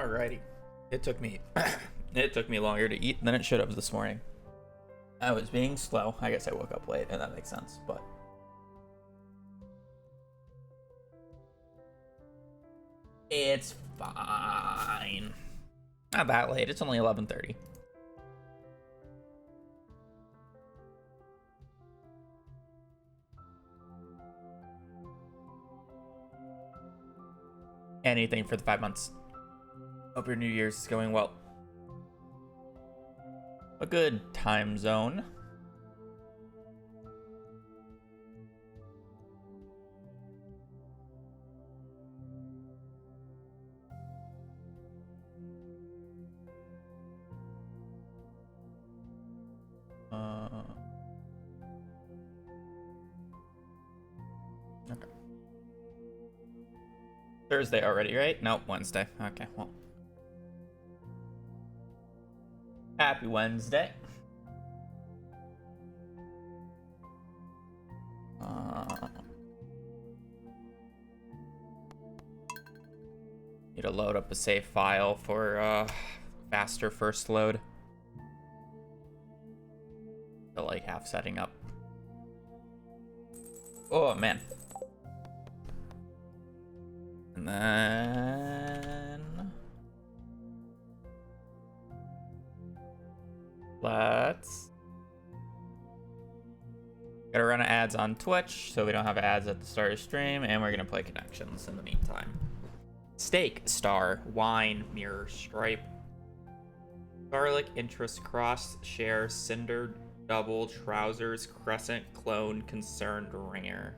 Alrighty. It took me it took me longer to eat than it should have this morning. I was being slow. I guess I woke up late and that makes sense, but it's fine. Not that late. It's only 11:30. Anything for the 5 months. Hope your New Year's is going well. A good time zone. Okay. Thursday already, right? Nope, Wednesday. Okay, well. Happy Wednesday. Need to load up a save file for faster first load. So like half setting up. Oh man. And then let's gotta run ads on Twitch so we don't have ads at the start of stream, and we're gonna play connections in the meantime. Steak, star, wine, mirror, stripe, garlic, interest, cross, share, cinder, double, trousers, crescent, clone, concerned, ringer.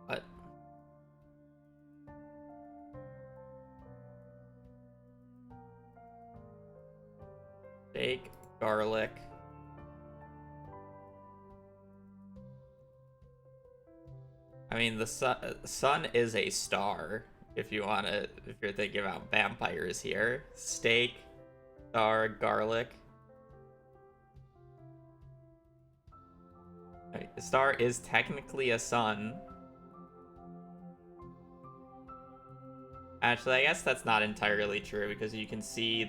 What? Steak, garlic. I mean, the sun is a star. If you're thinking about vampires here, steak, star, garlic. The star is technically a sun. Actually, I guess that's not entirely true because you can see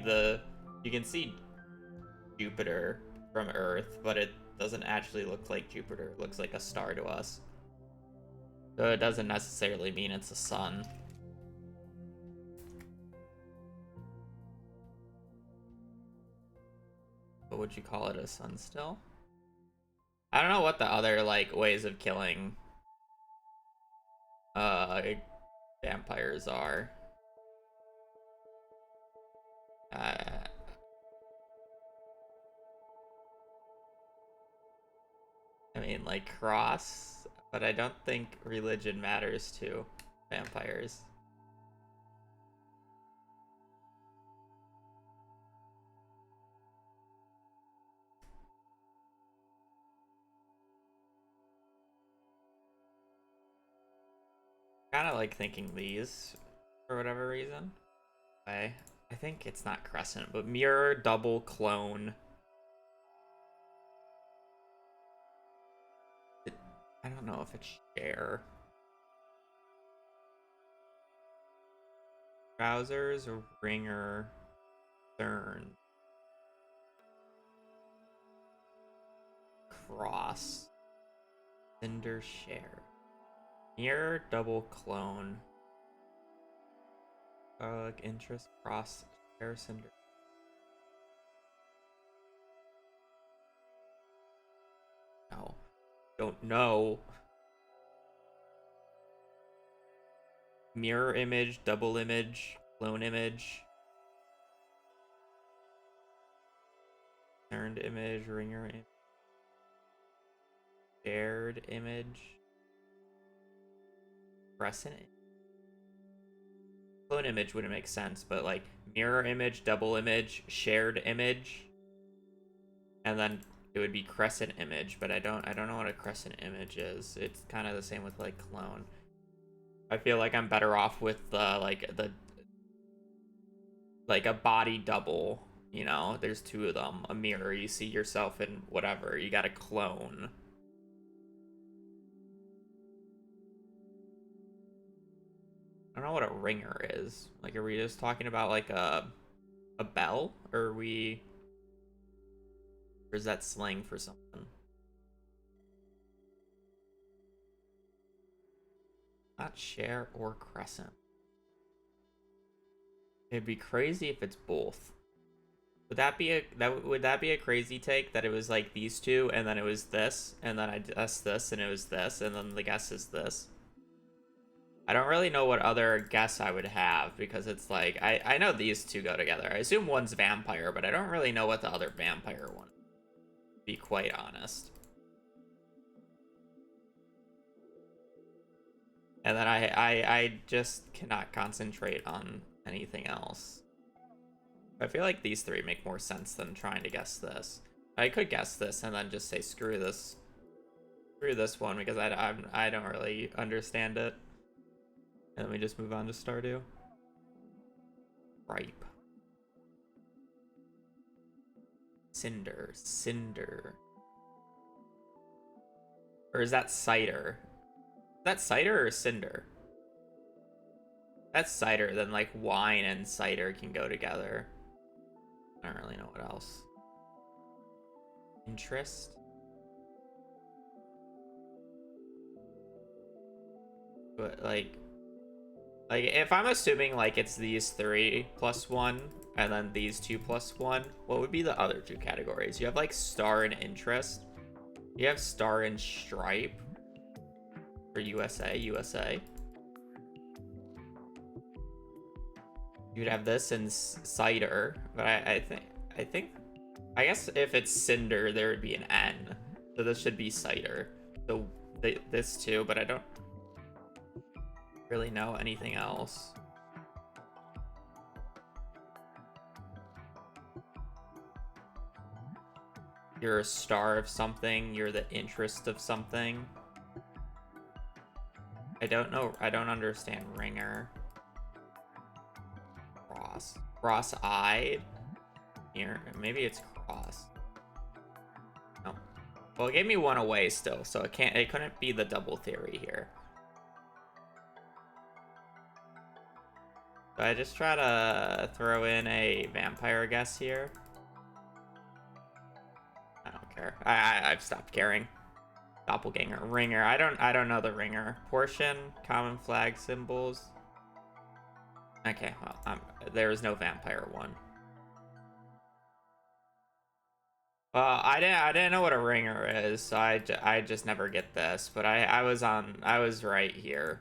Jupiter from Earth, but it doesn't actually look like Jupiter. It looks like a star to us. So it doesn't necessarily mean it's a sun. But would you call it a sun still? I don't know what the other like ways of killing vampires are. I mean, like cross, but I don't think religion matters to vampires. Kind of like thinking these for whatever reason. I think it's not crescent, but mirror, double, clone. I don't know if it's share. Trousers, ringer, thorn. Cross. Cinder, share. Mirror, double, clone. Garlic, interest, cross, share, cinder. No. Don't know. Mirror image, double image, clone image. Turned image, ringer image. Shared image. Crescent. Clone image wouldn't make sense, but like mirror image, double image, shared image. And then it would be crescent image, but I don't know what a crescent image is. It's kind of the same with like clone. I feel like I'm better off with like a body double You know, there's two of them. A mirror, you see yourself in whatever. You got a clone. I don't know what a ringer is. Like, are we just talking about like a bell? Or are we... Or is that slang for something? Not share or crescent. It'd be crazy if it's both. Would that be a crazy take that it was like these two and then it was this and then I guessed this and it was this and then the guess is this? I don't really know what other guess I would have because it's like I know these two go together. I assume one's vampire, but I don't really know what the other vampire one is, to be quite honest. And then I just cannot concentrate on anything else. I feel like these three make more sense than trying to guess this. I could guess this and then just say screw this one because I don't really understand it. And then we just move on to Stardew. Ripe. Cinder. Or is that cider? Is that cider or cinder? That's cider, then like wine and cider can go together. I don't really know what else. Interest? But like if I'm assuming like it's these three plus one and then these two plus one, what would be the other two categories? You have like star and interest. You have star and stripe for USA. You'd have this and cider, but I guess if it's cinder, there would be an N. So this should be cider. So this too, but I don't really know anything else. You're a star of something. You're the interest of something. I don't know. I don't understand ringer. Cross-eyed? Here, maybe it's cross. No. Well, it gave me one away still, so it couldn't be the double theory here. So I just try to throw in a vampire guess here. I don't care. I've stopped caring. Doppelganger, ringer. I don't know the ringer. Portion, common flag symbols. Okay, well, there is no vampire one. Well, I didn't know what a ringer is, so I just never get this. But I was right here.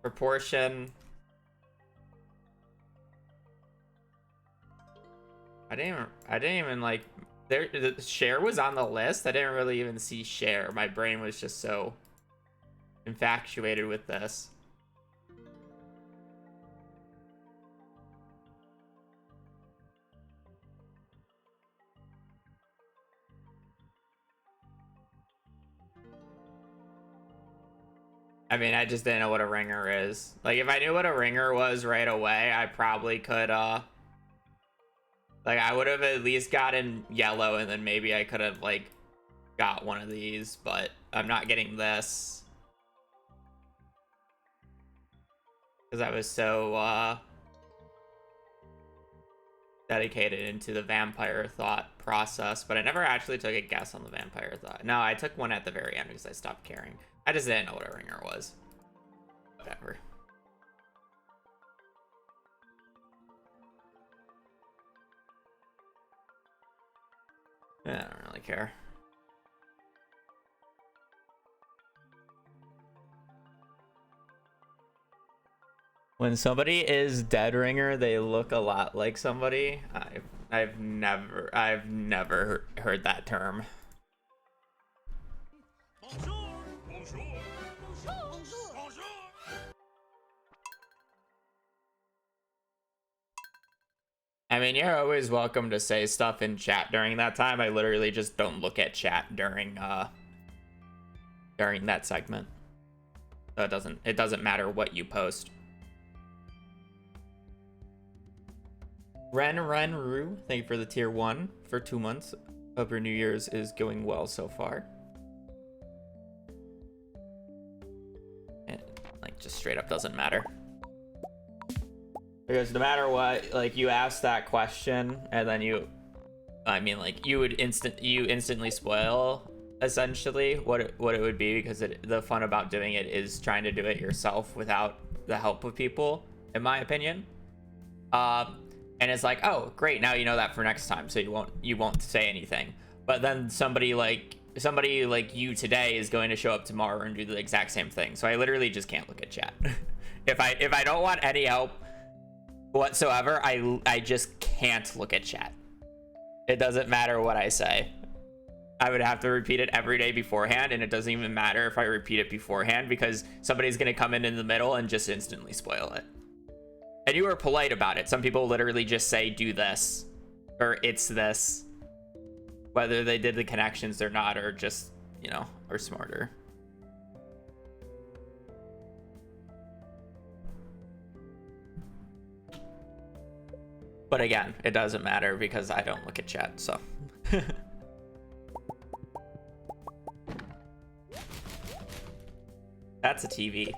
Proportion. I didn't even like the share was on the list. I didn't really even see share. My brain was just so infatuated with this. I mean, I just didn't know what a ringer is. Like, if I knew what a ringer was right away, I probably could, like, I would have at least gotten yellow, and then maybe I could have, like, got one of these, but I'm not getting this. Because I was so, dedicated into the vampire thought process, but I never actually took a guess on the vampire thought. No, I took one at the very end because I stopped caring. I just didn't know what a ringer was. Whatever. I don't really care. When somebody is dead ringer, they look a lot like somebody. I've never heard that term. Bonjour. Bonjour. Bonjour. Bonjour. I mean, you're always welcome to say stuff in chat during that time. I literally just don't look at chat during that segment. So it doesn't matter what you post. Ru, thank you for the tier 1 for 2 months. Hope your New Year's is going well so far. And, like, just straight up doesn't matter. Because no matter what, like, you ask that question, and then you would instantly spoil, essentially, what it would be, because the fun about doing it is trying to do it yourself without the help of people, in my opinion. And it's like, oh, great, now you know that for next time, so you won't say anything. But then somebody like you today is going to show up tomorrow and do the exact same thing. So I literally just can't look at chat. If I don't want any help whatsoever, I just can't look at chat. It doesn't matter what I say. I would have to repeat it every day beforehand, and it doesn't even matter if I repeat it beforehand, because somebody's gonna come in the middle and just instantly spoil it. And you were polite about it. Some people literally just say, do this, or it's this. Whether they did the connections or not, or just, you know, are smarter. But again, it doesn't matter because I don't look at chat, so. That's a TV.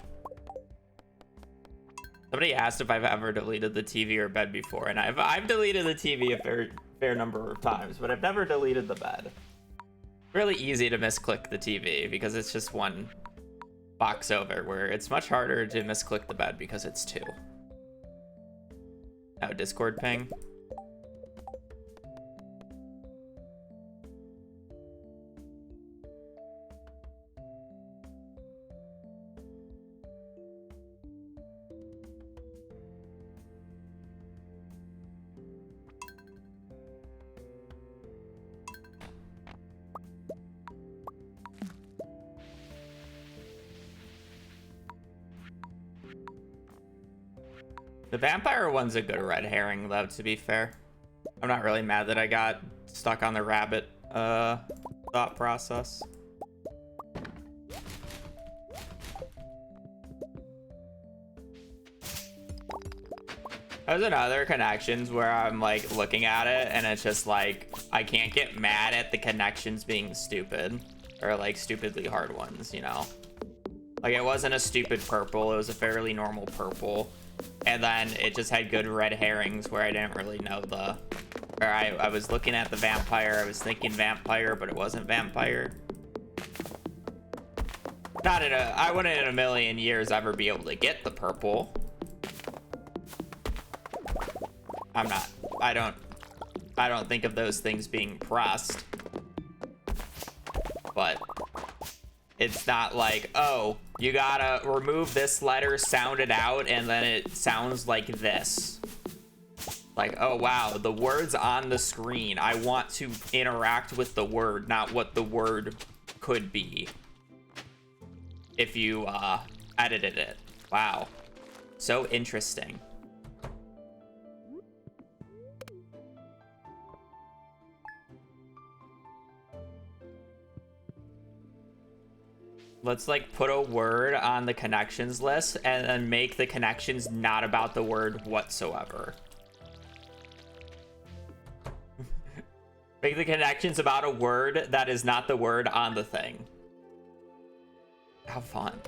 Somebody asked if I've ever deleted the TV or bed before, and I've deleted the TV a fair number of times, but I've never deleted the bed. Really easy to misclick the TV because it's just one box over, where it's much harder to misclick the bed because it's 2. Oh, Discord ping. The vampire one's a good red herring, though, to be fair. I'm not really mad that I got stuck on the rabbit thought process. There's other connections where I'm like looking at it and it's just like, I can't get mad at the connections being stupid, or like stupidly hard ones, you know? Like, it wasn't a stupid purple, it was a fairly normal purple. And then it just had good red herrings where I didn't really know or I was looking at the vampire, I was thinking vampire, but it wasn't vampire. I wouldn't in a million years ever be able to get the purple. I don't think of those things being pressed. But it's not like, oh, you gotta remove this letter, sound it out, and then it sounds like this. Like, oh wow, the word's on the screen. I want to interact with the word, not what the word could be if you edited it. Wow, so interesting. Let's like put a word on the connections list and then make the connections not about the word whatsoever. Make the connections about a word that is not the word on the thing. How fun.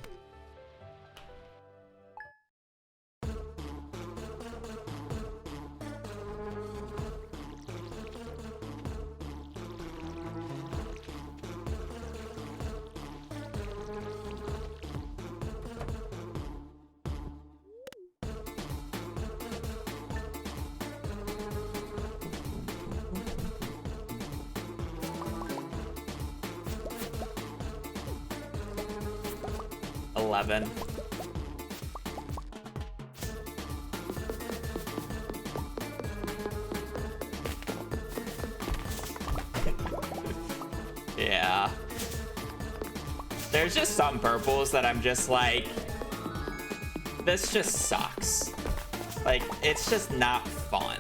Yeah. There's just some purples that I'm just like, this just sucks. Like, it's just not fun.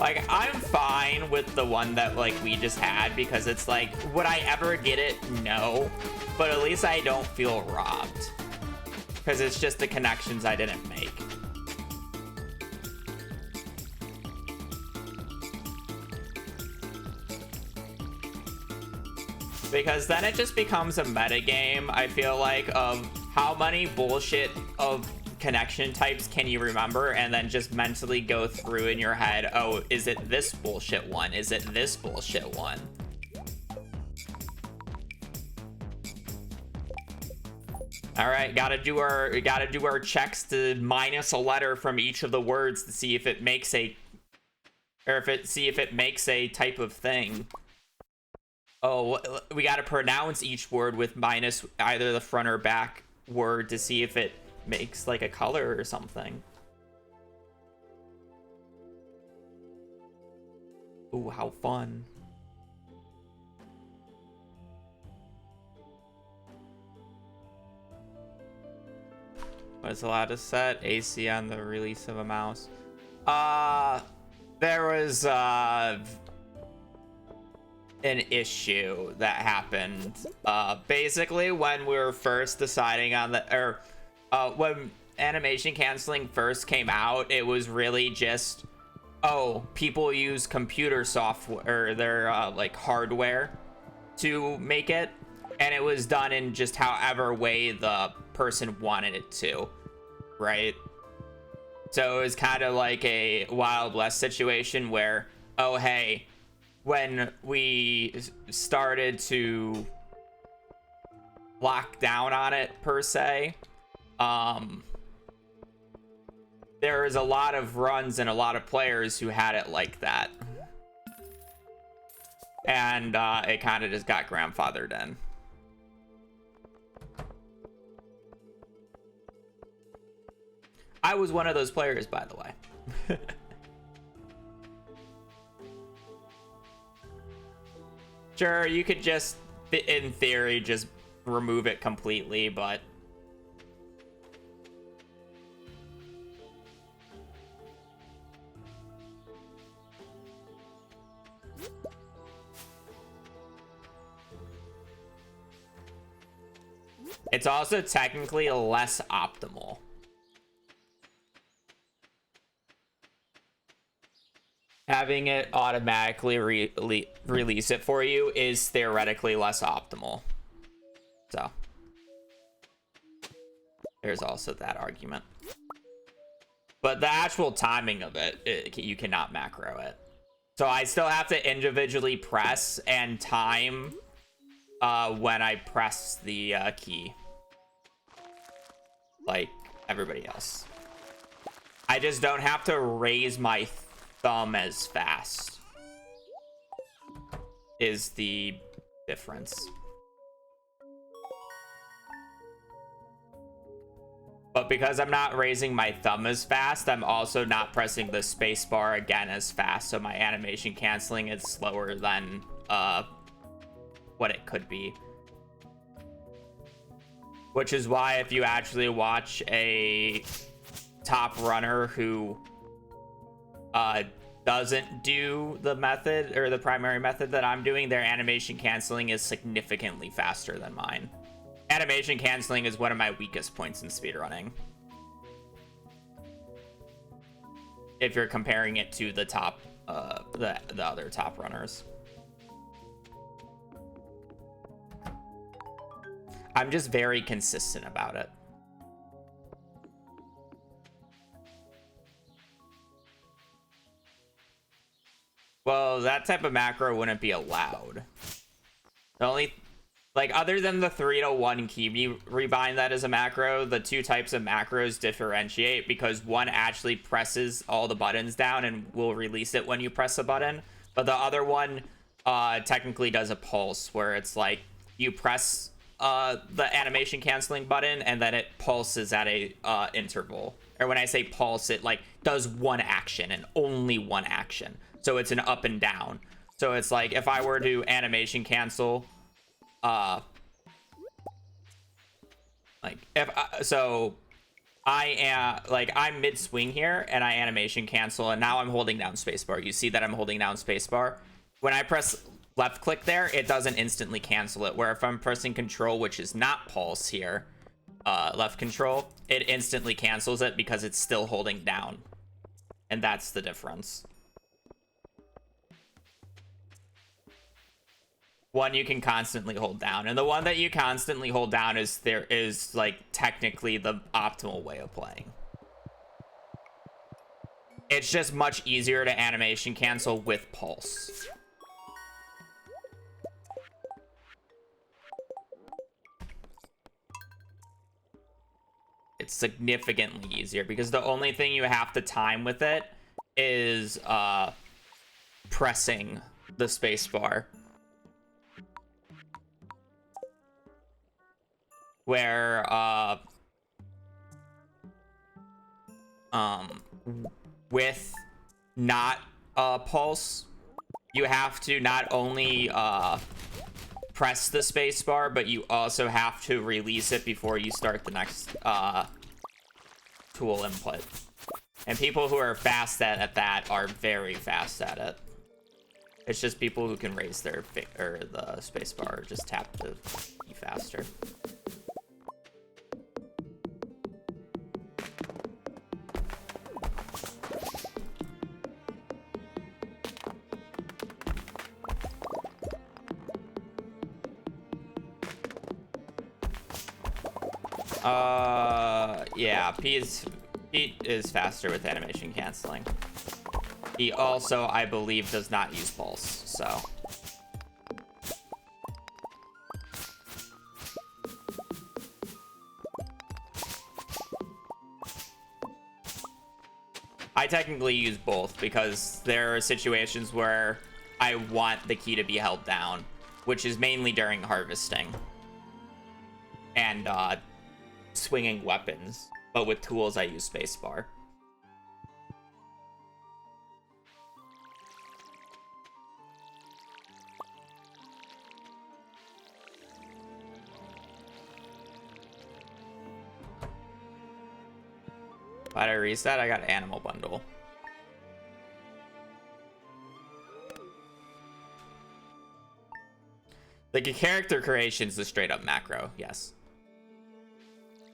Like, I'm fine with the one that, like, we just had, because it's like, would I ever get it? No. But at least I don't feel robbed. Because it's just the connections I didn't make. Because then it just becomes a meta game, I feel like, of how many bullshit of connection types can you remember, and then just mentally go through in your head, oh, is it this bullshit one? Is it this bullshit one? All right, gotta do our checks to minus a letter from each of the words to see if it makes a, or see if it makes a type of thing. Oh, we gotta pronounce each word with minus either the front or back word to see if it makes like a color or something. Ooh, how fun. Was allowed to set AC on the release of a mouse. There was an issue that happened. Basically, when we were first deciding on the, when animation canceling first came out, it was really just, oh, people use computer software, or their like hardware to make it, and it was done in just however way the person wanted it to, right? So it was kind of like a Wild West situation where, oh hey, when we started to lock down on it per se, there was a lot of runs and a lot of players who had it like that, and it kind of just got grandfathered in. I was one of those players, by the way. Sure, you could just, in theory, just remove it completely, but it's also technically less optimal. Having it automatically release it for you is theoretically less optimal. So there's also that argument. But the actual timing of it, you cannot macro it. So I still have to individually press and time when I press the key, like everybody else. I just don't have to raise my thumb as fast, is the difference. But because I'm not raising my thumb as fast, I'm also not pressing the space bar again as fast, so my animation canceling is slower than what it could be. Which is why if you actually watch a top runner who doesn't do the method, or the primary method that I'm doing, their animation canceling is significantly faster than mine. Animation canceling is one of my weakest points in speedrunning, if you're comparing it to the top, the other top runners. I'm just very consistent about it. Well, that type of macro wouldn't be allowed. The only, like, other than the 3-to-1 key rebind that is a macro, the two types of macros differentiate because one actually presses all the buttons down and will release it when you press a button. But the other one technically does a pulse, where it's like you press the animation canceling button and then it pulses at a interval. Or when I say pulse, it like does one action and only one action. So it's an up and down. So it's like if I were to animation cancel, like if so I am, like, I'm mid swing here and I animation cancel, and now I'm holding down spacebar. You see that I'm holding down spacebar. When I press left click there, it doesn't instantly cancel it, where if I'm pressing control, which is not pulse here, left control, it instantly cancels it because it's still holding down. And that's the difference. one you can constantly hold down, and the one that you constantly hold down is like technically the optimal way of playing. It's just much easier to animation cancel with pulse. It's significantly easier because the only thing you have to time with it is pressing the space bar. Where with not pulse, you have to not only press the space bar, but you also have to release it before you start the next tool input. And people who are fast at that are very fast at it. It's just people who can raise their the space bar, just tap to be faster. Yeah, Pete is faster with animation canceling. He also, I believe, does not use pulse, so. I technically use both because there are situations where I want the key to be held down, which is mainly during harvesting and swinging weapons, but with tools I use spacebar. Why'd I reset? I got an animal bundle. Like, character creation is a straight up macro, yes.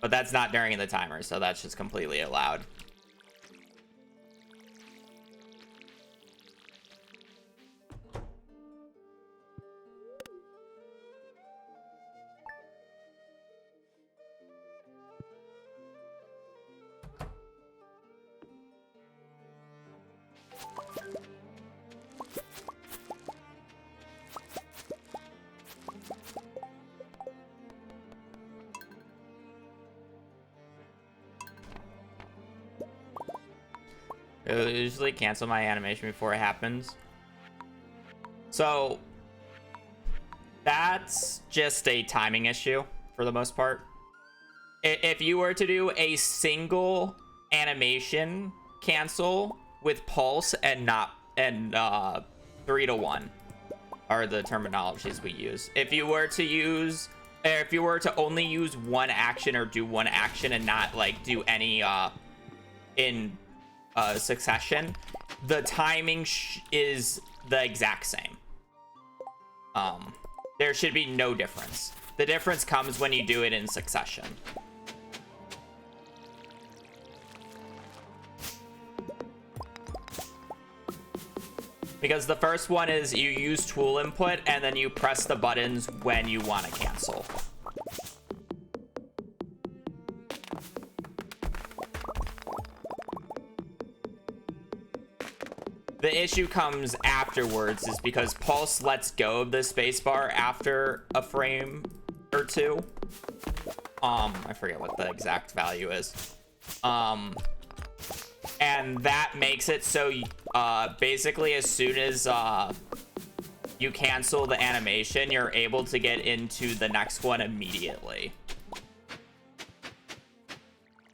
But that's not during the timer, so that's just completely allowed. I usually cancel my animation before it happens. So that's just a timing issue for the most part. If you were to do a single animation cancel with pulse and not 3-to-1 are the terminologies we use. If you were to only use one action or do one action and not like do any in succession, the timing is the exact same. There should be no difference. The difference comes when you do it in succession. Because the first one is you use tool input and then you press the buttons when you want to cancel. The issue comes afterwards is because pulse lets go of the spacebar after a frame or two. I forget what the exact value is. And that makes it so basically as soon as you cancel the animation, you're able to get into the next one immediately.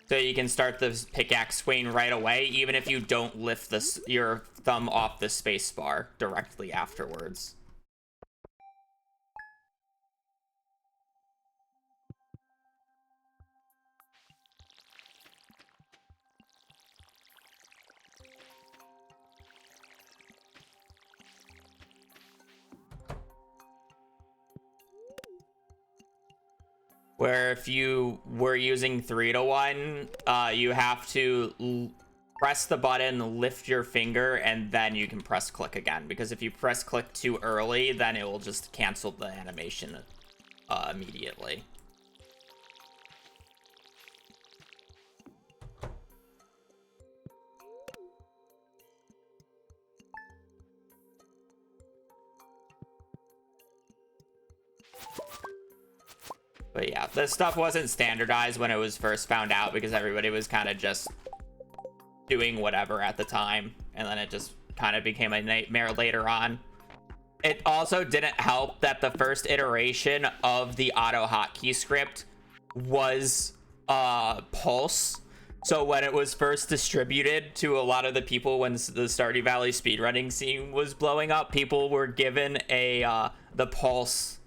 So you can start the pickaxe swing right away, even if you don't lift your thumb off the space bar directly afterwards. Where if you were using 3-to-1, you have to press the button, lift your finger, and then you can press click again. Because if you press click too early, then it will just cancel the animation immediately. But yeah, this stuff wasn't standardized when it was first found out because everybody was kind of just doing whatever at the time. And then it just kind of became a nightmare later on. It also didn't help that the first iteration of the auto hotkey script was Pulse. So when it was first distributed to a lot of the people when the Stardew Valley speedrunning scene was blowing up, people were given a the Pulse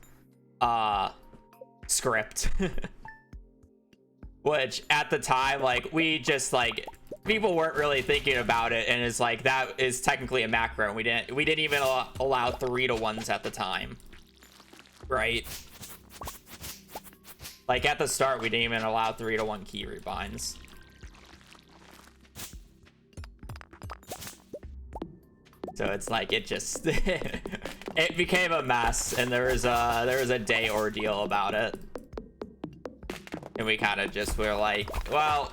script. Which at the time, like, we just like people weren't really thinking about it, and it's like that is technically a macro, and we didn't even allow 3-to-1s at the time, right? Like at the start we didn't even allow 3-to-1 key rebinds. So it's like it just it became a mess, and there was a day ordeal about it. And we kind of just were like, well,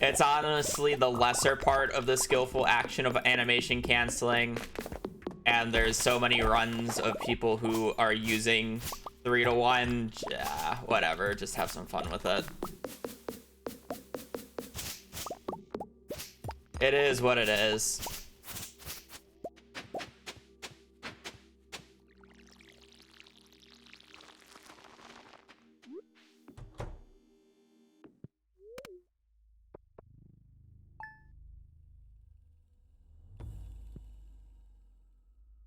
it's honestly the lesser part of the skillful action of animation canceling. And there's so many runs of people who are using 3-to-1. Yeah, whatever, just have some fun with it. It is what it is.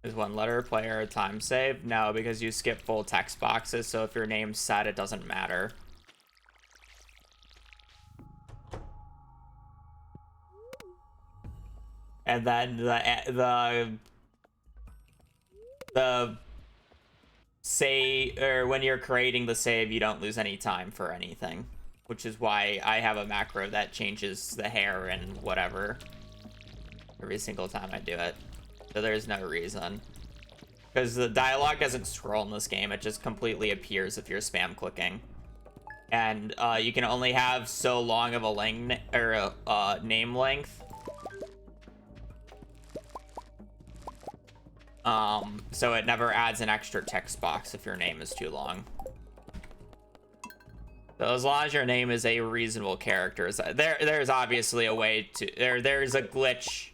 Is one letter player a time save? No, because you skip full text boxes, so if your name's set, it doesn't matter. And then the save, or when you're creating the save, you don't lose any time for anything, which is why I have a macro that changes the hair and whatever every single time I do it. So there's no reason, because the dialogue doesn't scroll in this game. It just completely appears if you're spam clicking, and you can only have so long of a length or name length. So it never adds an extra text box if your name is too long. So as long as your name is a reasonable character, there's obviously a way to there's a glitch.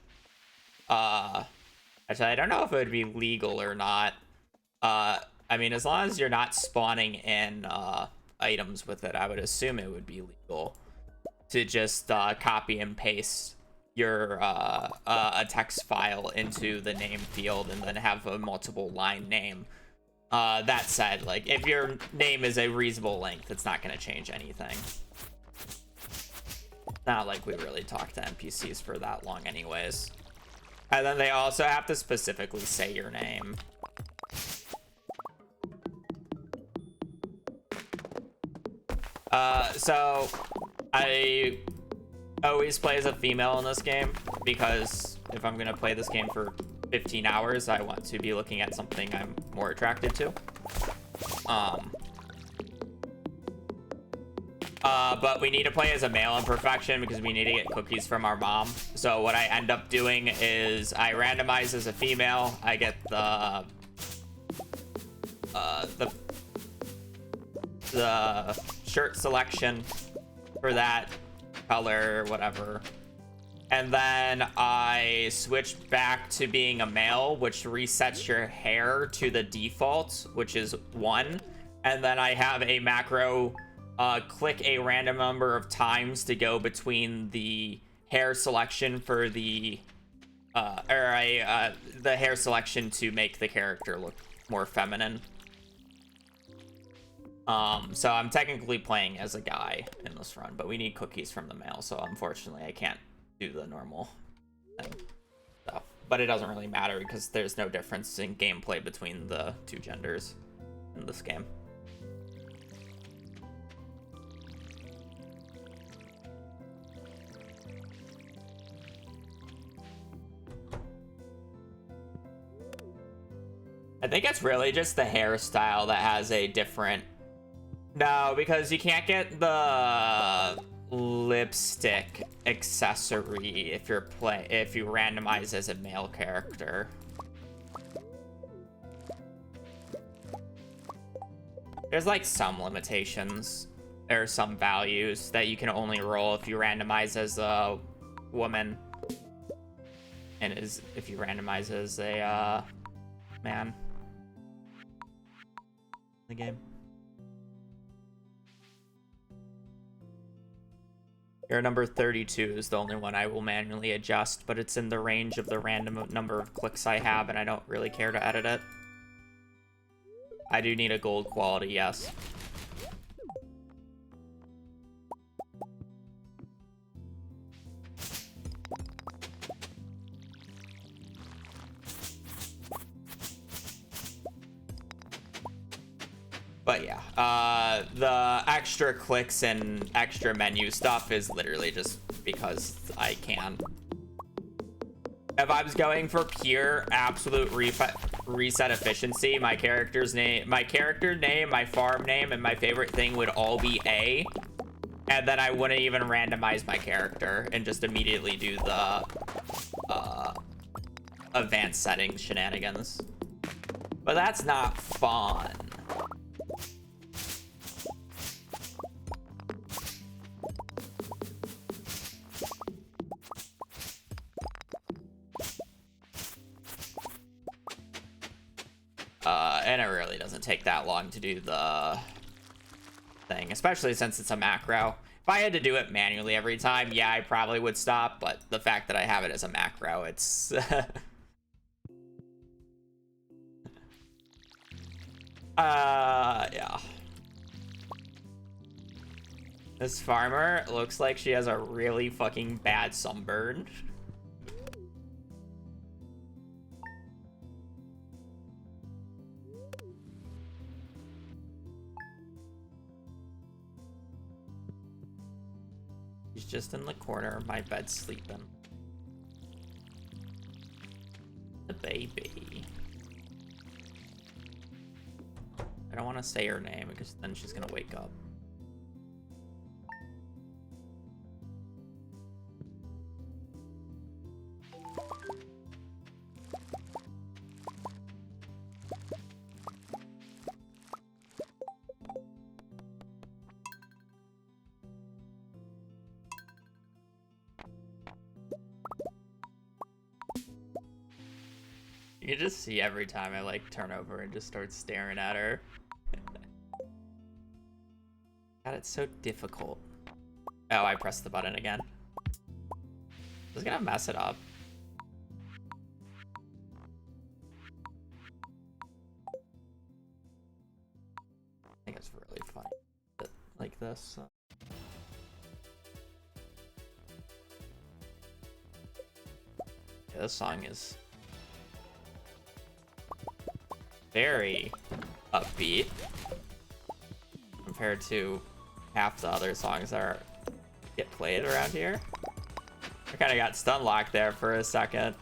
Actually, I don't know if it would be legal or not. I mean, as long as you're not spawning in items with it, I would assume it would be legal to just copy and paste your a text file into the name field and then have a multiple line name. That said, like, if your name is a reasonable length, it's not going to change anything. Not like we really talk to NPCs for that long anyways. And then they also have to specifically say your name. So I always play as a female in this game, because if I'm gonna play this game for 15 hours, I want to be looking at something I'm more attracted to. But we need to play as a male in Perfection because we need to get cookies from our mom. So what I end up doing is I randomize as a female. I get the shirt selection for that color, whatever. And then I switch back to being a male, which resets your hair to the default, which is 1. And then I have a macro click a random number of times to go between the hair selection for the the hair selection to make the character look more feminine. So I'm technically playing as a guy in this run, but we need cookies from the male, so unfortunately I can't do the normal thing. So, but it doesn't really matter because there's no difference in gameplay between the two genders in this game. I think it's really just the hairstyle that has a different... No, because you can't get the lipstick accessory if you randomize as a male character. There's like some limitations. There are some values that you can only roll if you randomize as a woman. And if you randomize as a man. The game. Your number 32 is the only one I will manually adjust, but it's in the range of the random number of clicks I have, and I don't really care to edit it. I do need a gold quality, yes. But yeah, the extra clicks and extra menu stuff is literally just because I can. If I was going for pure absolute reset efficiency, my character name, my farm name, and my favorite thing would all be A. And then I wouldn't even randomize my character and just immediately do the advanced settings shenanigans. But that's not fun. And it really doesn't take that long to do the thing, especially since it's a macro. If I had to do it manually every time, yeah, I probably would stop, but the fact that I have it as a macro, it's... yeah. This farmer looks like she has a really fucking bad sunburn. She's just in the corner of my bed sleeping. The baby. I don't want to say her name because then she's gonna wake up. You can just see every time I like turn over and just start staring at her. God, it's so difficult. Oh, I pressed the button again. I was gonna mess it up. I think it's really funny like this. Yeah, this song is very upbeat compared to half the other songs that get played around here. I kind of got stun locked there for a second.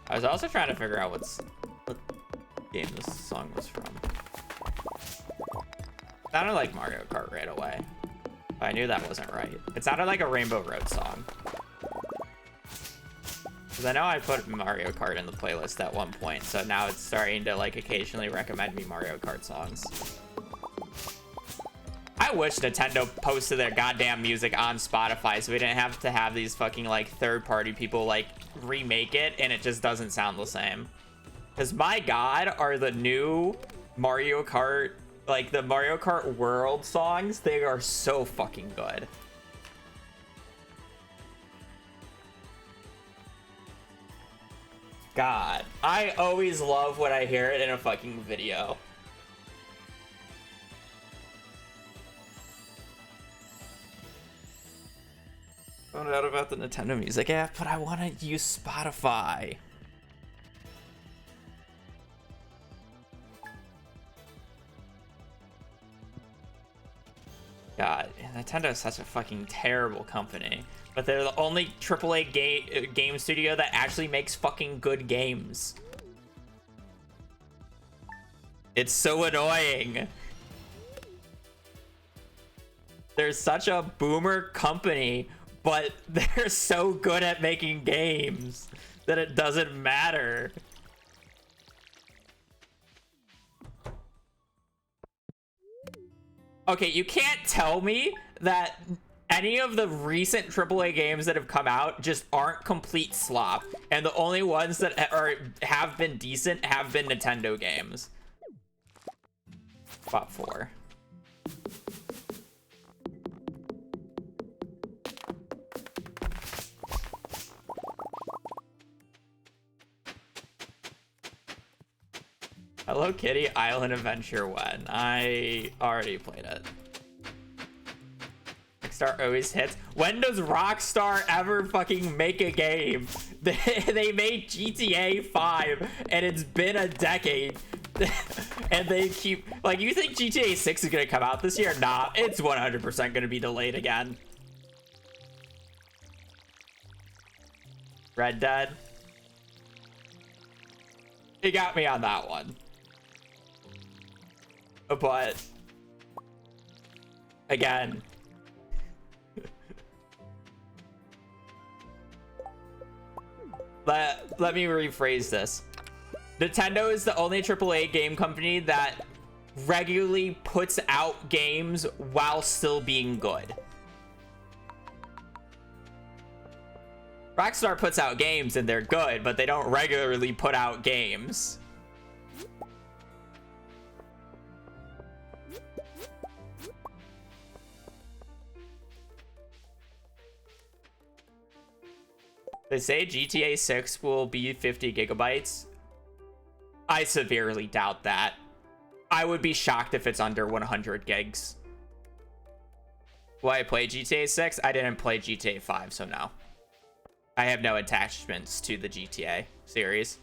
I was also trying to figure out what game this song was from. It sounded like Mario Kart right away, but I knew that wasn't right. It sounded like a Rainbow Road song. Because I know I put Mario Kart in the playlist at one point, so now it's starting to like occasionally recommend me Mario Kart songs. I wish Nintendo posted their goddamn music on Spotify so we didn't have to have these fucking like third-party people like remake it and it just doesn't sound the same. Because my god, are the new Mario Kart, like the Mario Kart World songs, they are so fucking good. God, I always love when I hear it in a fucking video. Found out about the Nintendo Music app, but I want to use Spotify. God, Nintendo is such a fucking terrible company. But they're the only AAA game studio that actually makes fucking good games. It's so annoying. They're such a boomer company, but they're so good at making games that it doesn't matter. Okay, you can't tell me that any of the recent AAA games that have come out just aren't complete slop, and the only ones that have been decent have been Nintendo games. Spot 4. Hello Kitty Island Adventure 1. I already played it. Rockstar always hits. When does Rockstar ever fucking make a game? They made GTA 5 and it's been a decade. And they keep like, you think GTA 6 is gonna come out this year? Nah, it's 100% gonna be delayed again. Red Dead. It got me on that one. But again, let me rephrase this. Nintendo is the only AAA game company that regularly puts out games while still being good. Rockstar puts out games and they're good, but they don't regularly put out games. They say GTA 6 will be 50 gigabytes. I severely doubt that. I would be shocked if it's under 100 gigs. Will I play GTA 6? I didn't play GTA 5, so no. I have no attachments to the GTA series.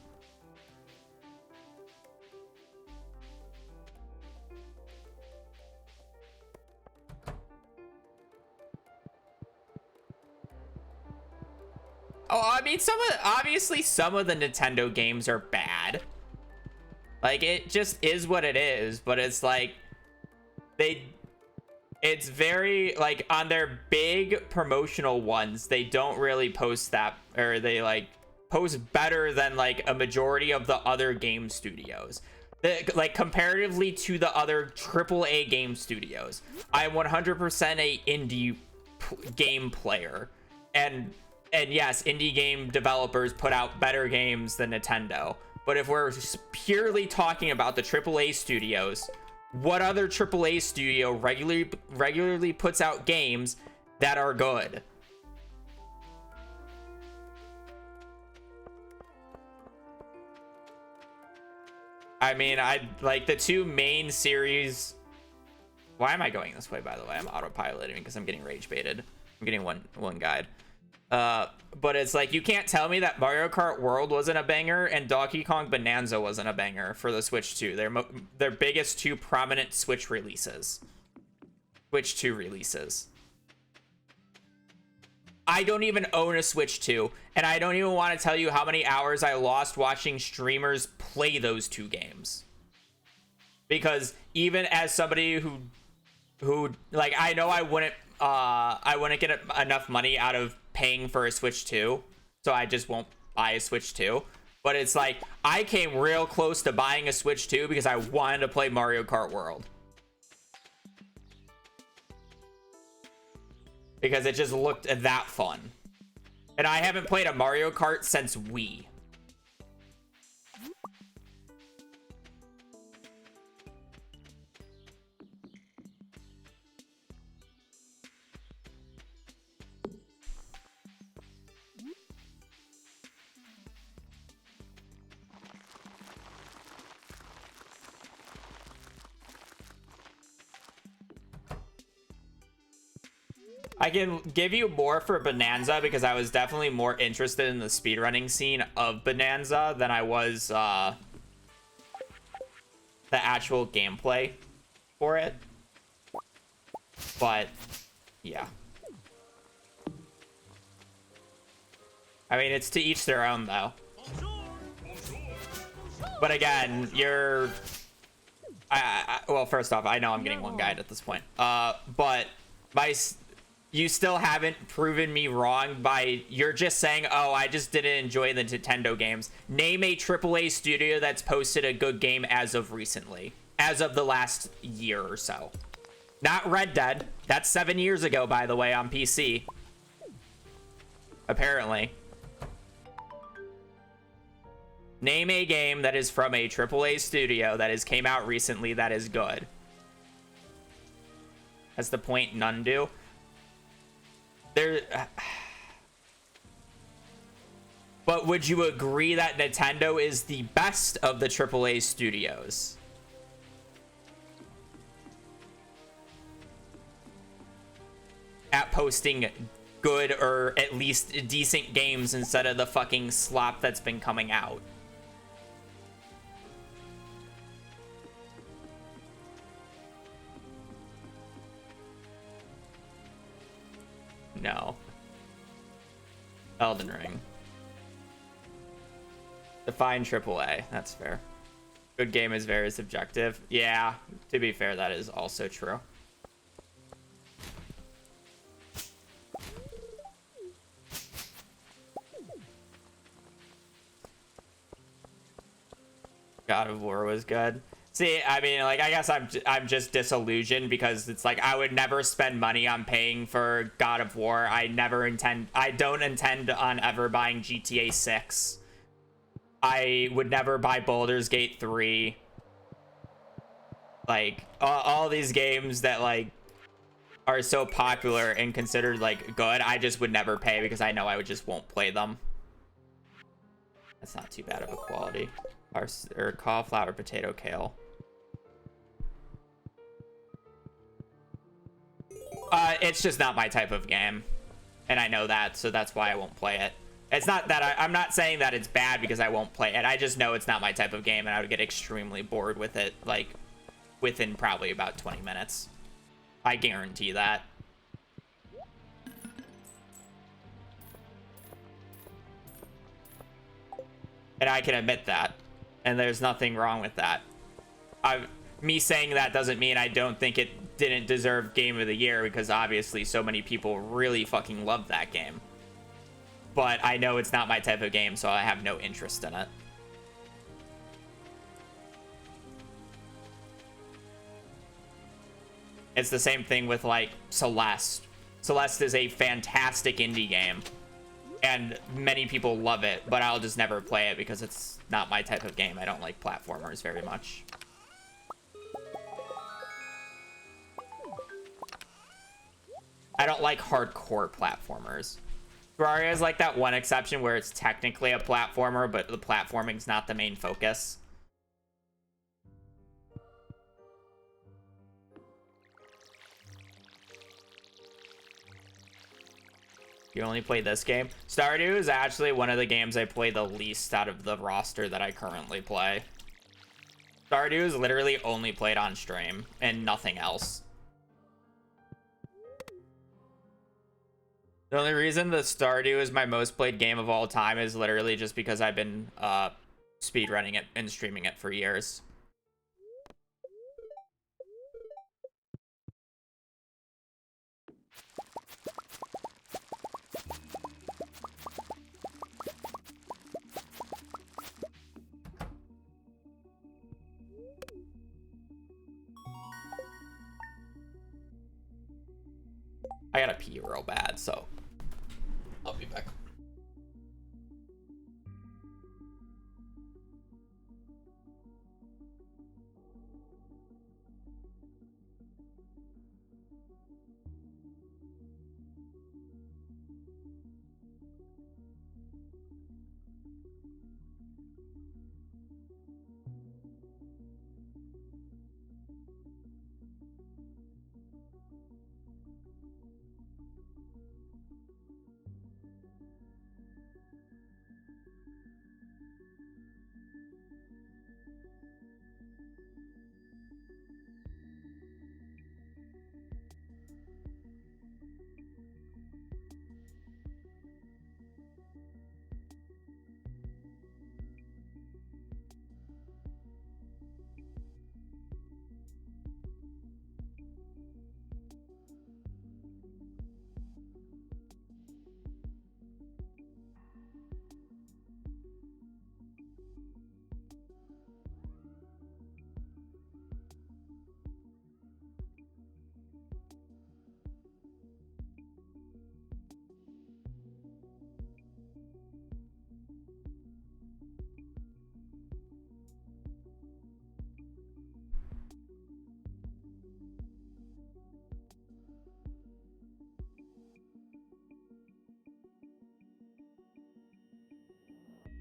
Oh, I mean, obviously some of the Nintendo games are bad. Like, it just is what it is, but it's like it's very like on their big promotional ones, they don't really post that, or they like post better than like a majority of the other game studios. Like comparatively to the other AAA game studios, I'm 100% a indie game player, and yes, indie game developers put out better games than Nintendo. But if we're purely talking about the AAA studios, what other AAA studio regularly puts out games that are good? I mean, I like the two main series. Why am I going this way, by the way? I'm autopiloting because I'm getting rage baited. I'm getting one guide. But it's like, you can't tell me that Mario Kart World wasn't a banger and Donkey Kong Bonanza wasn't a banger for the Switch 2. Their biggest two prominent Switch releases. Switch 2 releases. I don't even own a Switch 2, and I don't even want to tell you how many hours I lost watching streamers play those two games. Because even as somebody who like, I know I wouldn't get enough money out of paying for a Switch 2, so I just won't buy a Switch 2. But it's like, I came real close to buying a Switch 2 because I wanted to play Mario Kart World. Because it just looked that fun. And I haven't played a Mario Kart since Wii. I can give you more for Bonanza because I was definitely more interested in the speedrunning scene of Bonanza than I was the actual gameplay for it. But yeah. I mean, it's to each their own though. But again, you're well, first off, I know I'm getting one guide at this point. But you still haven't proven me wrong by you're just saying, oh, I just didn't enjoy the Nintendo games. Name a AAA studio that's posted a good game as of recently, as of the last year or so. Not Red Dead. That's 7 years ago, by the way, on PC. Apparently. Name a game that is from a AAA studio that has came out recently that is good. That's the point none do. But would you agree that Nintendo is the best of the AAA studios? At posting good or at least decent games instead of the fucking slop that's been coming out. No. Elden Ring. Define AAA. That's fair. Good game is very subjective. Yeah, to be fair, that is also true. God of War was good. See, I mean, like, I guess I'm just disillusioned because it's like I would never spend money on paying for God of War. I don't intend on ever buying GTA 6. I would never buy Baldur's Gate 3. Like, all these games that, like, are so popular and considered, like, good, I just would never pay because I know I just won't play them. That's not too bad of a quality. Or cauliflower, potato, kale. It's just not my type of game. And I know that, so that's why I won't play it. It's not that I'm not saying that it's bad because I won't play it. I just know it's not my type of game and I would get extremely bored with it, like, within probably about 20 minutes. I guarantee that. And I can admit that. And there's nothing wrong with that. Me saying that doesn't mean I don't think it didn't deserve Game of the Year, because obviously so many people really fucking love that game. But I know it's not my type of game, so I have no interest in it. It's the same thing with, like, Celeste. Celeste is a fantastic indie game. And many people love it, but I'll just never play it because it's not my type of game. I don't like platformers very much. I don't like hardcore platformers. Terraria is like that one exception where it's technically a platformer, but the platforming's not the main focus. You only play this game? Stardew is actually one of the games I play the least out of the roster that I currently play. Stardew is literally only played on stream and nothing else. The only reason the Stardew is my most played game of all time is literally just because I've been speedrunning it and streaming it for years. I gotta pee real bad, so I'll be back.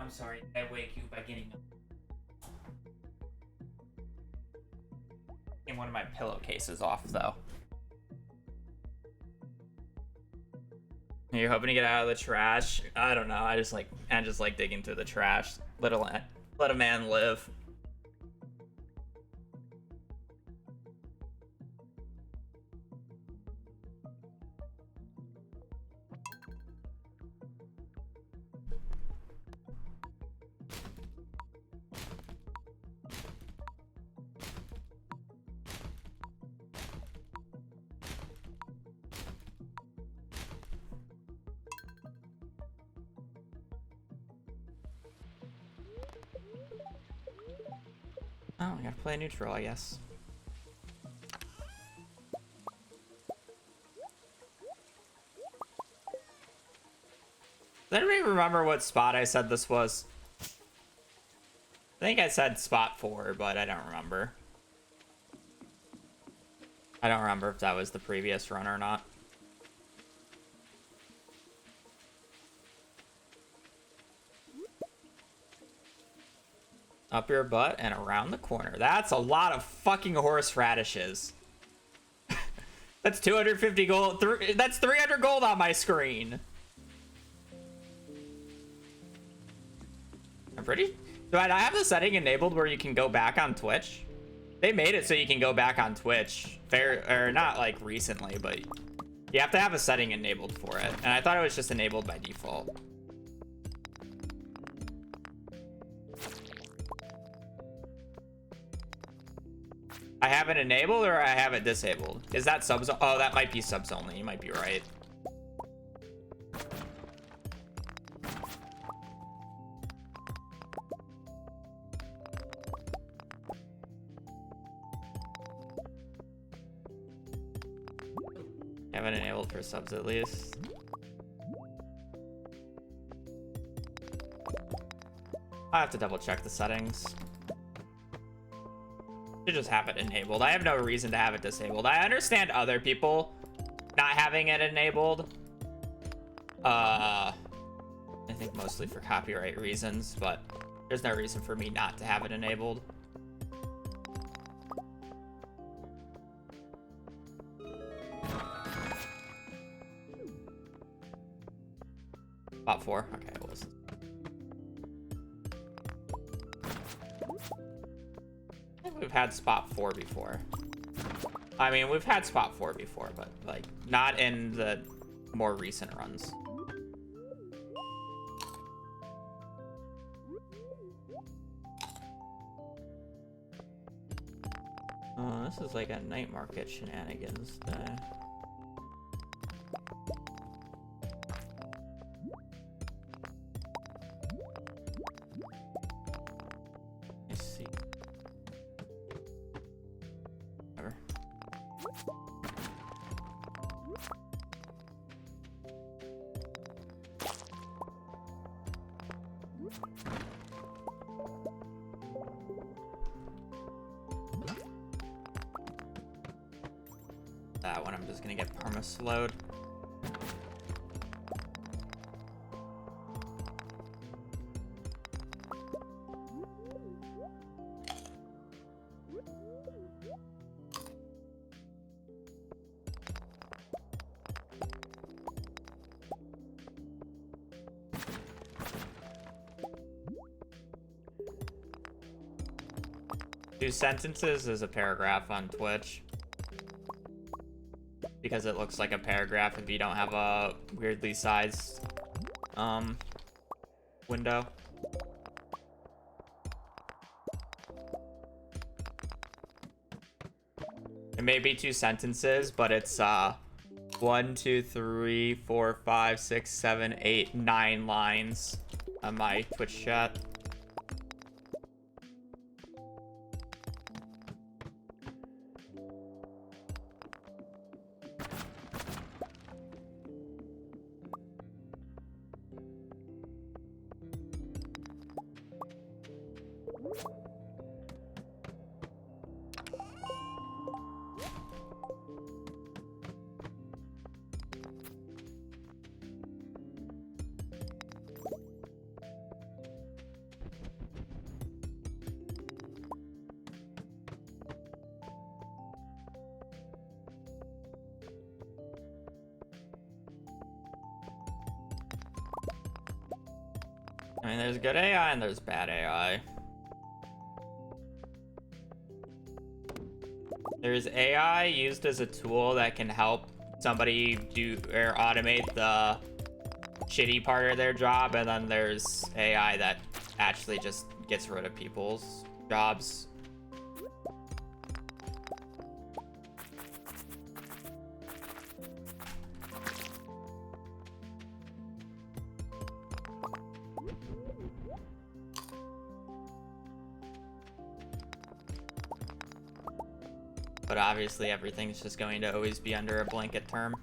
I'm sorry, I wake you by getting up. And one of my pillowcases off, though. You're hoping to get out of the trash? I don't know. I just like digging through the trash. Let a man live. Oh, I gotta play neutral, I guess. Does anybody remember what spot I said this was? I think I said spot 4, but I don't remember. I don't remember if that was the previous run or not. Up your butt and around the corner. That's a lot of fucking horseradishes. That's 250 gold. That's 300 gold on my screen. I'm pretty... Do I have the setting enabled where you can go back on Twitch? They made it so you can go back on Twitch. Or not like recently, but you have to have a setting enabled for it. And I thought it was just enabled by default. I have it enabled or I have it disabled? Is that subs? Oh, that might be subs only. You might be right. Have it enabled for subs at least. I have to double check the settings. To just have it enabled. I have no reason to have it disabled. I understand other people not having it enabled. I think mostly for copyright reasons, but there's no reason for me not to have it enabled. Spot 4. Okay, it was. We've had spot 4 before. I mean, we've had spot 4 before, but like not in the more recent runs. Oh, this is like a night market shenanigans day. That one, I'm just gonna get perma-slowed. Two sentences is a paragraph on Twitch. Because it looks like a paragraph if you don't have a weirdly sized window. It may be two sentences, but it's 1, 2, 3, 4, 5, 6, 7, 8, 9 lines on my Twitch chat. I mean, there's good AI and there's bad AI. There's AI used as a tool that can help somebody do or automate the shitty part of their job, and then there's AI that actually just gets rid of people's jobs. But obviously everything's just going to always be under a blanket term.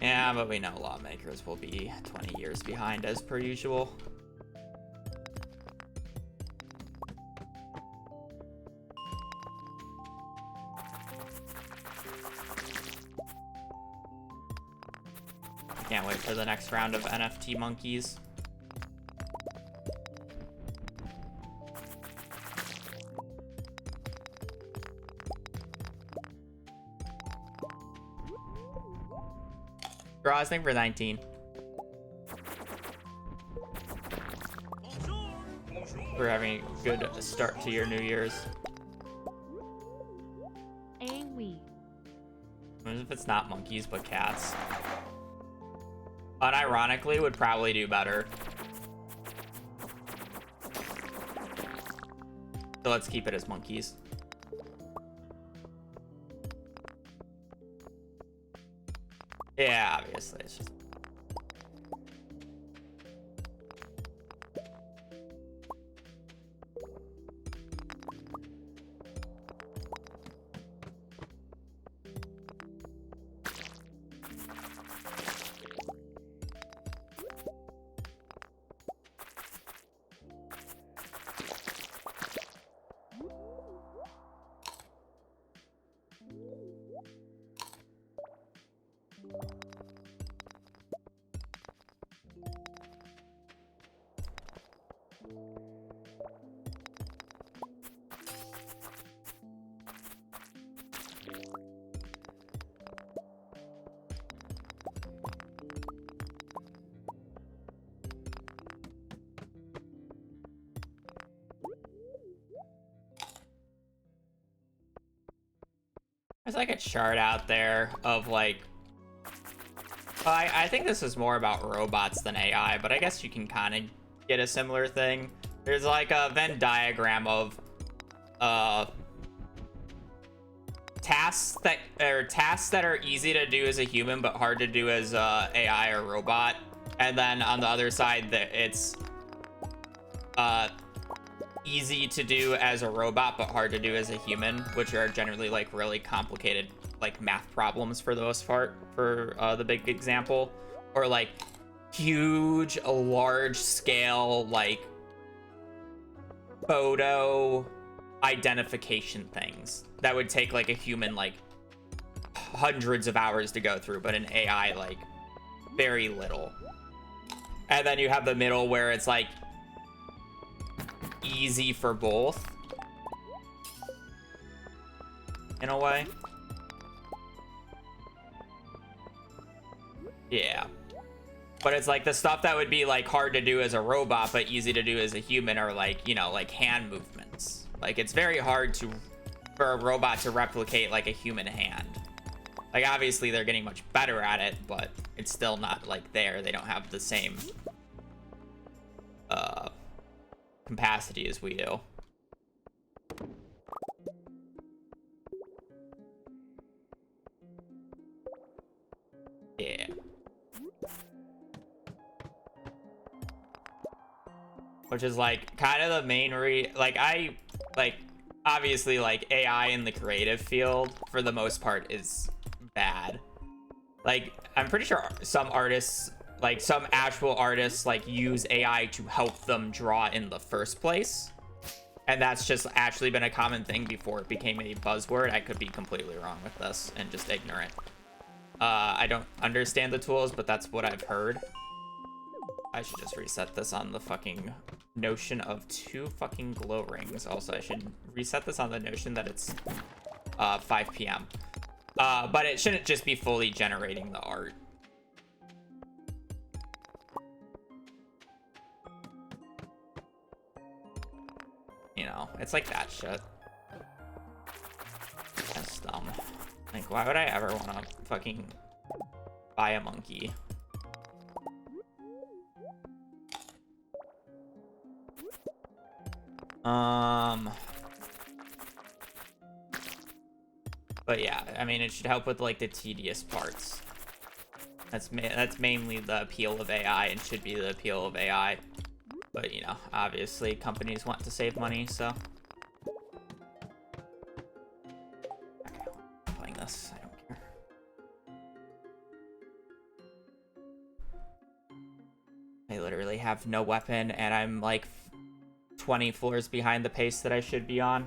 Yeah, but we know lawmakers will be 20 years behind as per usual. Can't wait for the next round of NFT monkeys. Draw, I think for 19. We're having a good start to your New Year's. What if it's not monkeys but cats? Unironically, would probably do better. So let's keep it as monkeys. Yeah, obviously, it's just... There's like a chart out there of like... I think this is more about robots than AI, but I guess you can kind of get a similar thing. There's like a Venn diagram of tasks that are easy to do as a human but hard to do as AI or robot. And then on the other side, it's easy to do as a robot but hard to do as a human, which are generally like really complicated like math problems for the most part, for the big example, or like huge large scale like photo identification things that would take like a human like hundreds of hours to go through, but an AI like very little. And then you have the middle where it's like easy for both in a way. Yeah, but it's like the stuff that would be like hard to do as a robot but easy to do as a human are like, you know, like hand movements. Like it's very hard for a robot to replicate like a human hand. Like obviously they're getting much better at it, but it's still not like there. They don't have the same capacity as we do. Yeah. Which is like kind of the main obviously like AI in the creative field for the most part is bad. Like I'm pretty sure some artists, like some actual artists, like use AI to help them draw in the first place. And that's just actually been a common thing before it became a buzzword. I could be completely wrong with this and just ignorant. I don't understand the tools, but that's what I've heard. I should just reset this on the fucking notion of 2 fucking glow rings. Also, I should reset this on the notion that it's 5 p.m. But it shouldn't just be fully generating the art. You know, it's like that shit. That's dumb. Like, why would I ever want to fucking buy a monkey? But yeah, I mean, it should help with like the tedious parts. That's mainly the appeal of AI and should be the appeal of AI. But you know, obviously companies want to save money, so. Okay, I'm playing this. I don't care. I literally have no weapon, and I'm like 20 floors behind the pace that I should be on.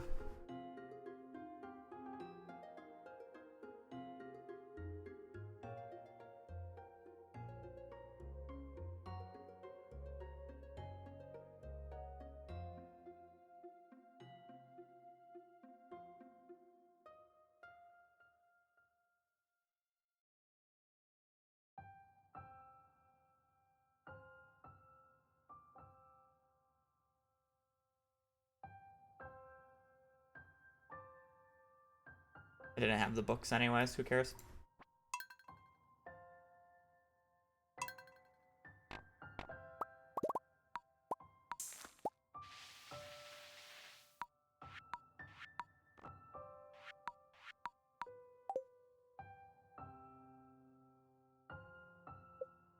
I didn't have the books anyways, who cares?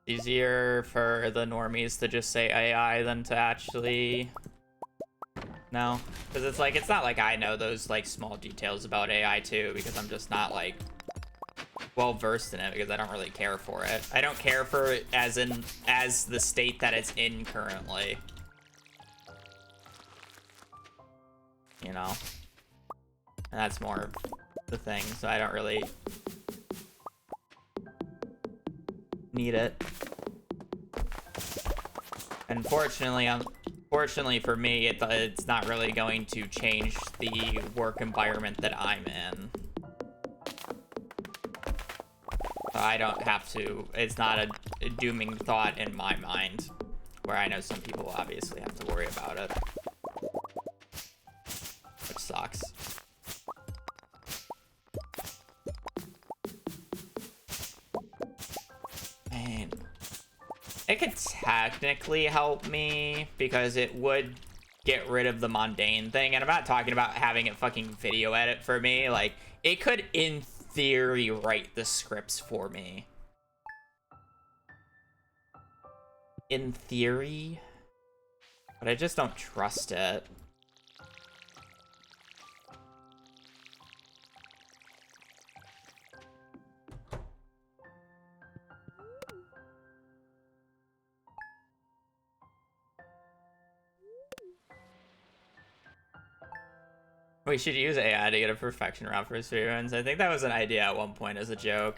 Easier for the normies to just say AI than to actually... No, because it's like, it's not like I know those like small details about AI too, because I'm just not like well versed in it, because I don't really care for it. I don't care for it as the state that it's in currently. You know? And that's more the thing, so I don't really need it. And fortunately for me, it's not really going to change the work environment that I'm in. So I don't have to, it's not a dooming thought in my mind, where I know some people obviously have to worry about it. Which sucks. Man. It could technically help me because it would get rid of the mundane thing. And I'm not talking about having it fucking video edit for me. Like, it could, in theory, write the scripts for me. In theory. But I just don't trust it. We should use AI to get a perfection route for speedruns. I think that was an idea at one point as a joke.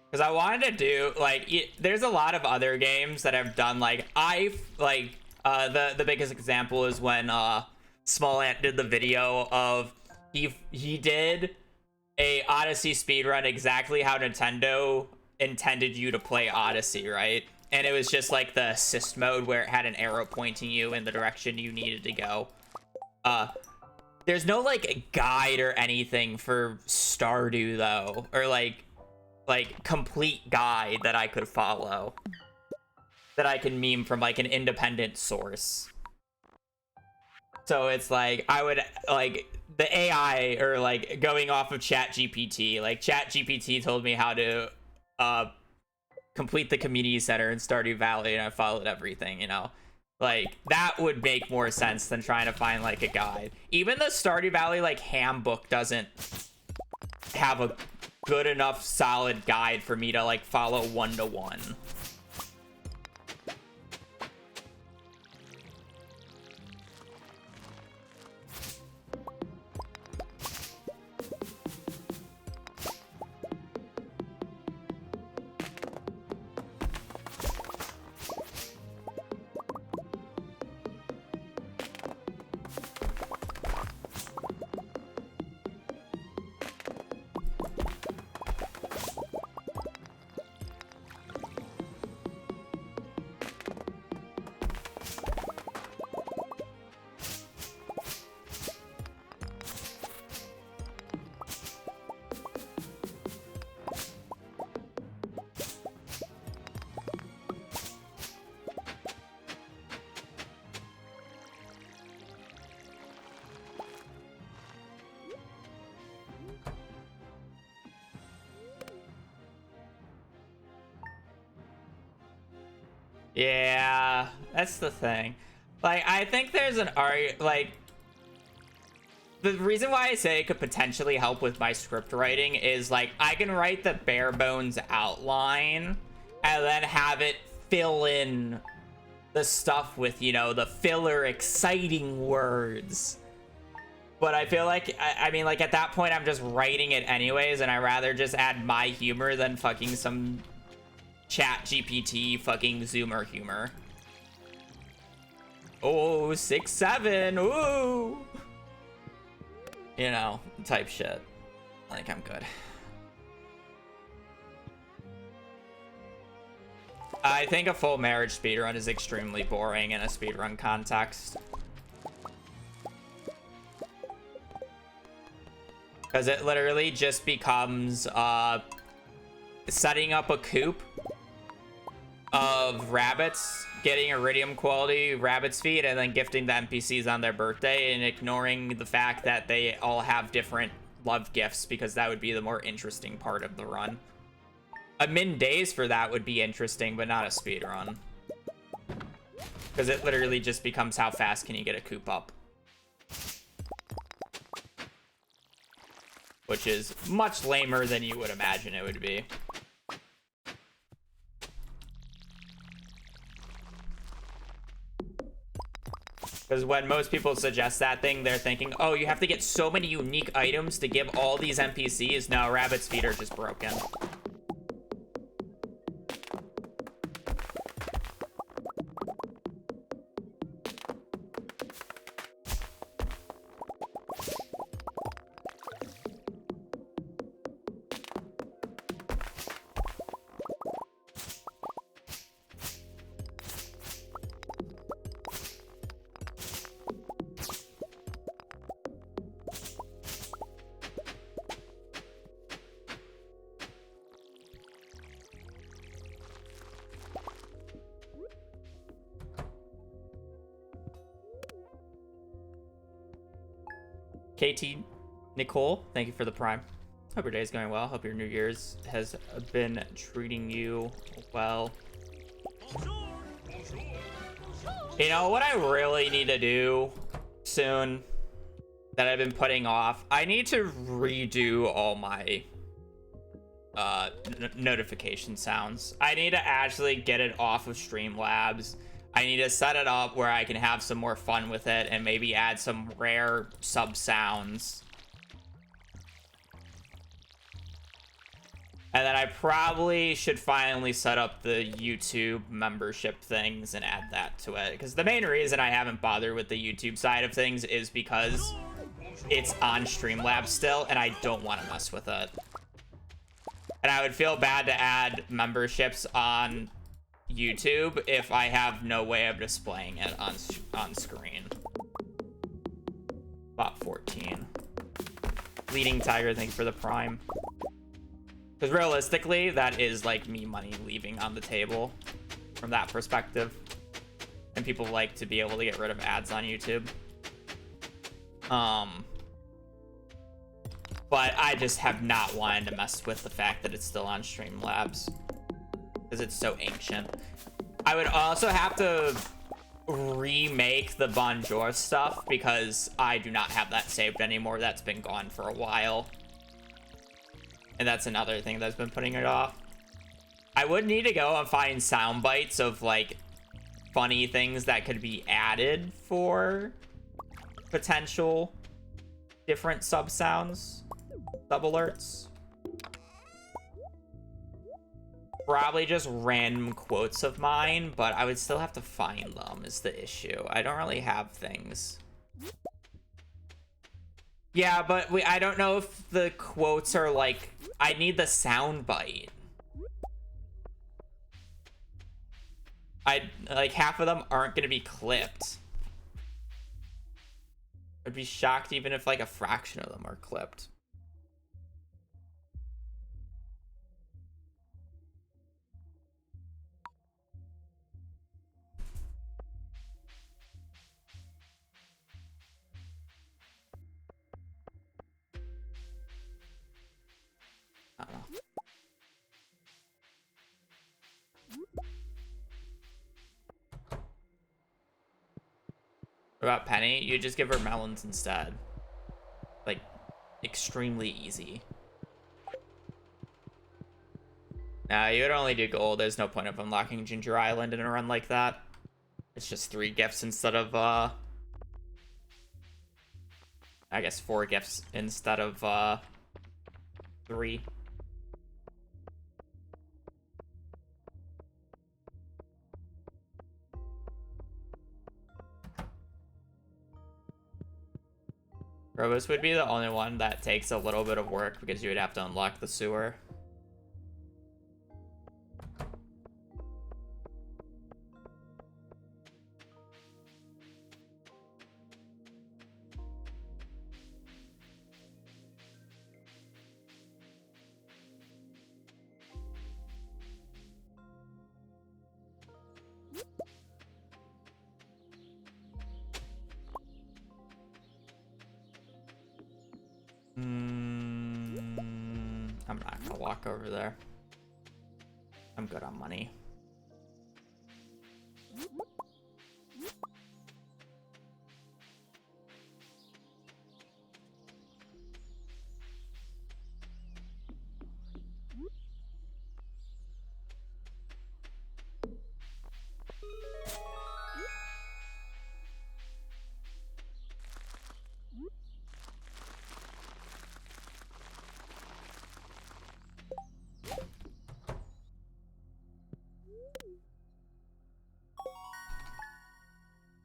Because I wanted to do, like, there's a lot of other games that have done, like, the biggest example is when Small Ant did the video of, he did a Odyssey speedrun exactly how Nintendo intended you to play Odyssey, right? And it was just like the assist mode where it had an arrow pointing you in the direction you needed to go. There's no like guide or anything for Stardew though, or like complete guide that I could follow, that I can meme from like an independent source. So it's like, I would like the AI, or like going off of ChatGPT, like ChatGPT told me how to complete the community center in Stardew Valley, and I followed everything, you know. Like, that would make more sense than trying to find, like, a guide. Even the Stardew Valley, like, handbook doesn't have a good enough solid guide for me to, like, follow one-to-one. Yeah, that's the thing. Like, I think there's an art, like, the reason why I say it could potentially help with my script writing is, like, I can write the bare bones outline and then have it fill in the stuff with, you know, the filler exciting words. But I feel like, I mean, like, at that point, I'm just writing it anyways, and I'd rather just add my humor than fucking some chat GPT fucking Zoomer humor. Oh, 6-7, ooh! You know, type shit. I think I'm good. I think a full marriage speedrun is extremely boring in a speedrun context. Because it literally just becomes setting up a coop of rabbits, getting iridium quality rabbit's feed, and then gifting the NPCs on their birthday, and ignoring the fact that they all have different love gifts, because that would be the more interesting part of the run. A min days for that would be interesting, but not a speed run. Because it literally just becomes how fast can you get a coop up. Which is much lamer than you would imagine it would be. Because when most people suggest that thing, they're thinking, oh, you have to get so many unique items to give all these NPCs. No, rabbit's feet are just broken. KT Nicole, thank you for the prime. Hope your day is going well. Hope your New Year's has been treating you well. You know what I really need to do soon that I've been putting off? I need to redo all my notification sounds. I need to actually get it off of Streamlabs. I need to set it up where I can have some more fun with it and maybe add some rare sub sounds. And then I probably should finally set up the YouTube membership things and add that to it. Because the main reason I haven't bothered with the YouTube side of things is because it's on Streamlabs still, and I don't want to mess with it. And I would feel bad to add memberships on YouTube if I have no way of displaying it on screen. Bot 14. Leading Tiger, thank you for the prime. Because realistically, that is like me money leaving on the table from that perspective. And people like to be able to get rid of ads on YouTube. But I just have not wanted to mess with the fact that it's still on Streamlabs. Because it's so ancient. I would also have to remake the Bonjour stuff because I do not have that saved anymore. That's been gone for a while. And that's another thing that's been putting it off. I would need to go and find sound bites of like funny things that could be added for potential different sub sounds, sub alerts. Probably just random quotes of mine, but I would still have to find them is the issue. I don't really have things. Yeah, but I don't know if the quotes are like, I need the sound bite. Like half of them aren't gonna be clipped. I'd be shocked even if like a fraction of them are clipped. I don't know. What about Penny? You just give her melons instead. Like, extremely easy. Nah, you would only do gold. There's no point of unlocking Ginger Island in a run like that. It's just 3 gifts instead of, I guess 4 gifts instead of, 3. Robos would be the only one that takes a little bit of work because you would have to unlock the sewer. I'm not gonna walk over there. I'm good on money.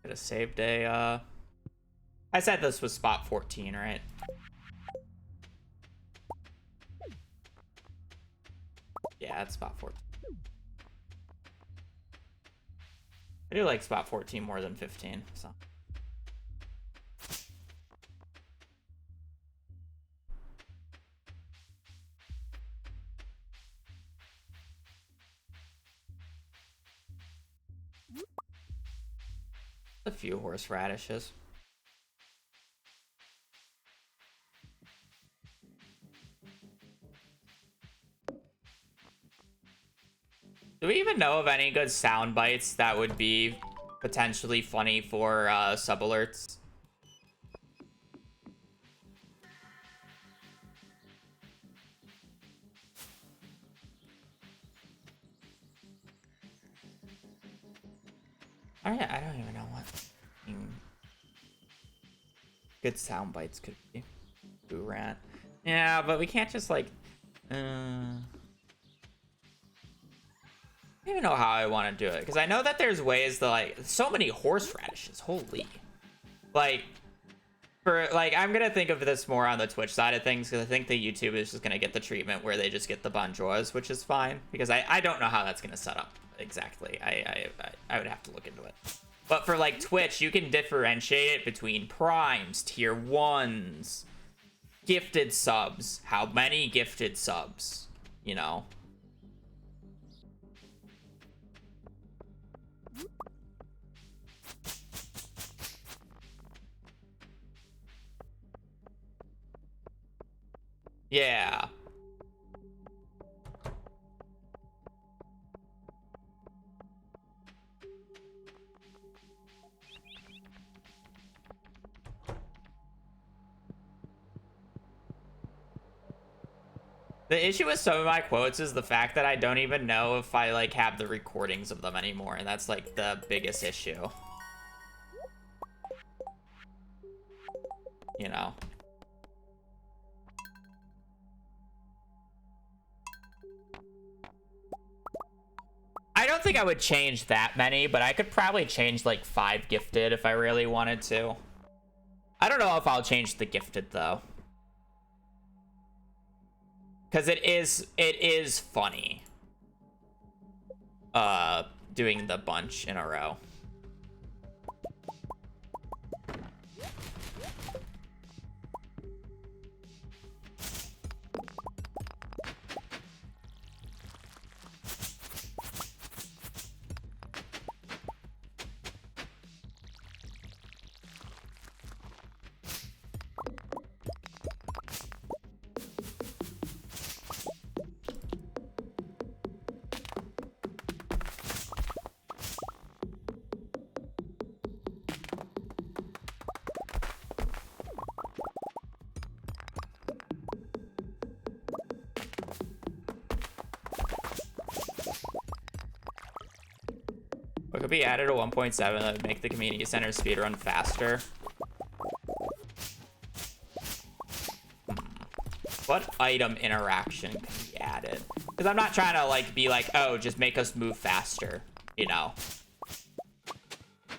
Could have saved a, I said this was spot 14, right? Yeah, it's spot 14. I do like spot 14 more than 15, so. A few horseradishes. Do we even know of any good sound bites that would be potentially funny for sub alerts? I don't even know what good sound bites could be. Boo rant. Yeah, but we can't just like I don't even know how I want to do it, because I know that there's ways to like so many horseradishes. Holy, like for like I'm gonna think of this more on the Twitch side of things, because I think the YouTube is just gonna get the treatment where they just get the bonjours, which is fine, because I don't know how that's gonna set up exactly. I would have to look into it. But for like Twitch, you can differentiate it between primes, tier 1s, gifted subs, how many gifted subs, you know. Yeah. The issue with some of my quotes is the fact that I don't even know if I like have the recordings of them anymore, and that's like the biggest issue. You know. I don't think I would change that many, but I could probably change like 5 gifted if I really wanted to. I don't know if I'll change the gifted though. Because it is funny. Doing the bunch in a row. be added to 1.7 that would make the community center speedrun faster? What item interaction can be added? Because I'm not trying to like be like, oh, just make us move faster, you know?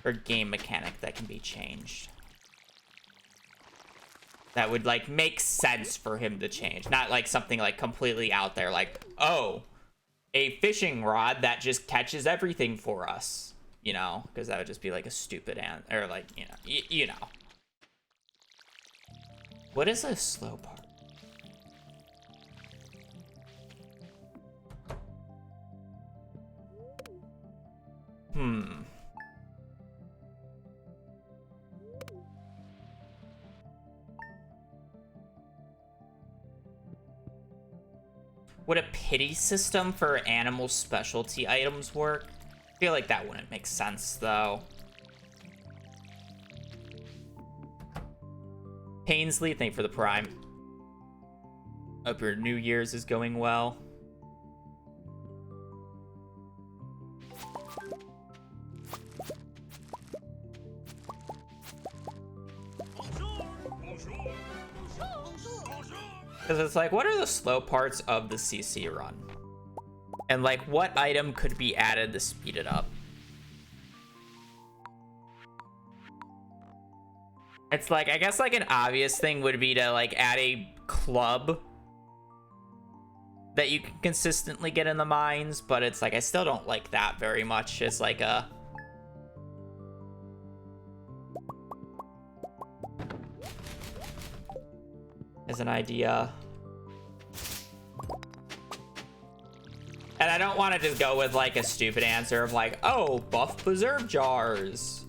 Or game mechanic that can be changed. That would like make sense for him to change. Not like something like completely out there like, oh, a fishing rod that just catches everything for us, you know? Because that would just be like a stupid or like, you know, you know. What is a slow part? Would a pity system for animal specialty items work? I feel like that wouldn't make sense, though. Painsley, thank you for the prime. Hope your New Year's is going well. Because it's like, what are the slow parts of the CC run? And like, what item could be added to speed it up? It's like, I guess like an obvious thing would be to like add a club that you can consistently get in the mines, but it's like, I still don't like that very much. It's like a... as an idea. And I don't want to just go with like a stupid answer of like, oh, buff preserve jars.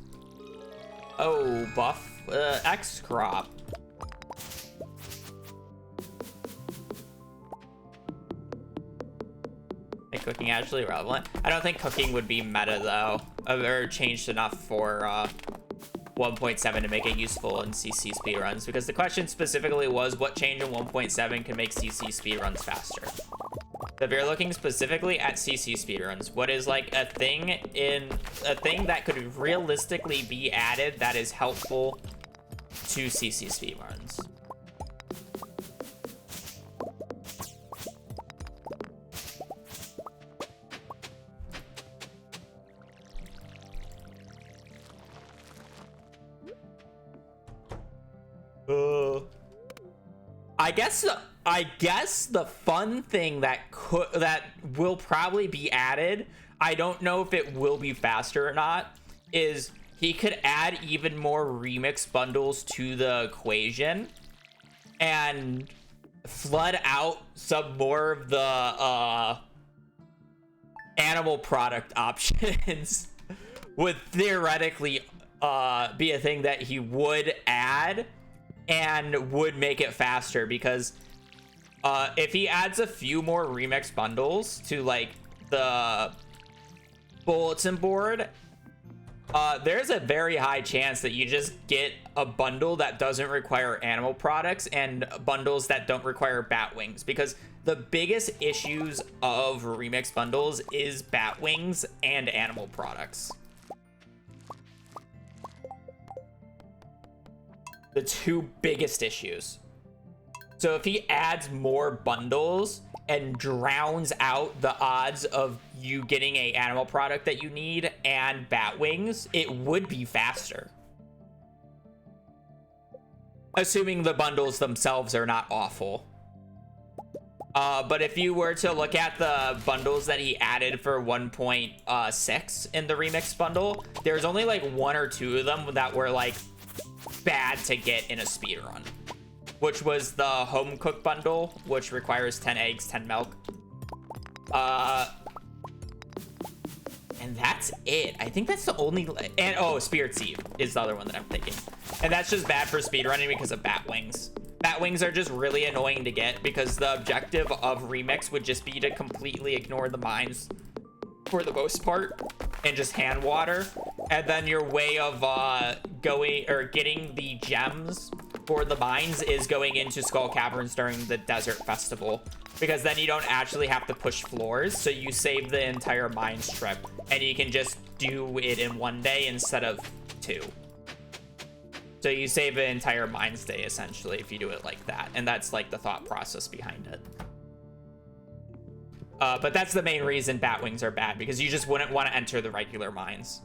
Oh, buff X crop. Make cooking actually relevant? I don't think cooking would be meta though, or changed enough for 1.7 to make it useful in CC speedruns, because the question specifically was what change in 1.7 can make CC speedruns faster. So if you're looking specifically at CC speedruns, what is like a thing that could realistically be added that is helpful to CC speedruns? I guess the fun thing that will probably be added, I don't know if it will be faster or not, is he could add even more remix bundles to the equation and flood out some more of the animal product options would theoretically be a thing that he would add and would make it faster, because if he adds a few more remix bundles to like the bulletin board, there's a very high chance that you just get a bundle that doesn't require animal products and bundles that don't require bat wings, because the biggest issues of remix bundles is bat wings and animal products. The two biggest issues. So if he adds more bundles and drowns out the odds of you getting a animal product that you need and bat wings, it would be faster. Assuming the bundles themselves are not awful. But if you were to look at the bundles that he added for 1.6 in the remix bundle, there's only like one or two of them that were like bad to get in a speedrun, which was the home cook bundle, which requires 10 eggs, 10 milk. And that's it. I think that's the only, and oh, Spirit Seed is the other one that I'm thinking. And that's just bad for speedrunning because of bat wings. Bat wings are just really annoying to get because the objective of remix would just be to completely ignore the mines for the most part and just hand water, and then your way of getting the gems for the mines is going into Skull Caverns during the desert festival, because then you don't actually have to push floors, so you save the entire mine strip and you can just do it in 1 day instead of 2. So you save an entire Mines day, essentially, if you do it like that. And that's, like, the thought process behind it. But that's the main reason Batwings are bad, because you just wouldn't want to enter the regular mines.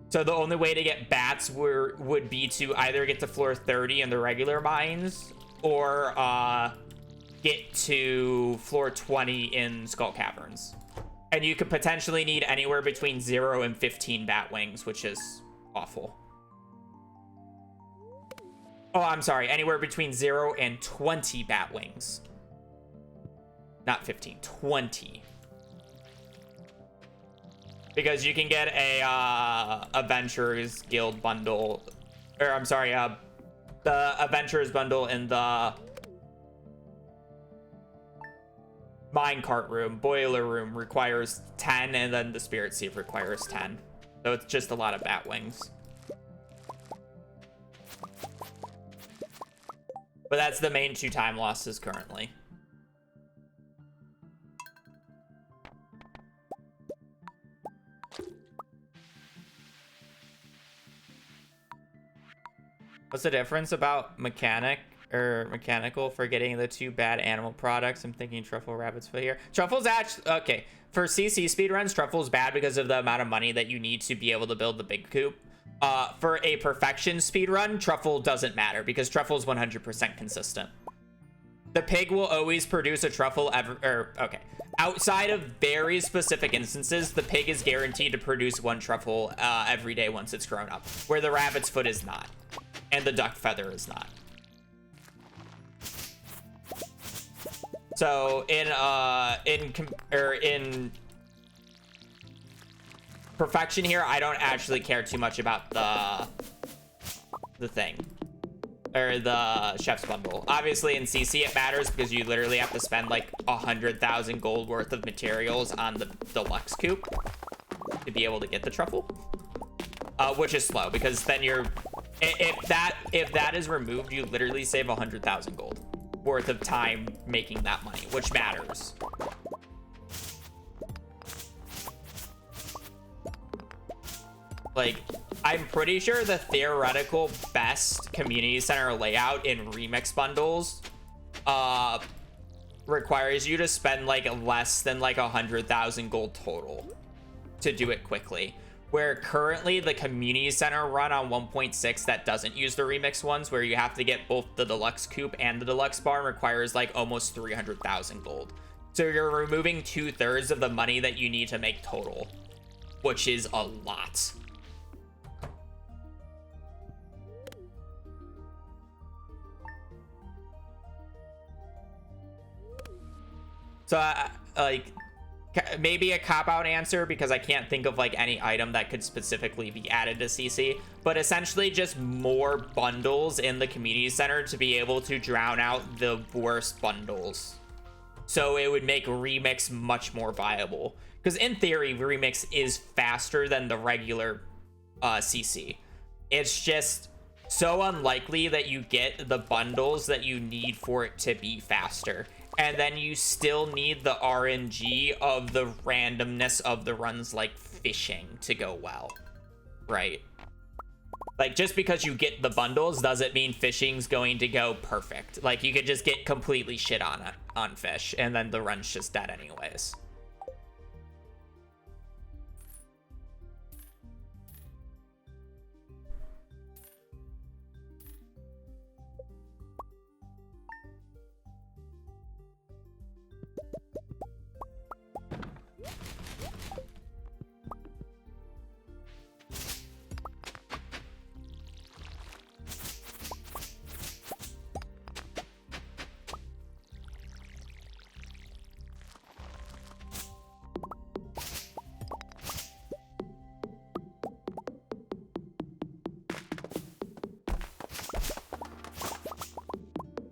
So the only way to get bats would be to either get to floor 30 in the regular mines, or get to floor 20 in Skull Caverns. And you could potentially need anywhere between 0 and 15 Batwings, which is awful. Oh, I'm sorry. Anywhere between 0 and 20 Batwings. Not 15, 20. Because you can get a Adventurers Guild bundle. Or, I'm sorry, the Adventurers bundle in the Minecart room. Boiler room requires 10, and then the Spirit Sieve requires 10. So it's just a lot of Batwings. But that's the main 2 time losses currently. What's the difference about mechanical for getting the 2 bad animal products? I'm thinking truffle rabbit's foot here. Truffle's actually okay. For CC speedruns, truffle's bad because of the amount of money that you need to be able to build the big coop. For a perfection speedrun, truffle doesn't matter because truffle is 100% consistent. The pig will always produce a truffle okay. Outside of very specific instances, the pig is guaranteed to produce 1 truffle every day once it's grown up, where the rabbit's foot is not. And the duck feather is not. So in perfection here, I don't actually care too much about the thing, or the chef's bundle. Obviously in CC it matters because you literally have to spend like 100,000 gold worth of materials on the deluxe coop to be able to get the truffle, which is slow because then you're if that is removed, you literally save 100,000 gold worth of time making that money, which matters. Like, I'm pretty sure the theoretical best community center layout in remix bundles requires you to spend like less than like 100,000 gold total to do it quickly. Where currently the community center run on 1.6 that doesn't use the remix ones, where you have to get both the deluxe coop and the deluxe barn, requires like almost 300,000 gold. So you're removing 2/3 of the money that you need to make total, which is a lot. So like, maybe a cop-out answer because I can't think of like any item that could specifically be added to CC, but essentially just more bundles in the community center to be able to drown out the worst bundles. So it would make remix much more viable, because in theory remix is faster than the regular CC. It's just so unlikely that you get the bundles that you need for it to be faster. And then you still need the RNG of the randomness of the runs, like fishing, to go well, right? Like, just because you get the bundles doesn't mean fishing's going to go perfect. Like, you could just get completely shit on fish, and then the run's just dead anyways.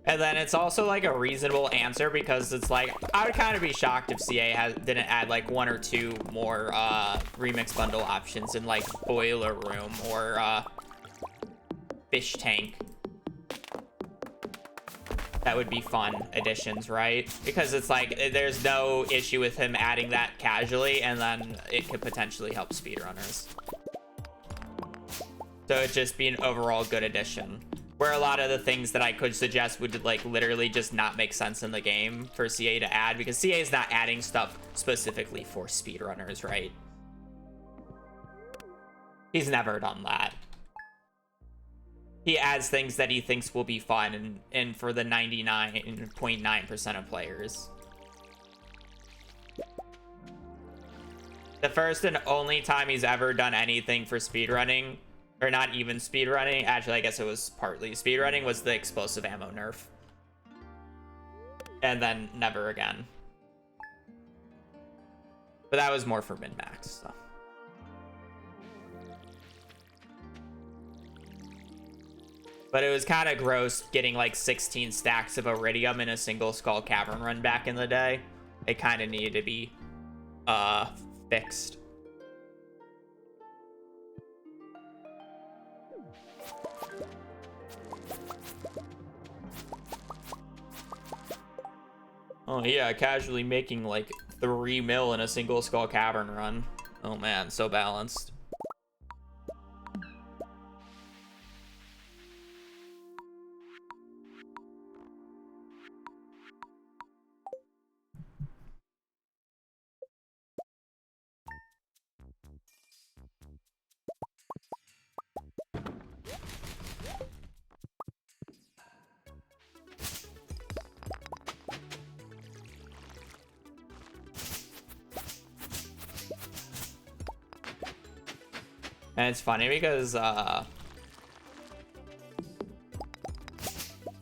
And then it's also like a reasonable answer, because it's like, I would kind of be shocked if CA didn't add like 1 or 2 more remix bundle options in like boiler room or fish tank. that would be fun additions, right? Because it's like there's no issue with him adding that casually, and then it could potentially help speedrunners. So it'd just be an overall good addition. Where a lot of the things that I could suggest would like literally just not make sense in the game for CA to add, because CA is not adding stuff specifically for speedrunners, right? He's never done that. He adds things that he thinks will be fun and for the 99.9% of players. The first and only time he's ever done anything for speedrunning, or not even speedrunning, actually I guess it was partly speedrunning, was the explosive ammo nerf. And then never again. But that was more for min-max, so. But it was kind of gross getting like 16 stacks of iridium in a single skull cavern run back in the day. It kind of needed to be fixed. Oh yeah, casually making like 3 mil in a single skull cavern run. Oh man, so balanced. And it's funny because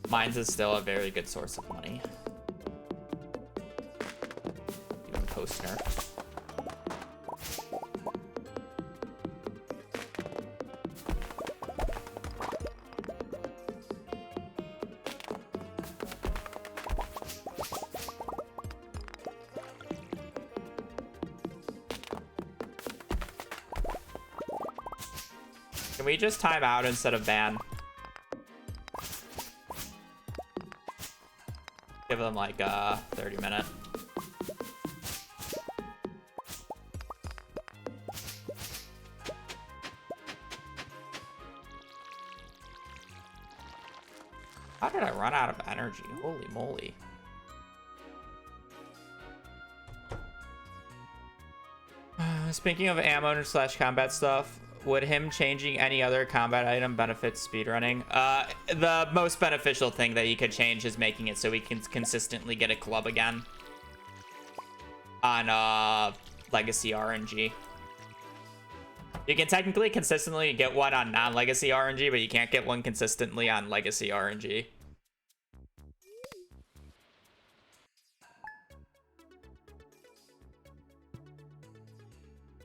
mines is still a very good source of money. Even post nerf. Can we just time out instead of ban? Give them like 30 minutes. How did I run out of energy? Holy moly. Speaking of ammo / combat stuff, would him changing any other combat item benefit speedrunning? The most beneficial thing that he could change is making it so he can consistently get a club again on Legacy RNG. You can technically consistently get one on non-Legacy RNG, but you can't get one consistently on Legacy RNG.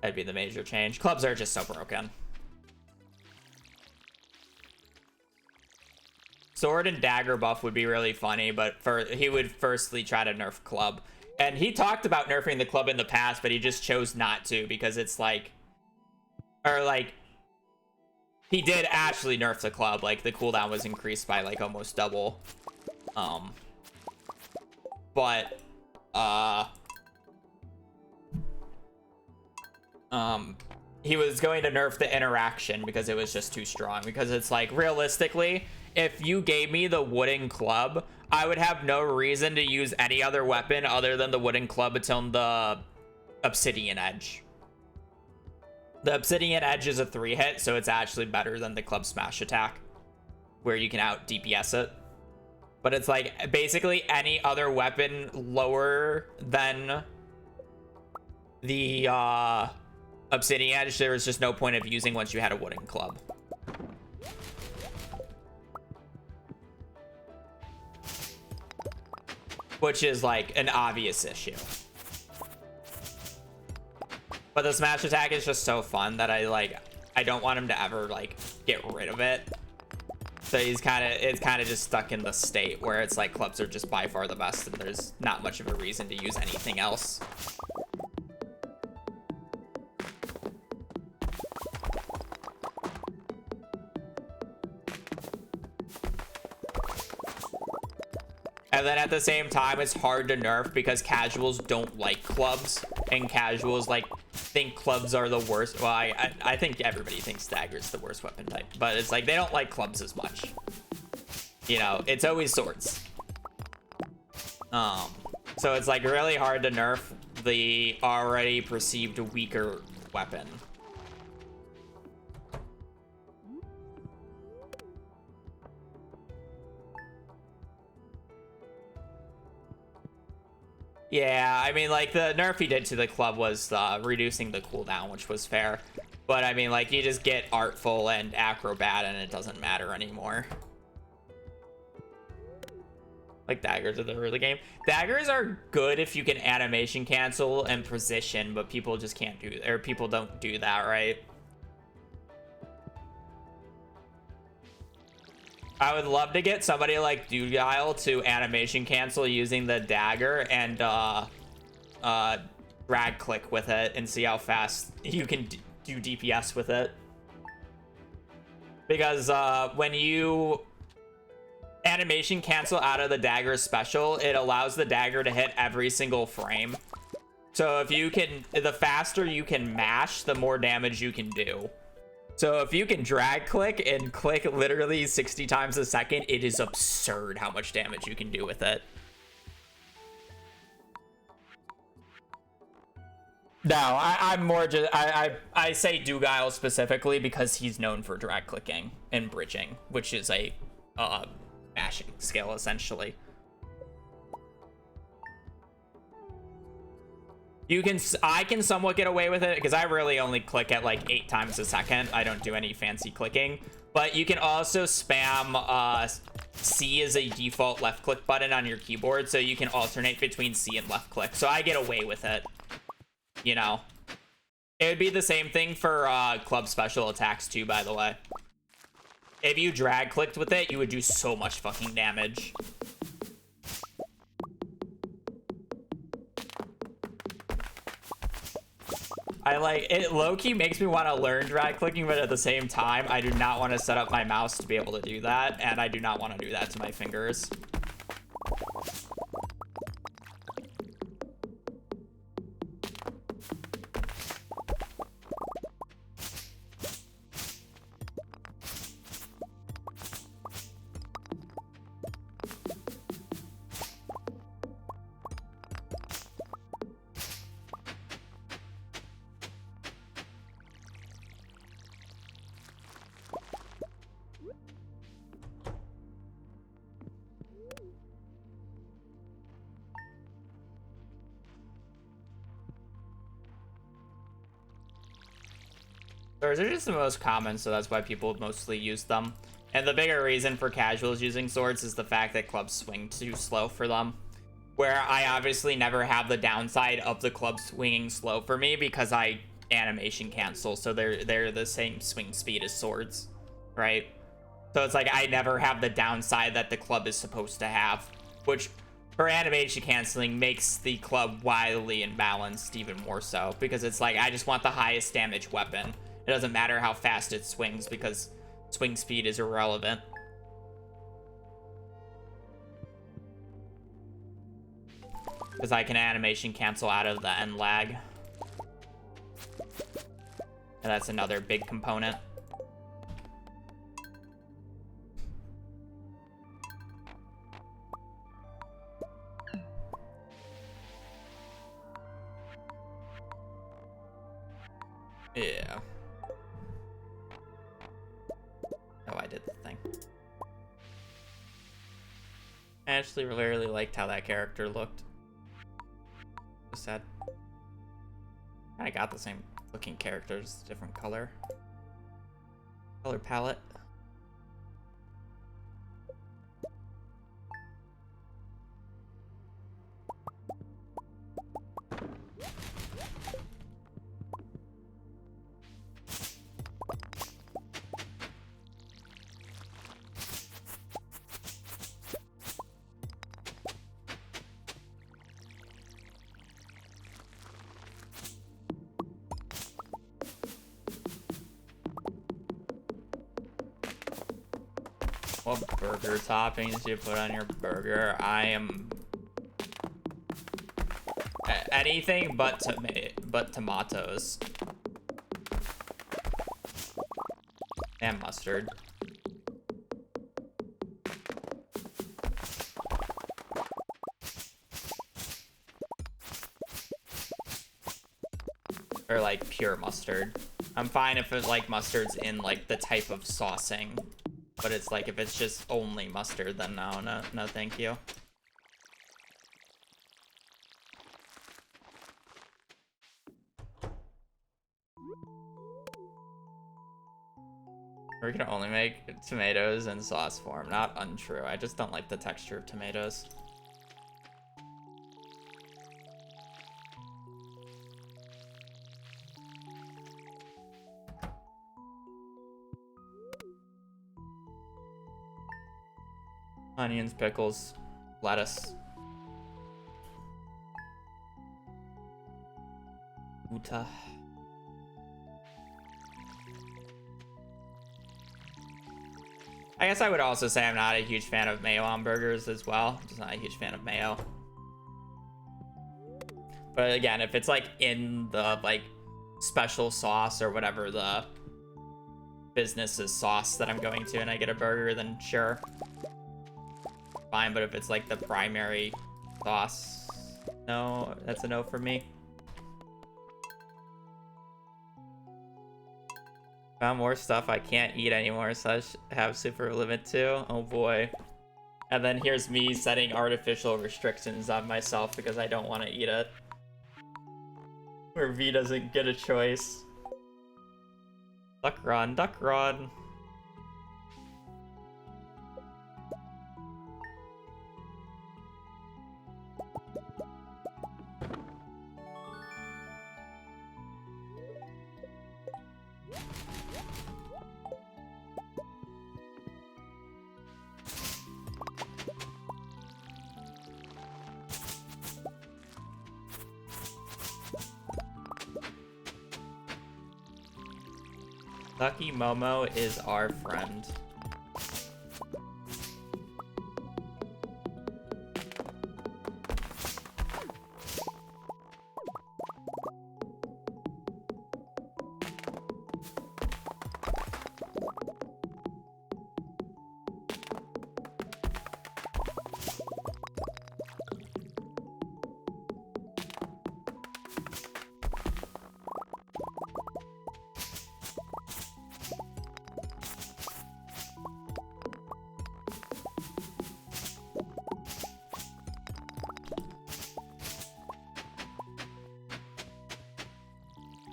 That'd be the major change. Clubs are just so broken. Sword and dagger buff would be really funny, but he would firstly try to nerf club. And he talked about nerfing the club in the past, but he just chose not to because it's like... Or like... He did actually nerf the club. Like, the cooldown was increased by like almost double. But... he was going to nerf the interaction because it was just too strong. Because it's like, realistically, if you gave me the wooden club, I would have no reason to use any other weapon other than the wooden club until the obsidian edge. The obsidian edge is a 3-hit, so it's actually better than the club smash attack, where you can out DPS it. But it's like, basically any other weapon lower than the obsidian edge, there was just no point of using once you had a wooden club. Which is like an obvious issue. But the smash attack is just so fun that I don't want him to ever like get rid of it. So it's kind of just stuck in the state where it's like clubs are just by far the best and there's not much of a reason to use anything else. And then at the same time, it's hard to nerf because casuals don't like clubs, and casuals like think clubs are the worst. Well, I think everybody thinks dagger's the worst weapon type, but it's like they don't like clubs as much. You know, it's always swords. So it's like really hard to nerf the already perceived weaker weapon. Yeah, I mean, like, the nerf he did to the club was reducing the cooldown, which was fair. But, I mean, like, you just get artful and acrobat, and it doesn't matter anymore. Like, daggers are the early game. Daggers are good if you can animation cancel and position, but people just can't do, or people don't do that, right? I would love to get somebody like Dugile to animation cancel using the dagger and drag click with it and see how fast you can do DPS with it. Because when you animation cancel out of the dagger special, it allows the dagger to hit every single frame. So if you can, the faster you can mash, the more damage you can do. So if you can drag click and click literally 60 times a second, it is absurd how much damage you can do with it. No, I'm more just, I say Dugile specifically because he's known for drag clicking and bridging, which is a mashing skill essentially. I can somewhat get away with it because I really only click at like 8 times a second. I don't do any fancy clicking, but you can also spam C as a default left click button on your keyboard, so you can alternate between C and left click. So I get away with it, you know. It would be the same thing for club special attacks too, by the way. If you drag clicked with it, you would do so much fucking damage. I like it. Low-key makes me want to learn drag clicking, but at the same time, I do not want to set up my mouse to be able to do that, and I do not want to do that to my fingers. Swords are just the most common, so that's why people mostly use them. And the bigger reason for casuals using swords is the fact that clubs swing too slow for them. Where I obviously never have the downside of the club swinging slow for me because I animation cancel, so they're the same swing speed as swords, right? So it's like I never have the downside that the club is supposed to have, which for animation canceling makes the club wildly imbalanced even more so, because it's like I just want the highest damage weapon. It doesn't matter how fast it swings because swing speed is irrelevant. Because I can animation cancel out of the end lag. And that's another big component. Yeah. Oh, I did the thing. I actually really liked how that character looked. Just sad. I got the same looking characters, different color palette. What burger toppings do you put on your burger? I am anything but tomatoes and mustard. Or like pure mustard. I'm fine if it like mustard's in like the type of saucing, but it's like if it's just only mustard, then no, thank you. We can only make tomatoes in sauce form. Not untrue. I just don't like the texture of tomatoes. Onions, pickles, lettuce. Uta. I guess I would also say I'm not a huge fan of mayo on burgers as well. I'm just not a huge fan of mayo. But again, if it's like in the like special sauce or whatever the business's sauce that I'm going to and I get a burger, then sure. Fine, but if it's like the primary sauce, no, that's a no for me. Found more stuff I can't eat anymore, so I have super limit too. Oh boy. And then here's me setting artificial restrictions on myself because I don't want to eat it. Where V doesn't get a choice. Duck run, duck run. Lucky Momo is our friend.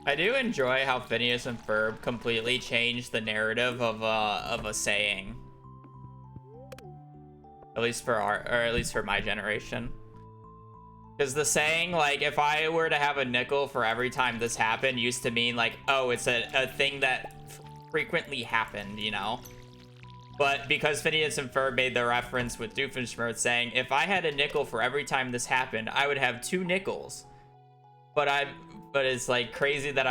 I do enjoy how Phineas and Ferb completely changed the narrative of a saying. At least for my generation. Because the saying, like, if I were to have a nickel for every time this happened, used to mean, like, oh, it's a thing that frequently happened, you know? But because Phineas and Ferb made the reference with Doofenshmirtz saying, if I had a nickel for every time this happened, I would have 2 nickels. But it's like crazy that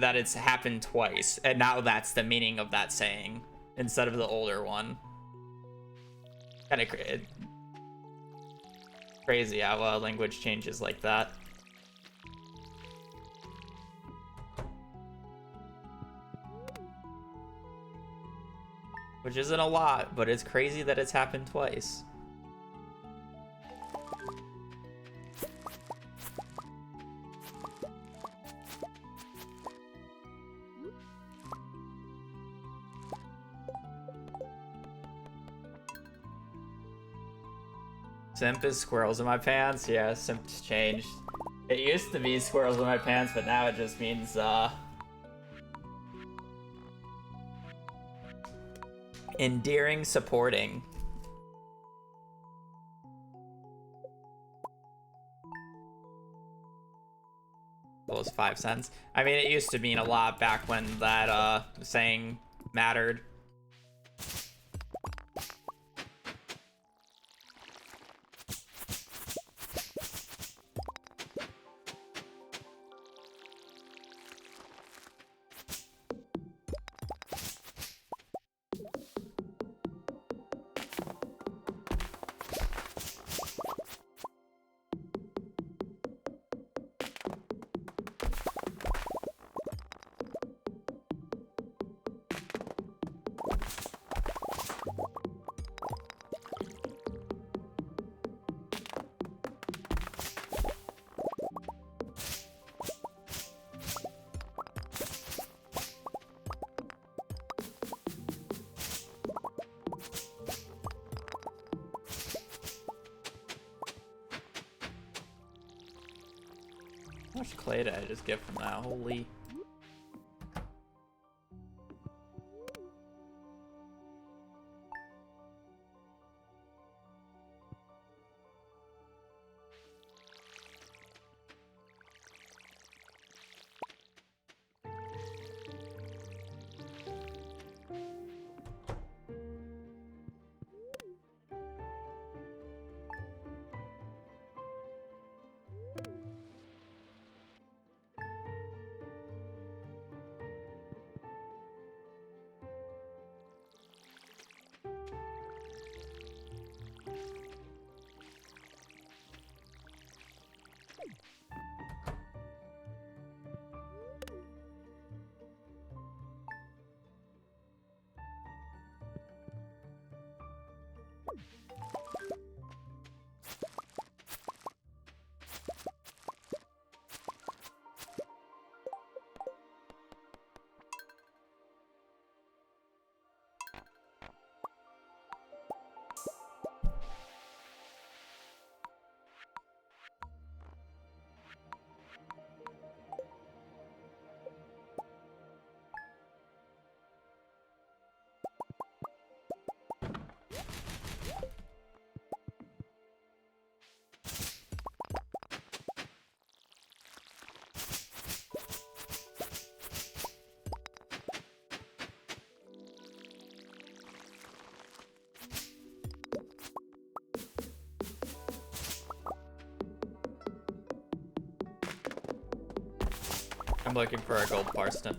that it's happened twice, and now that's the meaning of that saying instead of the older one. Kind of crazy how language changes like that. Which isn't a lot, but it's crazy that it's happened twice. Simp is squirrels in my pants? Yeah, simp's changed. It used to be squirrels in my pants, but now it just means, endearing, supporting. Well, it's 5 cents. I mean, it used to mean a lot back when that, saying mattered. much clay did I just get from that? Holy. I'm looking for a gold parsnip.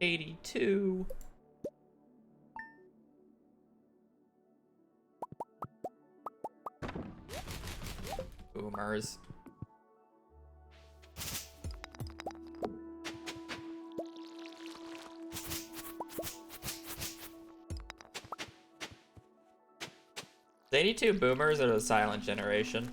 $82. Boomers. Is 82 boomers or the silent generation?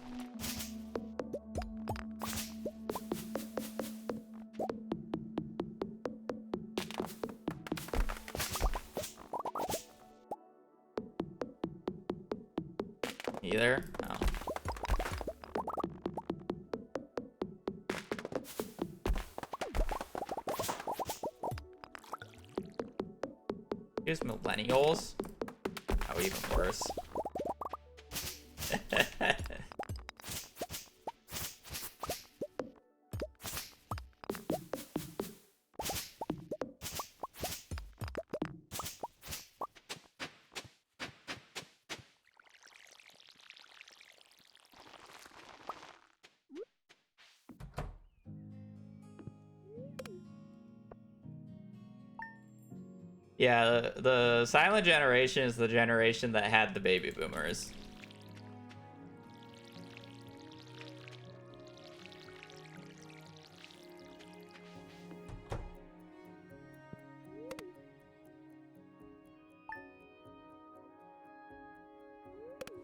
Either? No. Here's millennials. Oh, even worse. Yeah, the silent generation is the generation that had the baby boomers.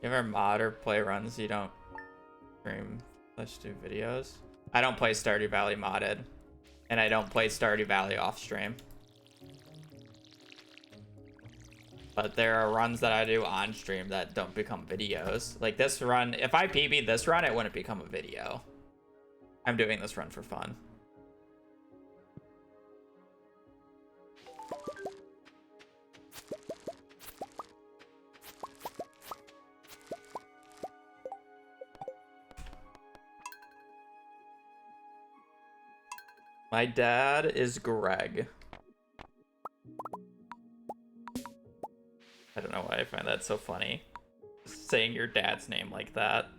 You ever mod or play runs you don't stream / do videos? I don't play Stardew Valley modded, and I don't play Stardew Valley off stream. But there are runs that I do on stream that don't become videos. Like this run, if I PB this run, it wouldn't become a video. I'm doing this run for fun. My dad is Greg. I don't know why I find that so funny. Saying your dad's name like that.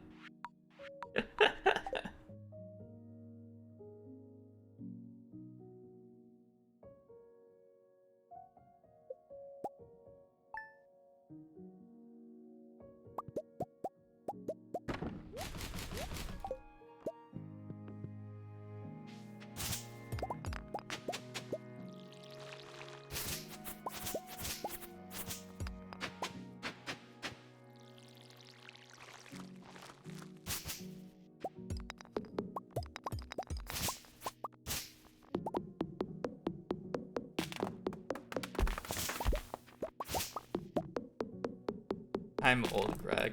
I'm old Greg.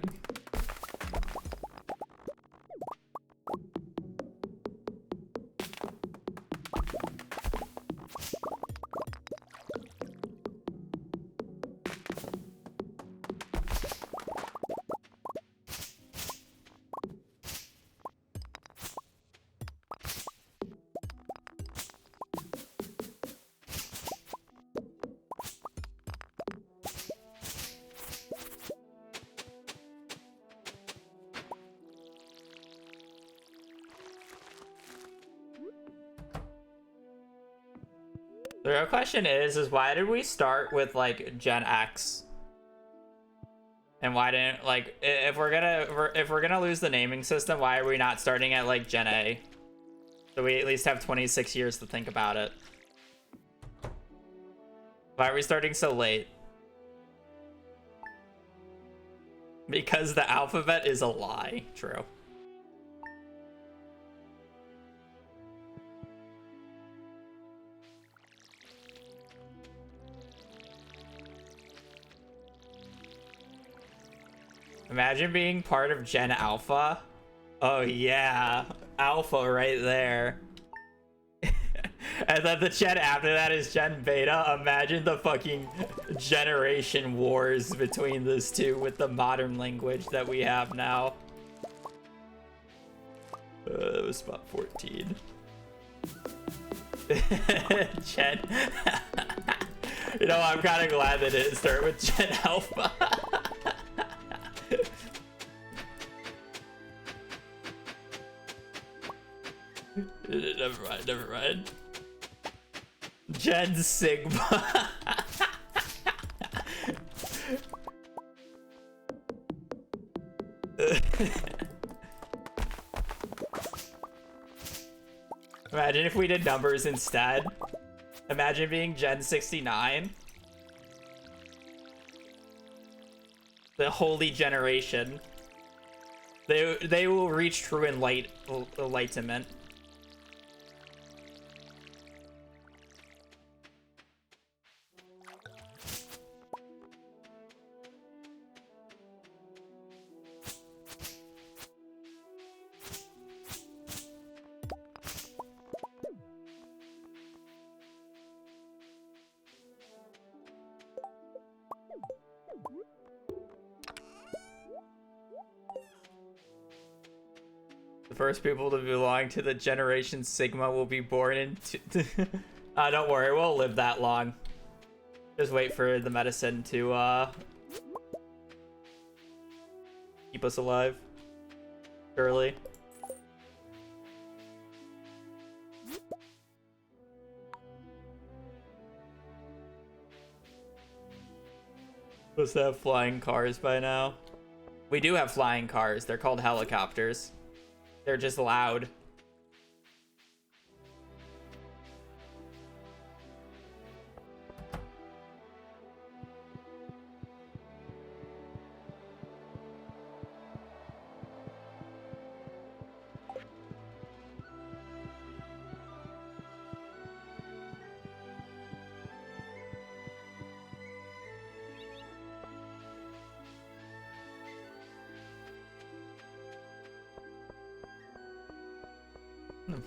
The real question is why did we start with like Gen X? And why didn't, like, if we're gonna lose the naming system, why are we not starting at like Gen A? So we at least have 26 years to think about it. Why are we starting so late? Because the alphabet is a lie. True. Imagine being part of Gen Alpha. Oh yeah, Alpha right there. And then the Gen after that is Gen Beta. Imagine the fucking generation wars between those two with the modern language that we have now. That was spot 14. Gen. You know, I'm kind of glad that it didn't start with Gen Alpha. Never mind. Gen Sigma. Imagine if we did numbers instead. Imagine being Gen 69. The holy generation. They will reach true enlightenment. The first people to belong to the generation Sigma will be born into... don't worry, we'll live that long. Just wait for the medicine to keep us alive. Surely. Supposed to have flying cars by now. We do have flying cars. They're called helicopters. They're just loud.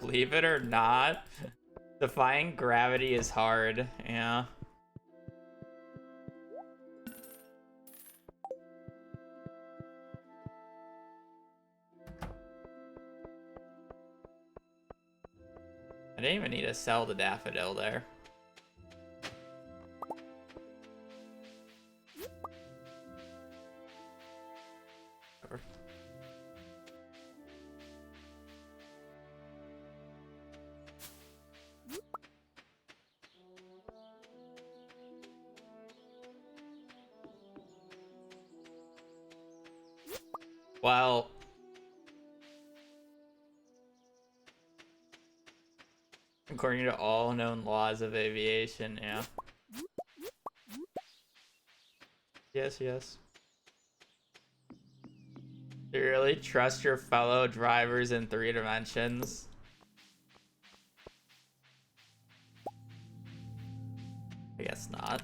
Believe it or not, defying gravity is hard. Yeah. I didn't even need to sell the daffodil there. Whatever. Well, according to all known laws of aviation, yeah. Yes, yes. Do you really trust your fellow drivers in 3 dimensions? I guess not.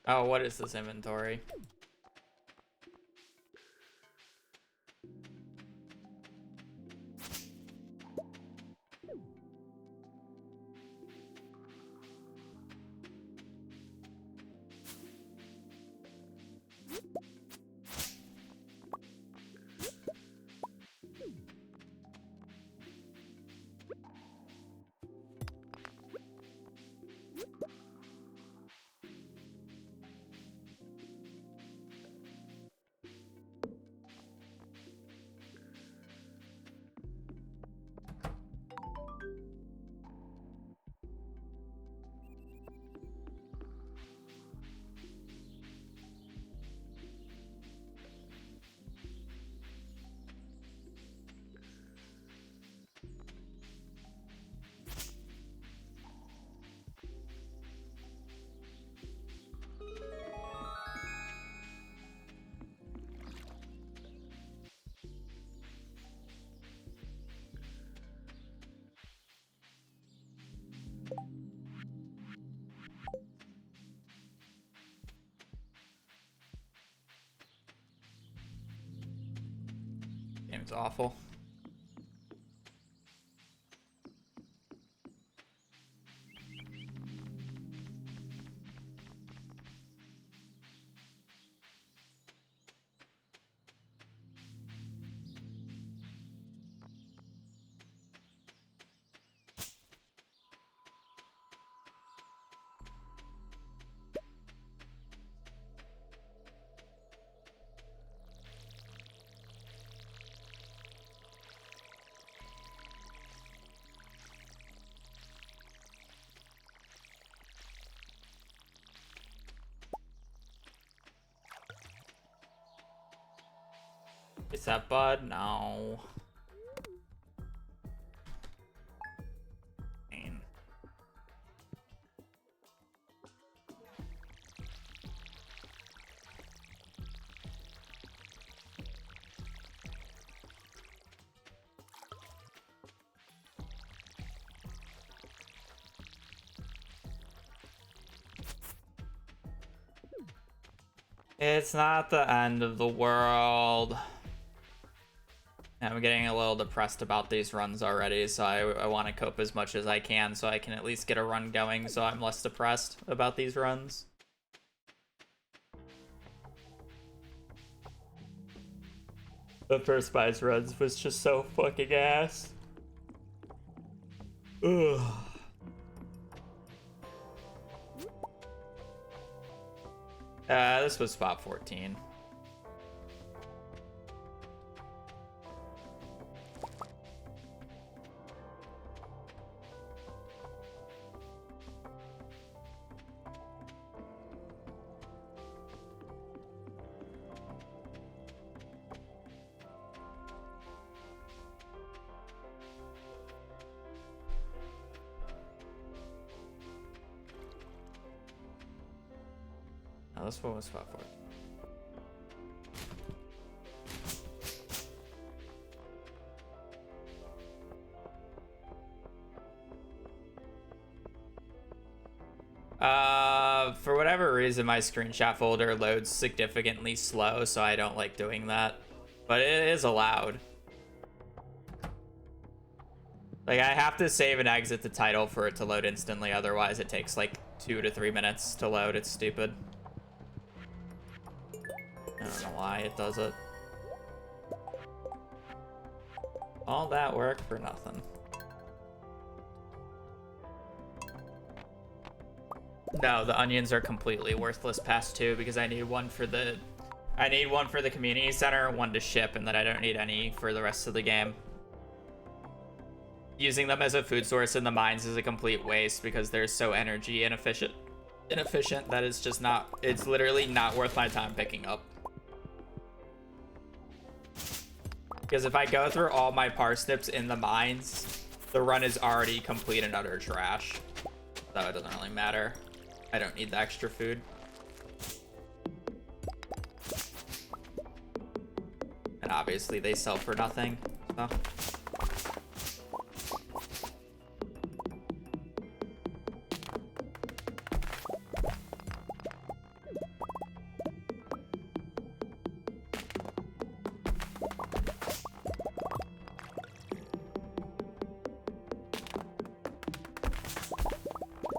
Oh, what is this inventory? Game's awful. Is that bud? No. Pain. It's not the end of the world. I'm getting a little depressed about these runs already, so I want to cope as much as I can so I can at least get a run going so I'm less depressed about these runs. The first Spice runs was just so fucking ass. Ugh. This was spot 14. Oh, this one was spot 4. For whatever reason, my screenshot folder loads significantly slow, so I don't like doing that. But it is allowed. Like, I have to save and exit the title for it to load instantly, otherwise it takes like 2 to 3 minutes to load. It's stupid. I don't know why it does it. All that work for nothing. No, the onions are completely worthless past 2 because I need one for the community center, one to ship, and then I don't need any for the rest of the game. Using them as a food source in the mines is a complete waste because they're so energy inefficient that it's just not, it's literally not worth my time picking up. Because if I go through all my parsnips in the mines, the run is already complete and utter trash. So it doesn't really matter. I don't need the extra food. And obviously they sell for nothing, so.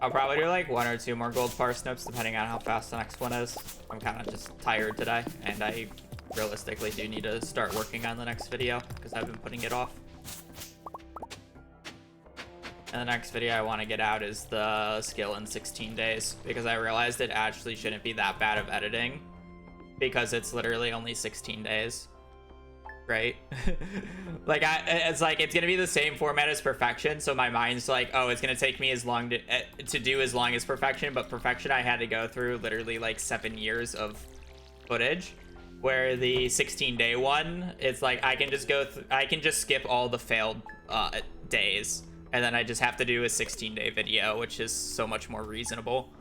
I'll probably do like 1 or 2 more gold parsnips depending on how fast the next one is. I'm kind of just tired today, and I realistically do need to start working on the next video because I've been putting it off. And the next video I want to get out is the skill in 16 days because I realized it actually shouldn't be that bad of editing because it's literally only 16 days. Right? Like it's like it's gonna be the same format as perfection, so my mind's like, oh, it's gonna take me as long to do as long as perfection, but perfection I had to go through literally like 7 years of footage, where the 16-day one, it's like I can just skip all the failed days, and then I just have to do a 16-day video, which is so much more reasonable.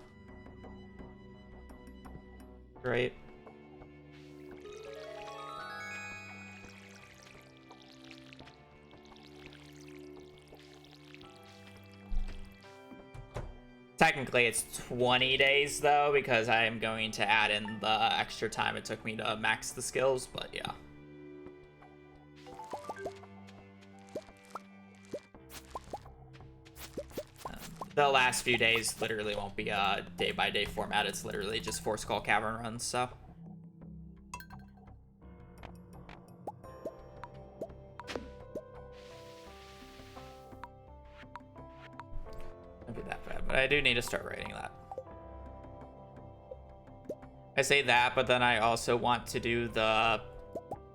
Right? Technically, it's 20 days, though, because I am going to add in the extra time it took me to max the skills, but yeah. The last few days literally won't be a day-by-day format. It's literally just 4 Skull Cavern runs, so. Don't be that bad, but I do need to start writing that. I say that, but then I also want to do the...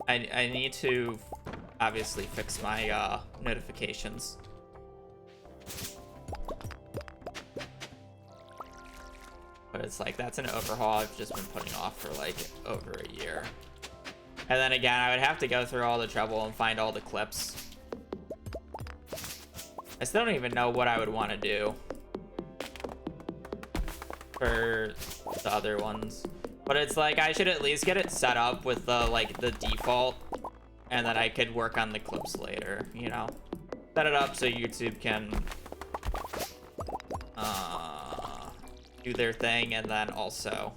I need to obviously fix my notifications. But it's like, that's an overhaul I've just been putting off for like over a year. And then again, I would have to go through all the trouble and find all the clips. I still don't even know what I would want to do for the other ones. But it's like, I should at least get it set up with the, like, the default, and then I could work on the clips later, you know? Set it up so YouTube can do their thing, and then also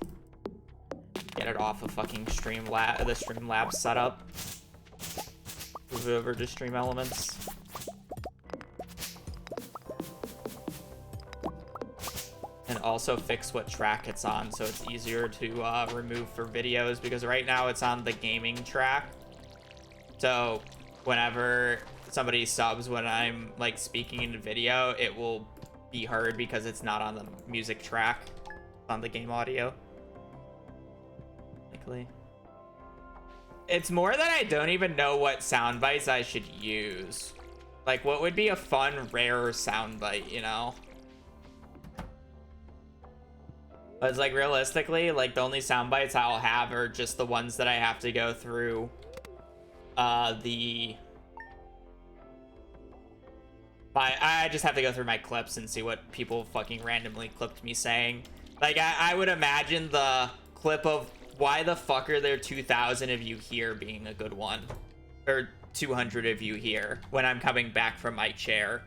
get it off of fucking the Streamlabs setup. Move it over to Stream Elements. And also fix what track it's on so it's easier to remove for videos, because right now it's on the gaming track. So whenever somebody subs when I'm like speaking in the video, it will be heard because it's not on the music track, it's on the game audio. Likely. It's more that I don't even know what sound bites I should use. Like, what would be a fun, rare sound bite, you know? But it's like, realistically, like, the only sound bites I'll have are just the ones that I have to go through I just have to go through my clips and see what people fucking randomly clipped me saying. Like, I would imagine the clip of why the fuck are there 2,000 of you here being a good one, or 200 of you here when I'm coming back from my chair.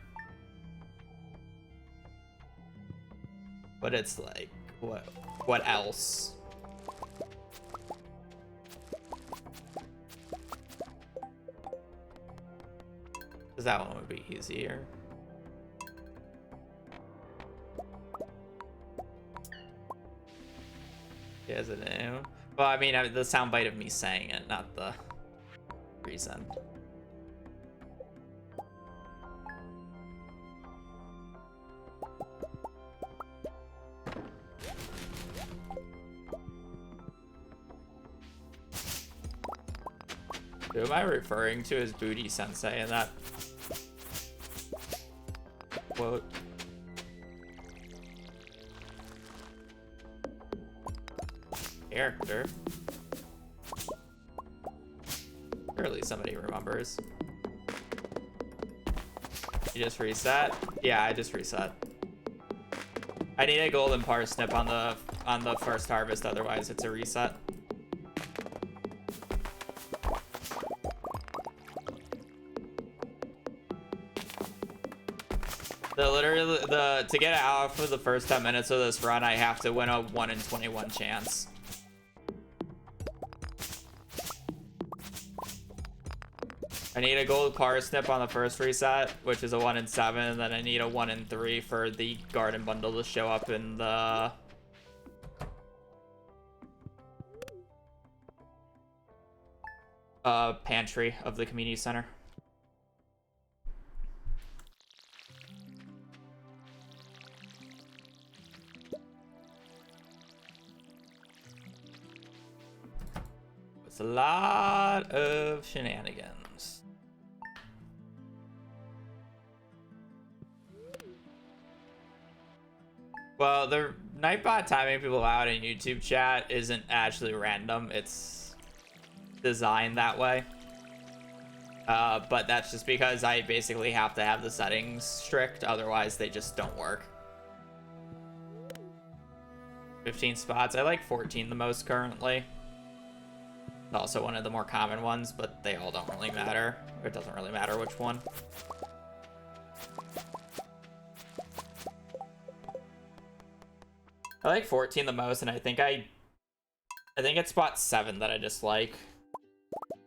But it's like, what else? Because that one would be easier. He has a name. Well, I mean, the soundbite of me saying it, not the reason. Who am I referring to as Booty Sensei in that quote? Character. Surely somebody remembers. You just reset? Yeah, I just reset. I need a golden parsnip on the first harvest, otherwise it's a reset. To get out for the first 10 minutes of this run, I have to win a 1 in 21 chance. I need a gold parsnip on the first reset, which is a 1 in 7, and then I need a 1 in 3 for the garden bundle to show up in the pantry of the community center. It's a lot of shenanigans. Well, the Nightbot timing people out in YouTube chat isn't actually random. It's designed that way. But that's just because I basically have to have the settings strict, otherwise they just don't work. 15 spots. I like 14 the most currently. It's also one of the more common ones, but they all don't really matter. It doesn't really matter which one. I like 14 the most, and I think it's spot 7 that I dislike.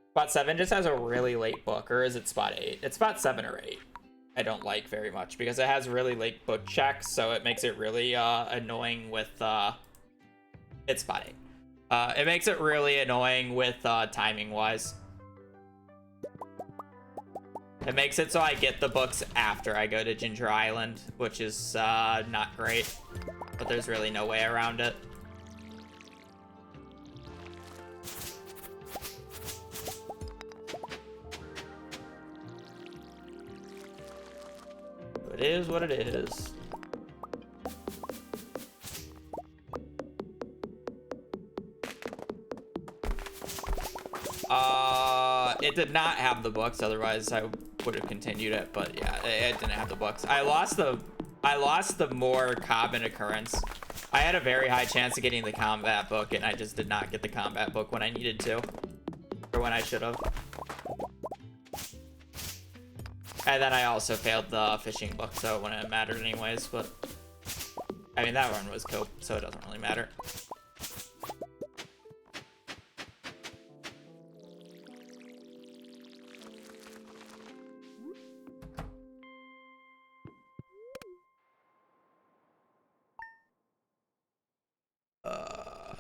Spot 7 just has a really late book, or is it spot 8? It's spot 7 or 8. I don't like very much because it has really late book checks, so it makes it really annoying with it's spot 8. It makes it really annoying with timing wise. It makes it so I get the books after I go to Ginger Island, which is not great, but there's really no way around it. It is what it is. It did not have the books, otherwise I would have continued it, but yeah, it didn't have the books. I lost the more common occurrence. I had a very high chance of getting the combat book, and I just did not get the combat book when I needed to, or when I should have. And then I also failed the fishing book, so it wouldn't have mattered anyways, but I mean, that one was cope, so it doesn't really matter.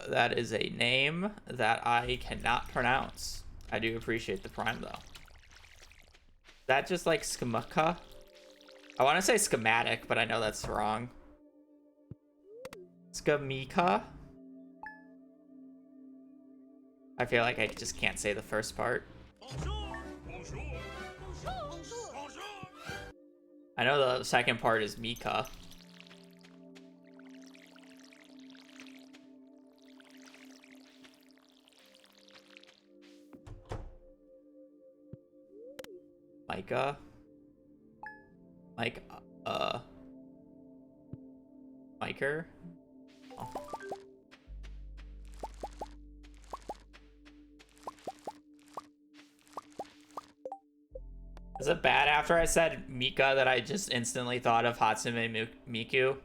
That is a name that I cannot pronounce. I do appreciate the prime, though. Is that just like Skamaka? I want to say schematic, but I know that's wrong. Skamika? I feel like I just can't say the first part. I know the second part is Mika. Micah? Miker? Oh. Is it bad after I said Mika that I just instantly thought of Hatsume Miku?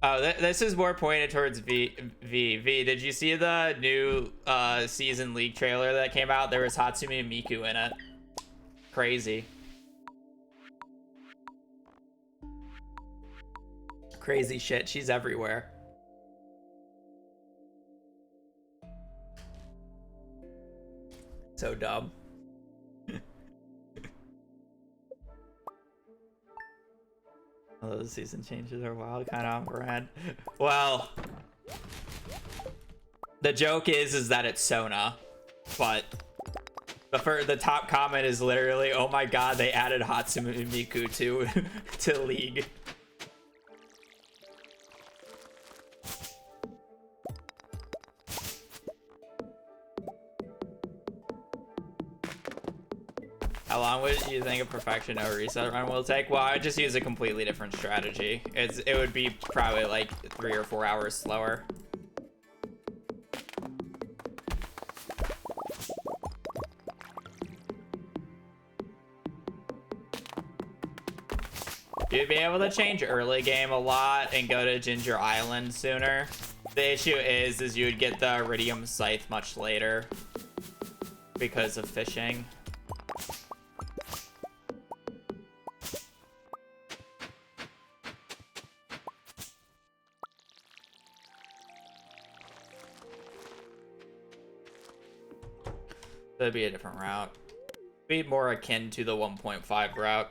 Oh, this is more pointed towards V. Did you see the new season league trailer that came out? There was Hatsume Miku in it. Crazy. Crazy shit. She's everywhere. So dumb. Those season changes are wild, kind of on brand. Well, the joke is that it's Sona, but the top comment is literally, "Oh my god, they added Hatsume Miku to League." How long would you think a perfection no reset run will take? Well, I'd just use a completely different strategy. It would be probably like 3 or 4 hours slower. You'd be able to change early game a lot and go to Ginger Island sooner. The issue is you would get the Iridium Scythe much later because of fishing. That'd be a different route. Be more akin to the 1.5 route.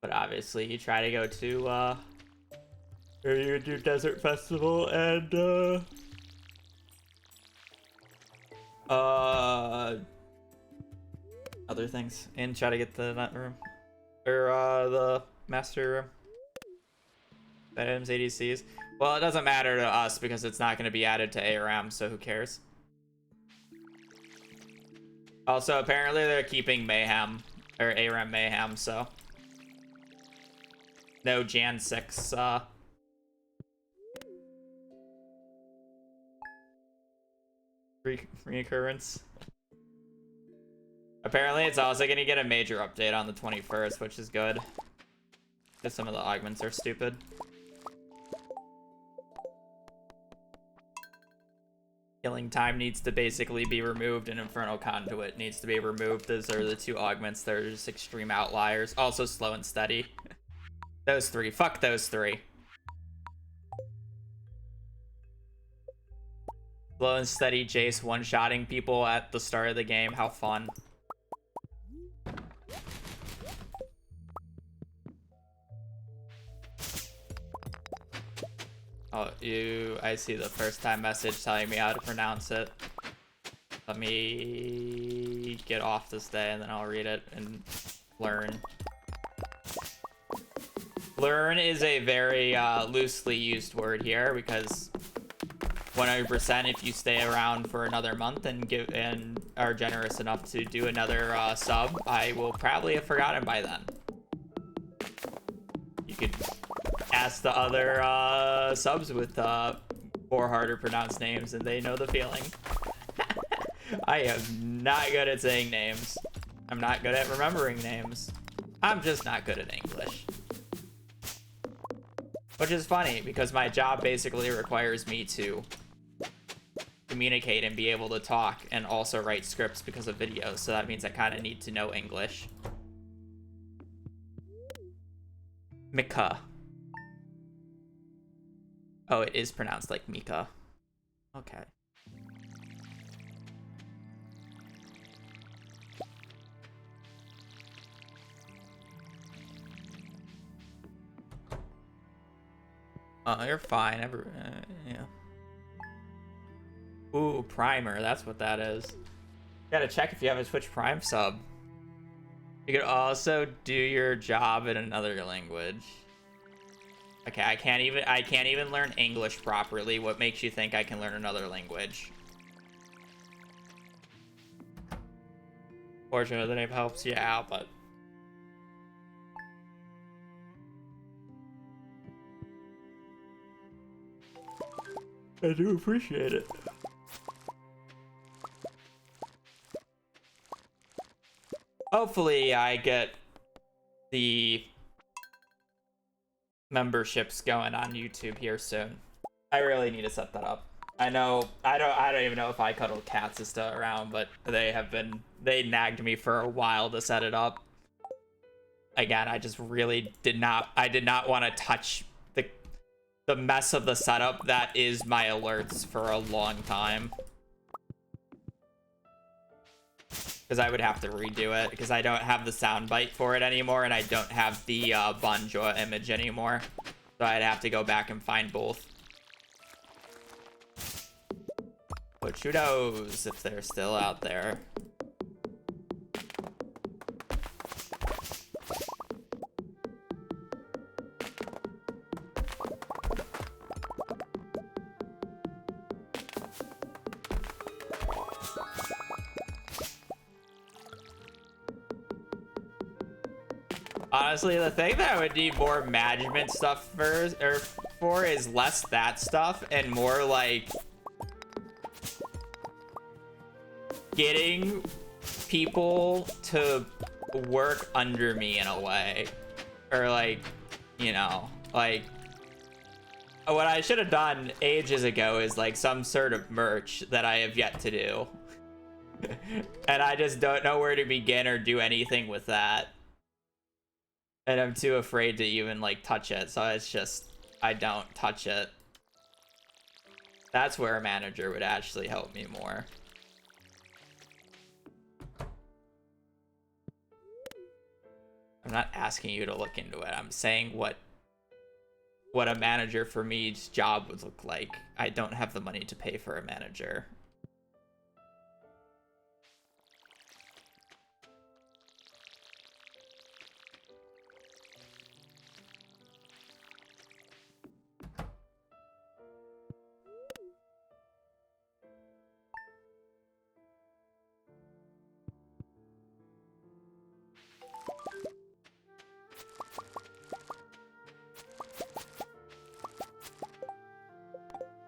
But obviously you try to go to your Desert Festival and other things, and try to get the nut room or the master room. Items, ADCs. Well, it doesn't matter to us because it's not going to be added to ARAM, so who cares? Also, apparently they're keeping Mayhem, or ARAM Mayhem, so no Jan 6, reoccurrence. Apparently it's also going to get a major update on the 21st, which is good. Because some of the augments are stupid. Killing time needs to basically be removed, and Infernal Conduit needs to be removed. Those are the two augments that are just extreme outliers. Also slow and steady. Those three. Fuck those three. Slow and steady Jace one-shotting people at the start of the game. How fun. Oh, I see the first time message telling me how to pronounce it. Let me get off this day and then I'll read it and learn. Learn is a very loosely used word here because 100% if you stay around for another month and are generous enough to do another sub, I will probably have forgotten by then. You could ask the other subs with more harder pronounced names and they know the feeling. I am not good at saying names. I'm not good at remembering names. I'm just not good at English. Which is funny because my job basically requires me to communicate and be able to talk and also write scripts because of videos, so that means I kind of need to know English. Mika. Oh, it is pronounced like Mika. Okay. Oh, you're fine. Yeah. Ooh, Primer. That's what that is. Gotta check if you have a Twitch Prime sub. You could also do your job in another language. Okay, I can't even learn English properly. What makes you think I can learn another language? Fortunately, the name helps you out, but I do appreciate it. Hopefully I get the memberships going on YouTube here soon. I really need to set that up. I know I don't even know if I Cuddle Cats is still around, but they nagged me for a while to set it up. Again, I just really did not want to touch the mess of the setup that is my alerts for a long time. Because I would have to redo it because I don't have the soundbite for it anymore, and I don't have the Bonjour image anymore. So I'd have to go back and find both. But who knows if they're still out there. Honestly, the thing that I would need more management stuff for is less that stuff and more like getting people to work under me in a way, or like, you know, like what I should have done ages ago is like some sort of merch that I have yet to do. And I just don't know where to begin or do anything with that. And I'm too afraid to even like touch it, so it's just I don't touch it. That's where a manager would actually help me more. I'm not asking you to look into it. I'm saying what a manager for me's job would look like. I don't have the money to pay for a manager.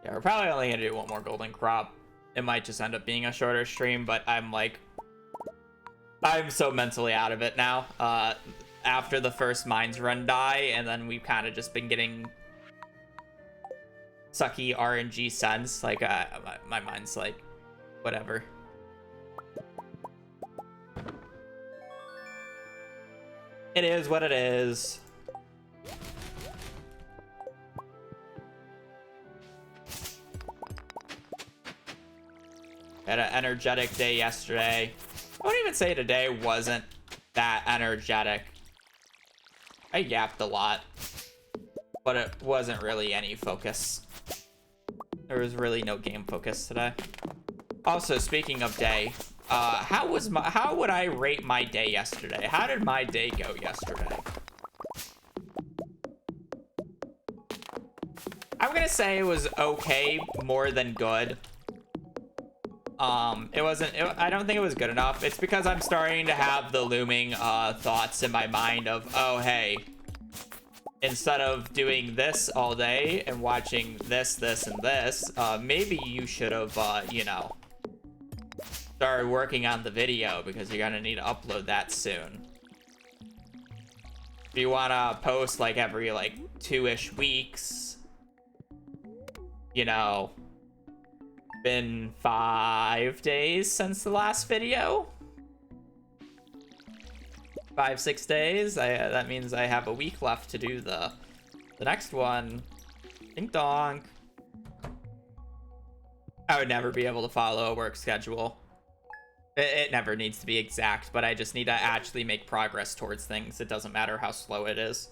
Yeah, we're probably only gonna do one more golden crop. It might just end up being a shorter stream, but I'm so mentally out of it now. After the first mines run die, and then we've kind of just been getting sucky RNG sense. Like, my mind's like, whatever. It is what it is. Had an energetic day yesterday. I wouldn't even say today wasn't that energetic. I yapped a lot, but it wasn't really any focus. There was really no game focus today. Also, speaking of day, how would I rate my day yesterday? How did my day go yesterday? I'm gonna say it was okay, more than good. I don't think it was good enough. It's because I'm starting to have the looming thoughts in my mind of, oh hey, instead of doing this all day and watching this, and this, maybe you should have, you know, started working on the video because you're gonna need to upload that soon. If you wanna post like every like 2-ish weeks, you know, been 5 days since the last video. 5-6 days. That means I have a week left to do the next one. Ding dong. I would never be able to follow a work schedule. It never needs to be exact, but I just need to actually make progress towards things. It doesn't matter how slow it is.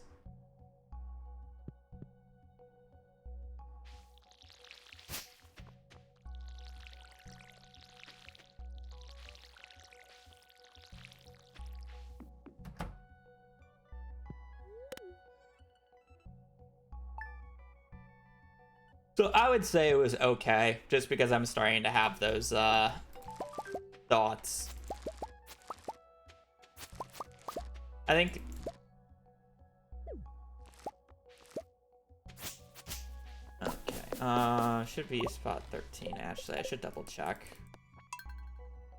So I would say it was okay, just because I'm starting to have those thoughts. I think okay. Should be spot 13 actually. I should double check.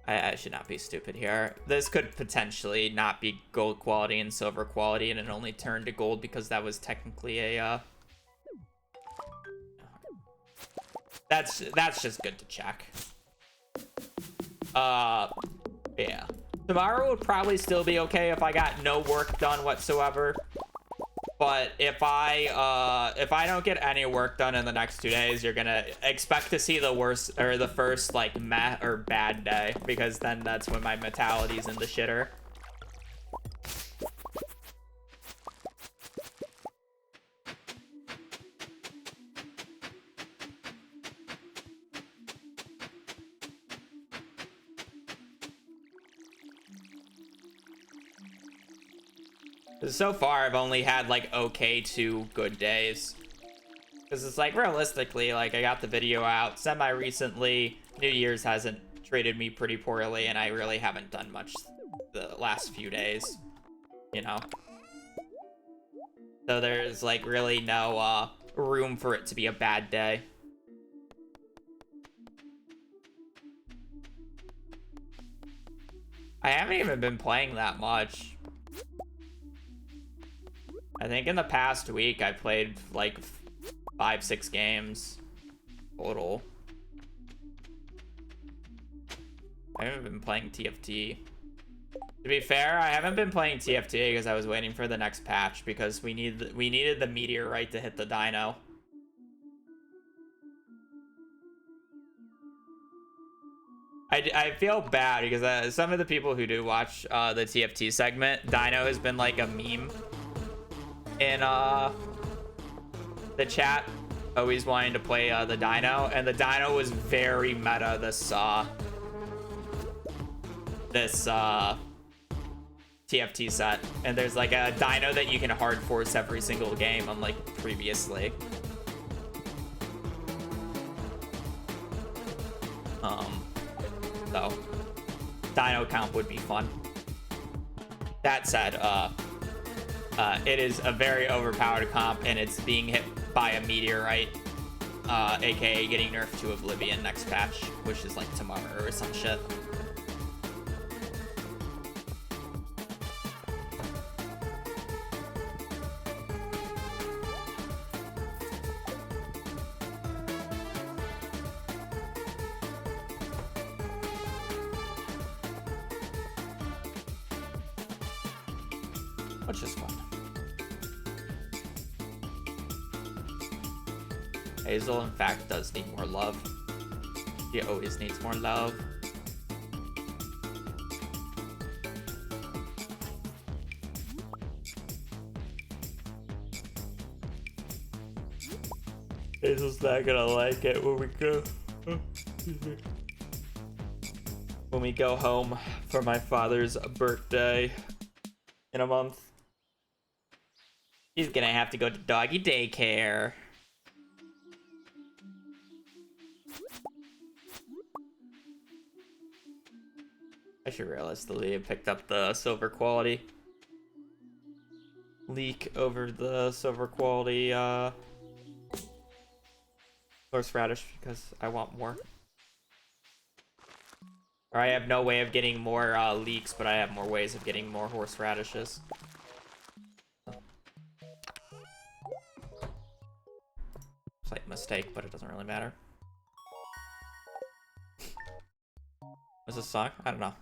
I should not be stupid here. This could potentially not be gold quality and silver quality, and it only turned to gold because that was technically a, That's just good to check. Yeah. Tomorrow would probably still be okay if I got no work done whatsoever. But if I don't get any work done in the next 2 days, you're gonna expect to see the worst or the first like meh or bad day, because then that's when my mentality's in the shitter. So far, I've only had like okay to good days. Because it's like, realistically, like I got the video out semi-recently. New Year's hasn't treated me pretty poorly, and I really haven't done much the last few days, you know? So there's like really no room for it to be a bad day. I haven't even been playing that much. I think in the past week I played like 5-6 games total. I haven't been playing TFT. To be fair, I haven't been playing TFT because I was waiting for the next patch, because we needed the meteorite to hit the dino. I feel bad because some of the people who do watch the TFT segment, dino has been like a meme in the chat, always wanting to play the dino, and the dino was very meta this TFT set, and there's like a dino that you can hard force every single game, unlike previously. So dino count would be fun. That said, it is a very overpowered comp, and it's being hit by a meteorite, aka getting nerfed to oblivion next patch, which is like tomorrow or some shit. Which is fun. Hazel, in fact, does need more love. She always needs more love. Hazel's not gonna like it when we go. When we go home for my father's birthday in a month. He's gonna have to go to doggy daycare. I should realistically have picked up the silver quality leek over the silver quality horseradish, because I want more. Or I have no way of getting more leeks, but I have more ways of getting more horseradishes. Slight mistake, but it doesn't really matter. Was this a song? I don't know.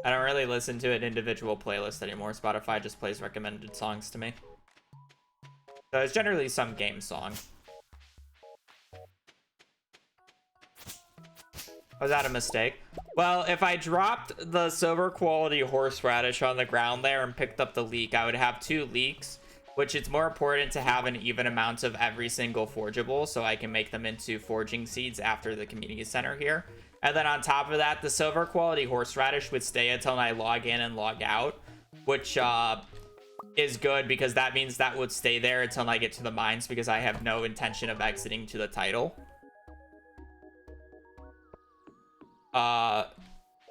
I don't really listen to an individual playlist anymore. Spotify just plays recommended songs to me. So it's generally some game song. Was that a mistake? Well, if I dropped the silver quality horseradish on the ground there and picked up the leek, I would have 2 leeks, which it's more important to have an even amount of every single forgeable so I can make them into forging seeds after the community center here. And then on top of that, the silver quality horseradish would stay until I log in and log out, which is good because that means that would stay there until I get to the mines, because I have no intention of exiting to the title.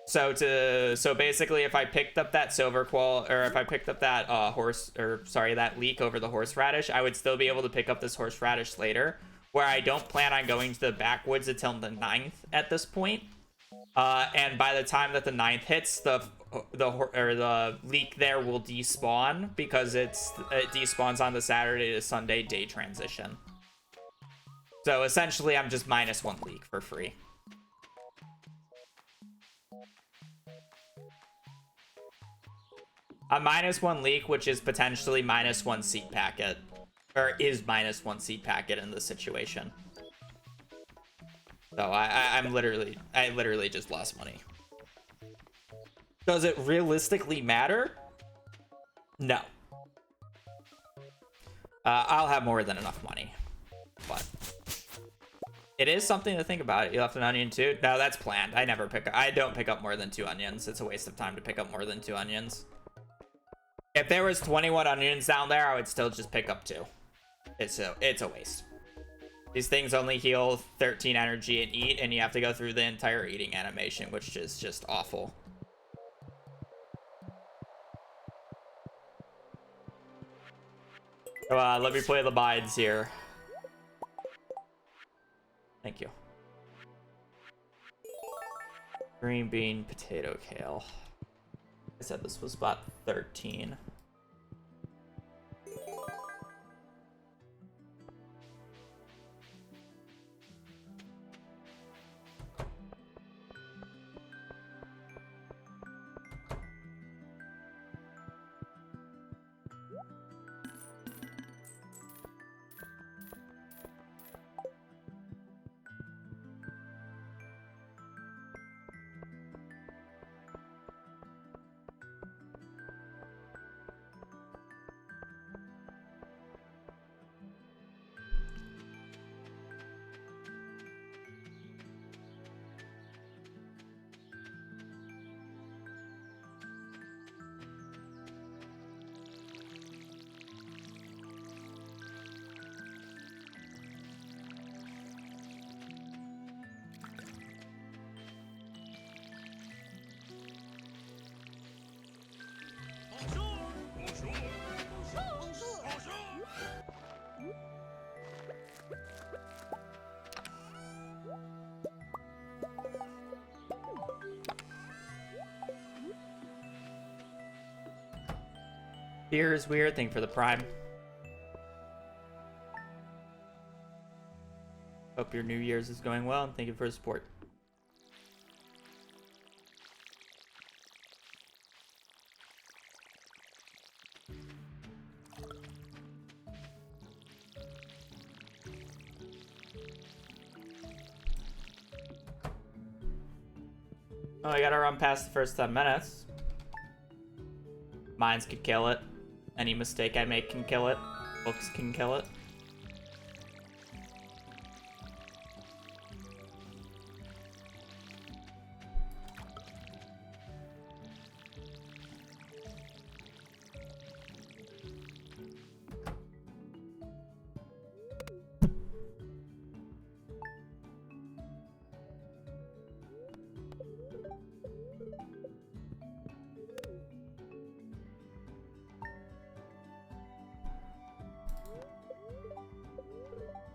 So basically, if I picked up that if I picked up that that leek over the horseradish, I would still be able to pick up this horseradish later, where I don't plan on going to the backwoods until the 9th at this point. And by the time that the 9th hits, the leak there will despawn because it despawns on the Saturday to Sunday day transition. So essentially, I'm just -1 leak for free. A -1 leak, which is potentially -1 seed packet, or is -1 seed packet in this situation. So I literally just lost money. Does it realistically matter? No. I'll have more than enough money, but it is something to think about. You left an onion too? No, that's planned. I don't pick up more than 2 onions. It's a waste of time to pick up more than 2 onions. If there was 21 onions down there, I would still just pick up 2. It's a waste. These things only heal 13 energy and eat, and you have to go through the entire eating animation, which is just awful. So, let me play the bides here. Thank you. Green bean, potato, kale. I said this was spot 13. Fear is weird. Thing for the prime. Hope your New Year's is going well, and thank you for the support. Oh, I gotta run past the first 10 minutes. Mines could kill it. Any mistake I make can kill it. Books can kill it.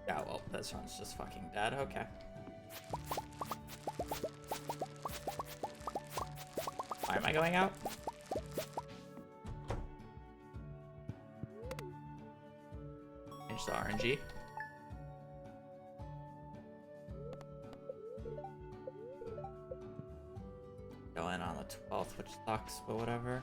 Yeah, well, this one's just fucking dead. Okay. Why am I going out? Change the RNG. Go in on the 12th, which sucks, but whatever.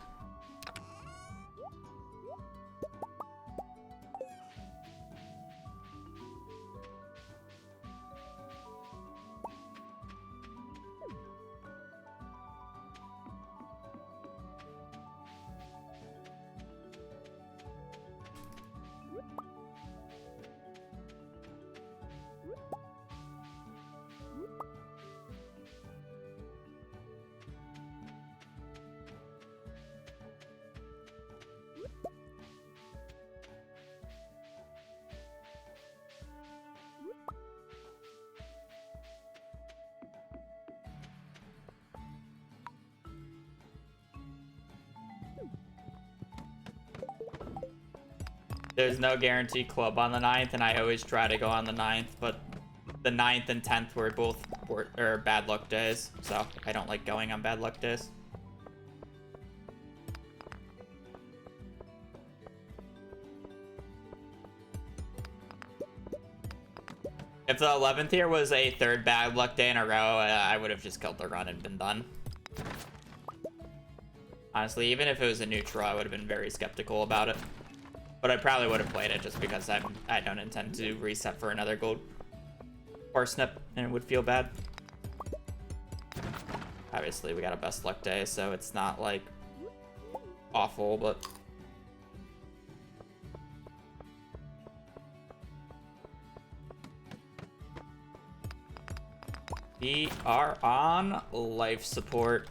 There's no guaranteed club on the 9th, and I always try to go on the 9th, but the 9th and 10th were both bad luck days, so I don't like going on bad luck days. If the 11th here was a 3rd bad luck day in a row, I would have just killed the run and been done. Honestly, even if it was a neutral, I would have been very skeptical about it. But I probably would have played it just because I don't intend to reset for another gold parsnip, and it would feel bad. Obviously, we got a best luck day, so it's not like awful, but we are on life support.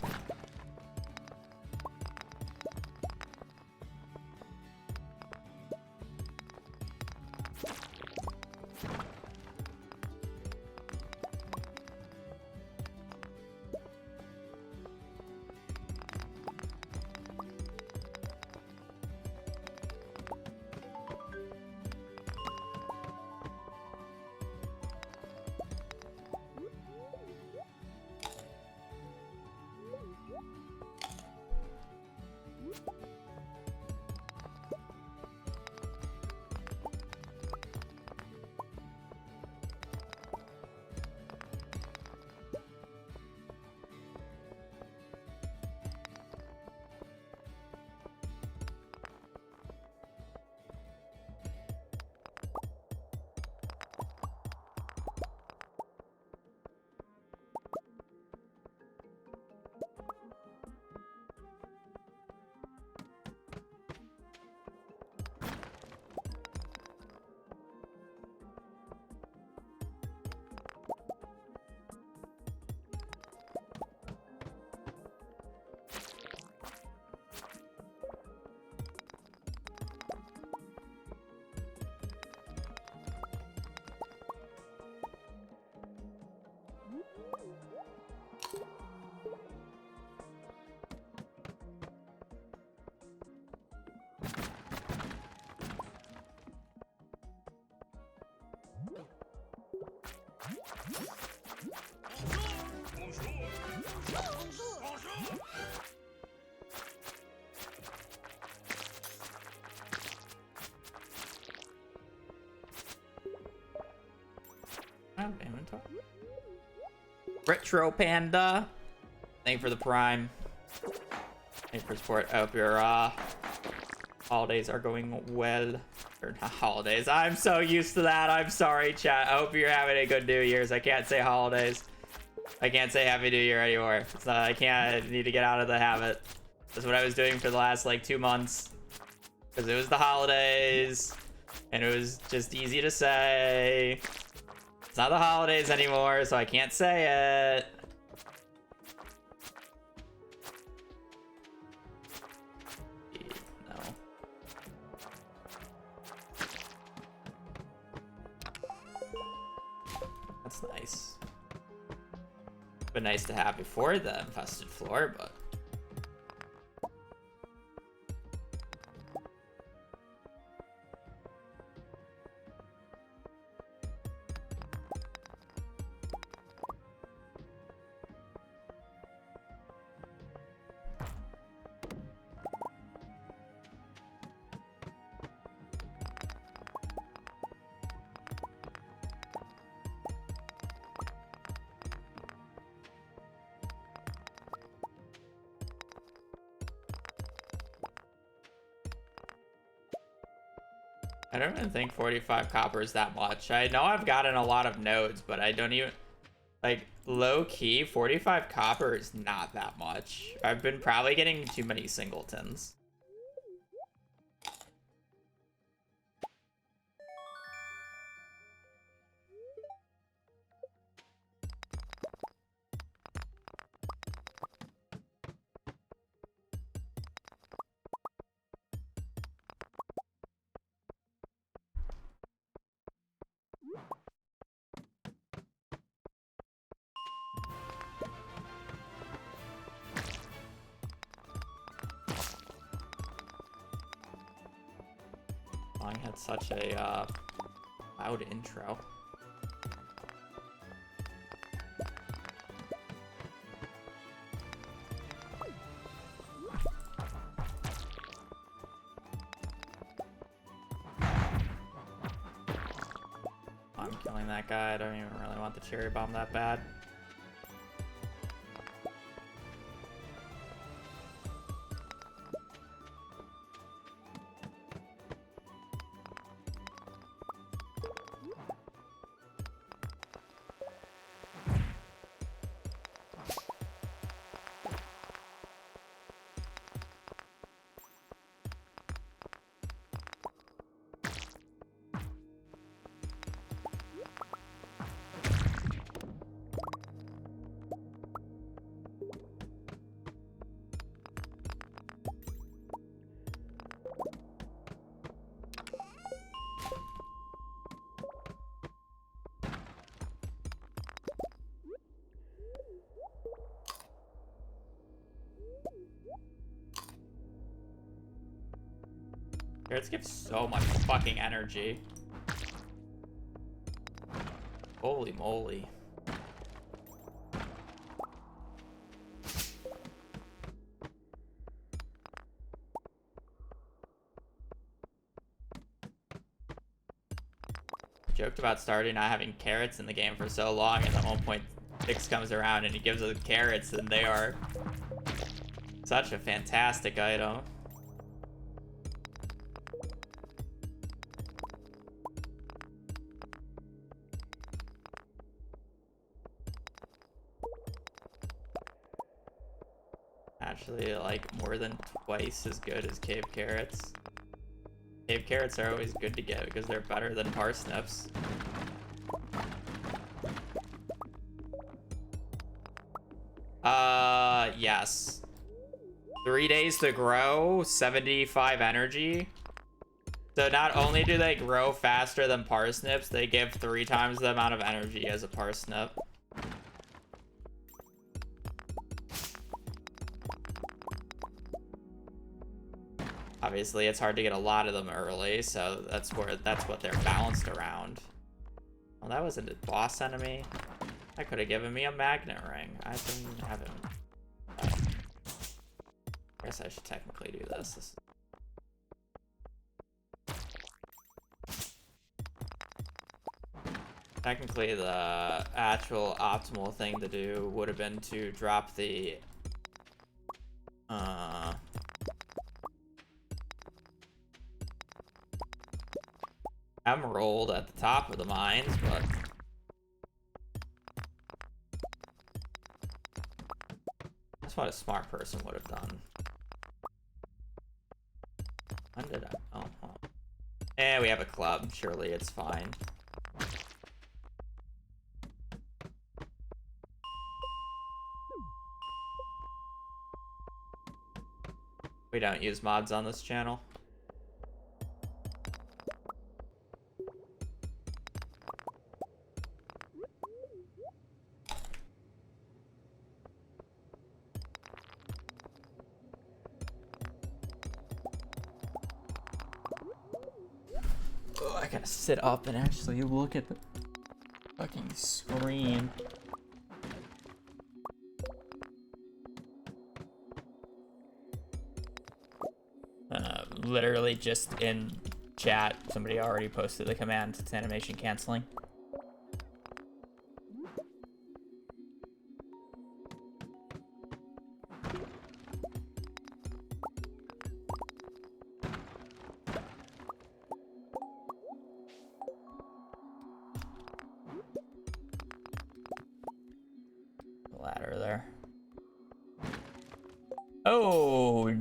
Retro Panda, thank you for the prime. Thank you for support. I hope your holidays are going well. Or not holidays. I'm so used to that. I'm sorry, chat. I hope you're having a good New Year's. I can't say holidays. I can't say Happy New Year anymore. I can't. I need to get out of the habit. That's what I was doing for the last like 2 months. Because it was the holidays. And it was just easy to say. It's not the holidays anymore, so I can't say it. No. That's nice. Been nice to have before the infested floor, but I don't even think 45 copper is that much. I know I've gotten a lot of nodes, but I don't even, like, low-key, 45 copper is not that much. I've been probably getting too many singletons. song had such a loud intro. I'm killing that guy. I don't even really want the cherry bomb that bad. Carrots give so much fucking energy. Holy moly. Joked about starting not having carrots in the game for so long, and at one point Six comes around and he gives us carrots, and they are such a fantastic item. Actually, like, more than twice as good as cave carrots. Cave carrots are always good to get because they're better than parsnips. Yes. 3 days to grow, 75 energy. So not only do they grow faster than parsnips, they give 3 times the amount of energy as a parsnip. Obviously, it's hard to get a lot of them early, so that's what they're balanced around. Well, that was a boss enemy. That could have given me a magnet ring. I didn't even have him. I guess I should technically do this. Technically, the actual optimal thing to do would have been to drop the emerald at the top of the mines, but that's what a smart person would have done. When did I? Oh, we have a club. Surely it's fine. We don't use mods on this channel. Oh, I gotta sit up and actually look at the fucking screen. Literally just in chat, somebody already posted the command. It's animation canceling. Ladder there. Oh,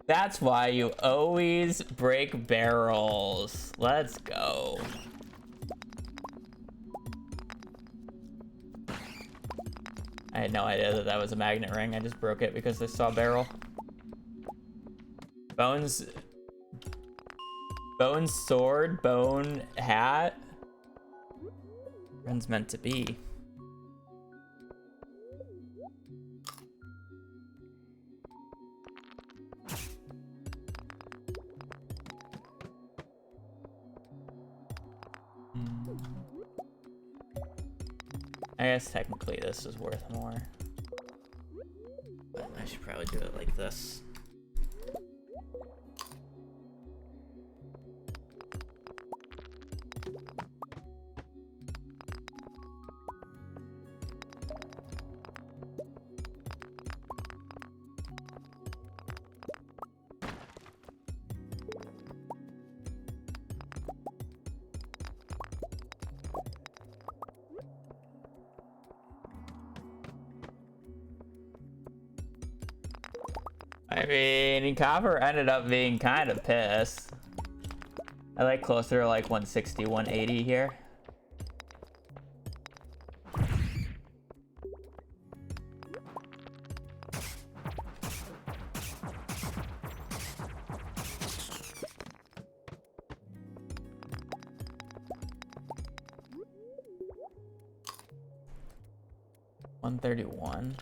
that's why you always break barrels. Let's go. I had no idea that that was a magnet ring. I just broke it because I saw a barrel. Bones sword, bone hat. Friends meant to be. I guess technically this is worth more. But I should probably do it like this. I mean, copper ended up being kind of pissed. I like closer to like 160, 180 here. $131.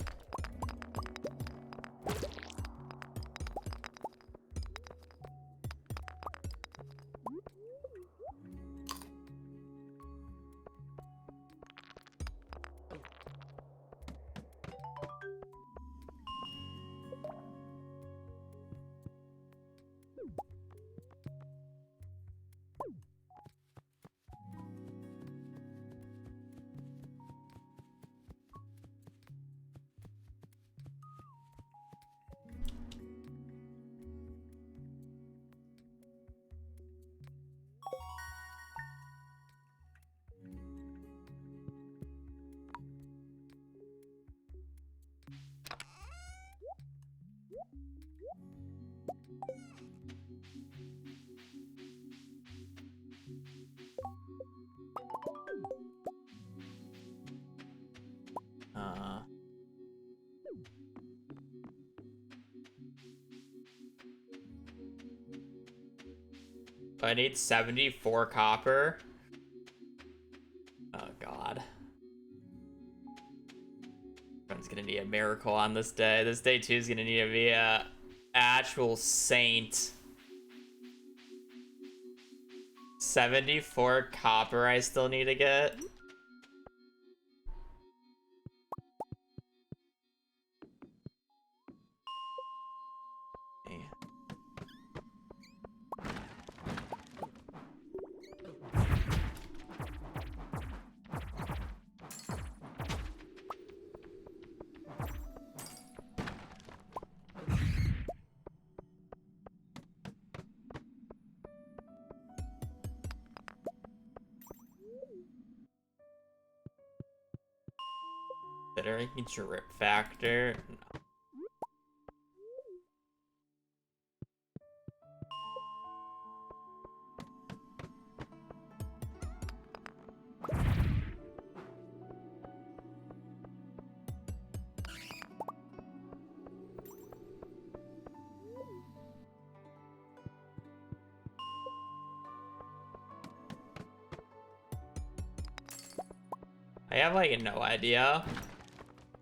I need 74 copper. Oh god. Everyone's gonna need a miracle on this day. This day 2 is gonna need to be a actual saint. 74 copper I still need to get. Considering drip factor. No. I have like no idea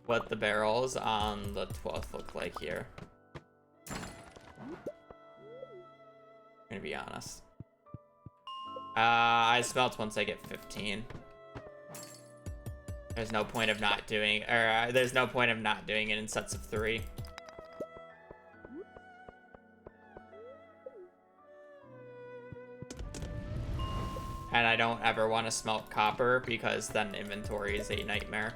what the barrels on the 12th look like here. I'm gonna be honest. I smelt once I get 15. There's no point of not doing, or there's no point of not doing it in sets of 3. And I don't ever want to smelt copper because then inventory is a nightmare.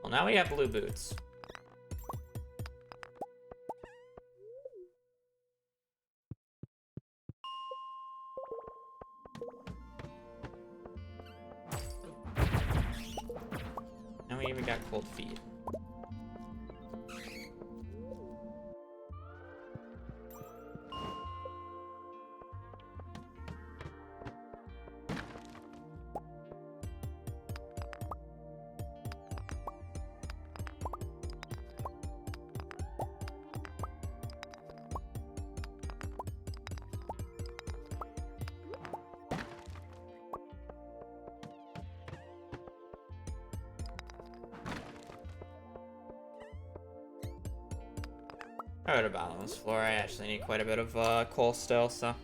Well, now we have blue boots. And we even got cold feet. I would have balanced floor. I actually need quite a bit of coal still, so.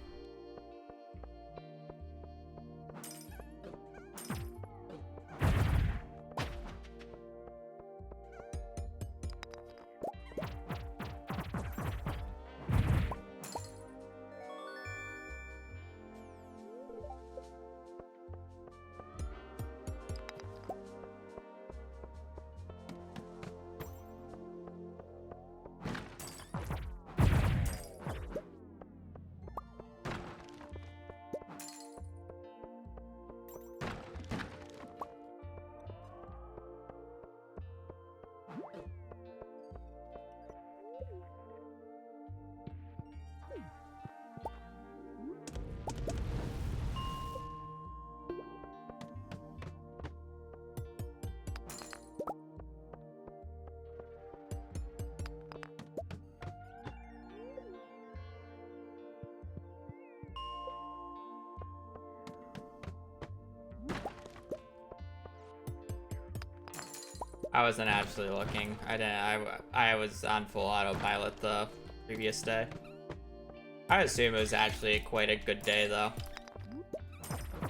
I wasn't actually looking. I didn't. I was on full autopilot the previous day. I assume it was actually quite a good day, though.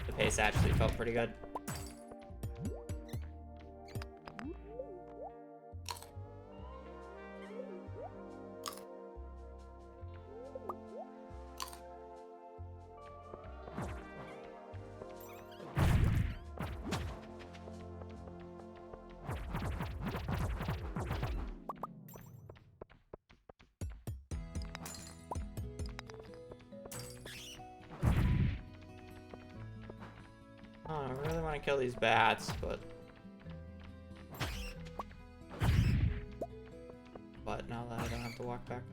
The pace actually felt pretty good. Oh, I really want to kill these bats, but now that I don't have to walk back.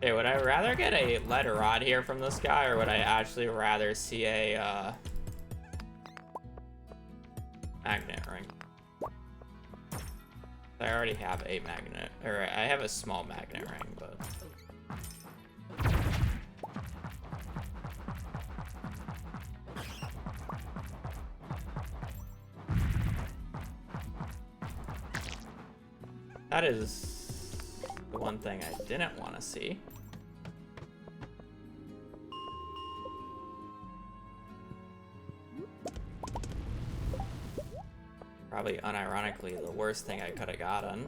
Okay, would I rather get a lead rod here from this guy, or would I actually rather see a magnet ring? I already have a magnet, or I have a small magnet ring, but that is the one thing I didn't want to see. Probably unironically the worst thing I could have gotten.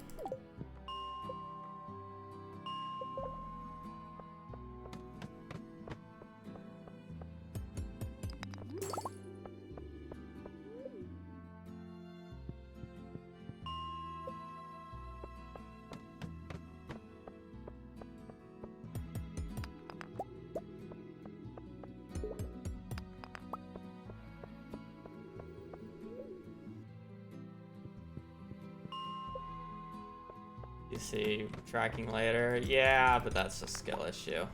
You see, tracking later. Yeah, but that's a skill issue.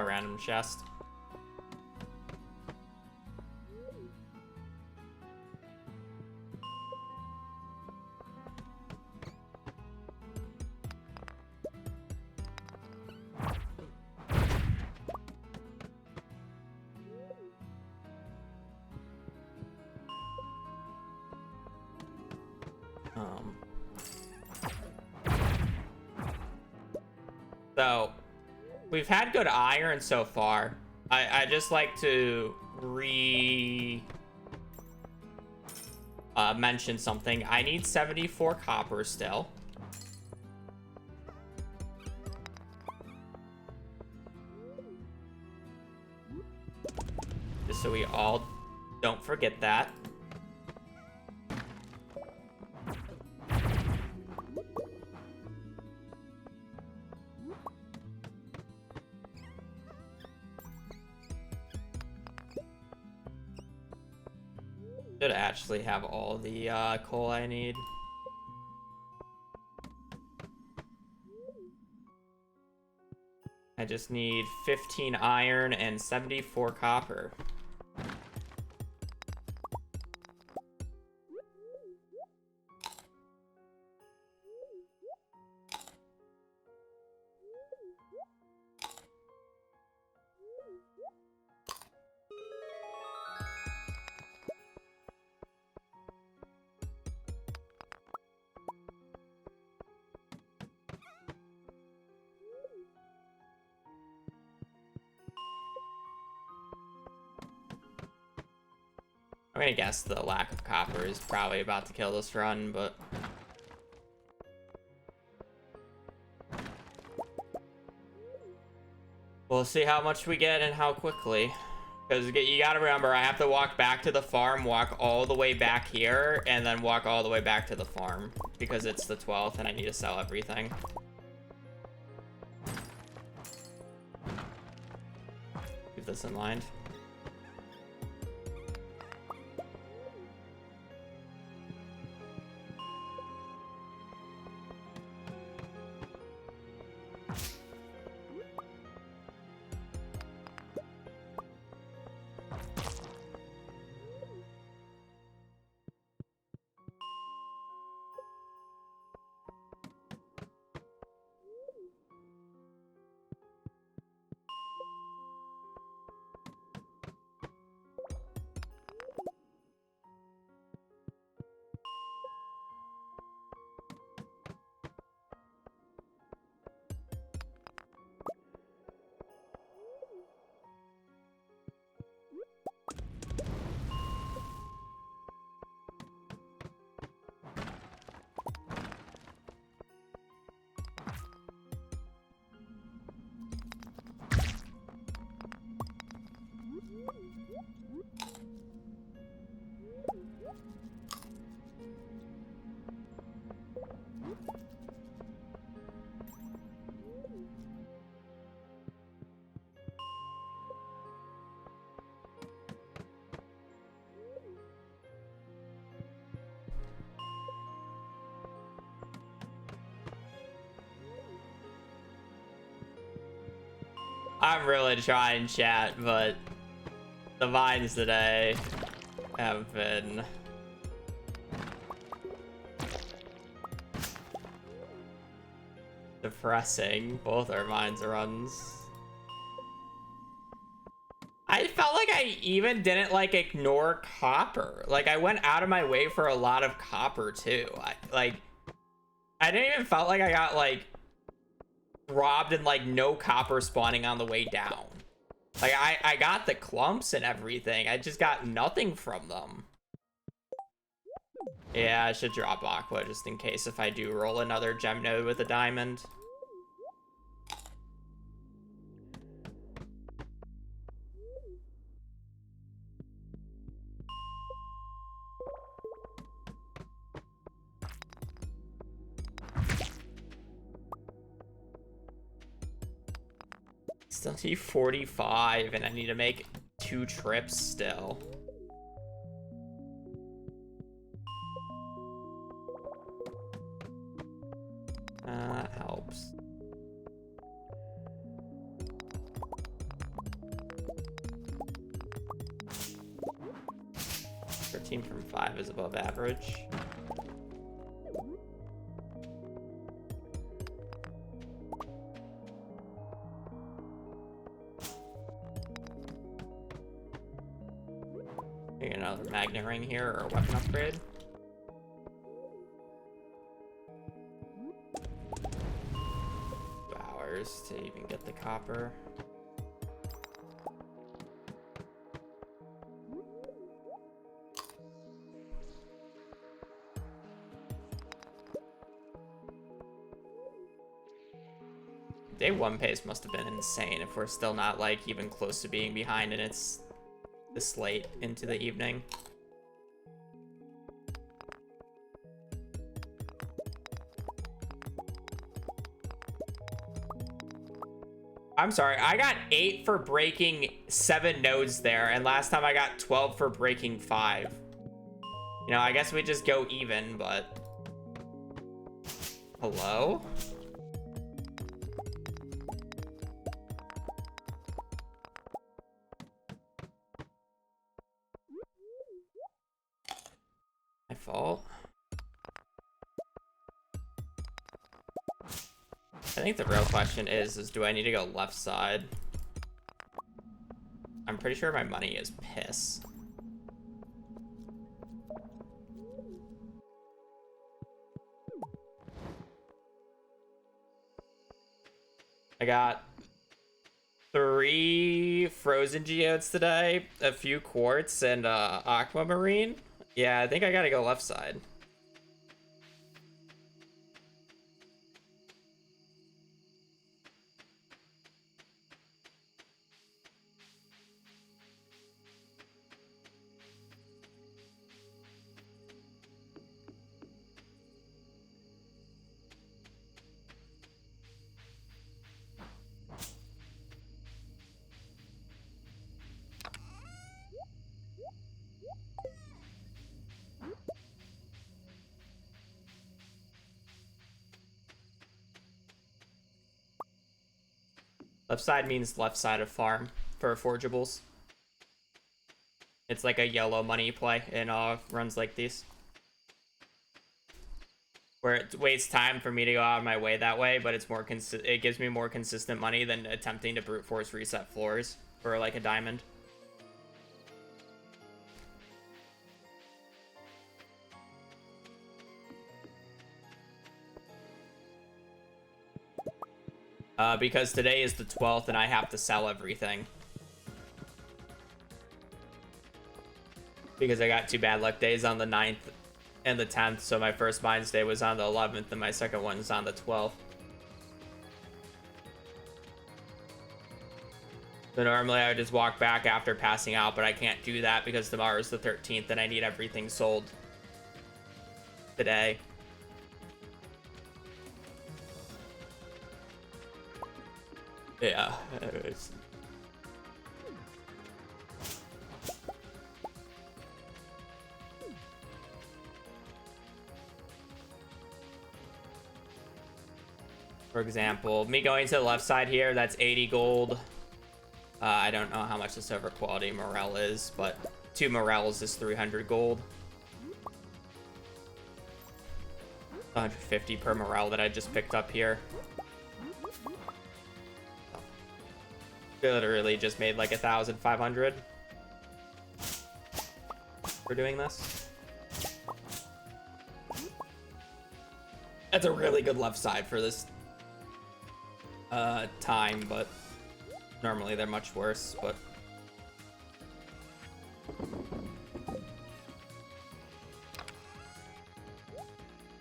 Random chest. So we've had good iron so far. I just like to mention something. I need 74 copper still. Just so we all don't forget that. Should actually have all the coal I need. I just need 15 iron and 74 copper. I'm gonna guess the lack of copper is probably about to kill this run, but... we'll see how much we get and how quickly. Because you gotta remember, I have to walk back to the farm, walk all the way back here, and then walk all the way back to the farm. Because it's the 12th and I need to sell everything. Keep this in mind. I'm really trying, chat, but the vines today have been depressing. Both our vines runs. I felt like I even didn't like ignore copper. Like I went out of my way for a lot of copper too. I didn't even felt like I got like robbed and like no copper spawning on the way down. Like I got the clumps and everything. I just got nothing from them. Yeah, I should drop aqua just in case if I do roll another gem node with a diamond. Still need 45 and I need to make 2 trips still. That helps. $13 from 5 is above average. Get another magnet ring here or a weapon upgrade. To even get the copper. Day 1 pace must have been insane if we're still not, like, even close to being behind and it's this late into the evening. I'm sorry, I got 8 for breaking 7 nodes there, and last time I got 12 for breaking 5. You know, I guess we just go even, but... Hello? My fault. I think the real question is do I need to go left side? I'm pretty sure my money is piss. I got 3 frozen geodes today, a few quartz, and aquamarine. Yeah, I think I gotta go left side. Left side means left side of farm for forgeables. It's like a yellow money play in runs like these, where it wastes time for me to go out of my way that way, but it's more it gives me more consistent money than attempting to brute force reset floors for like a diamond. Because today is the 12th and I have to sell everything. Because I got 2 bad luck days on the 9th and the 10th, so my first Mines Day was on the 11th and my second one is on the 12th. So normally I would just walk back after passing out, but I can't do that because tomorrow is the 13th and I need everything sold today. Yeah. For example, me going to the left side here, that's 80 gold. I don't know how much the silver quality morale is, but 2 morels is 300 gold. 150 per morale that I just picked up here. Literally just made like 1,500 for doing this. That's a really good left side for this time, but normally they're much worse, but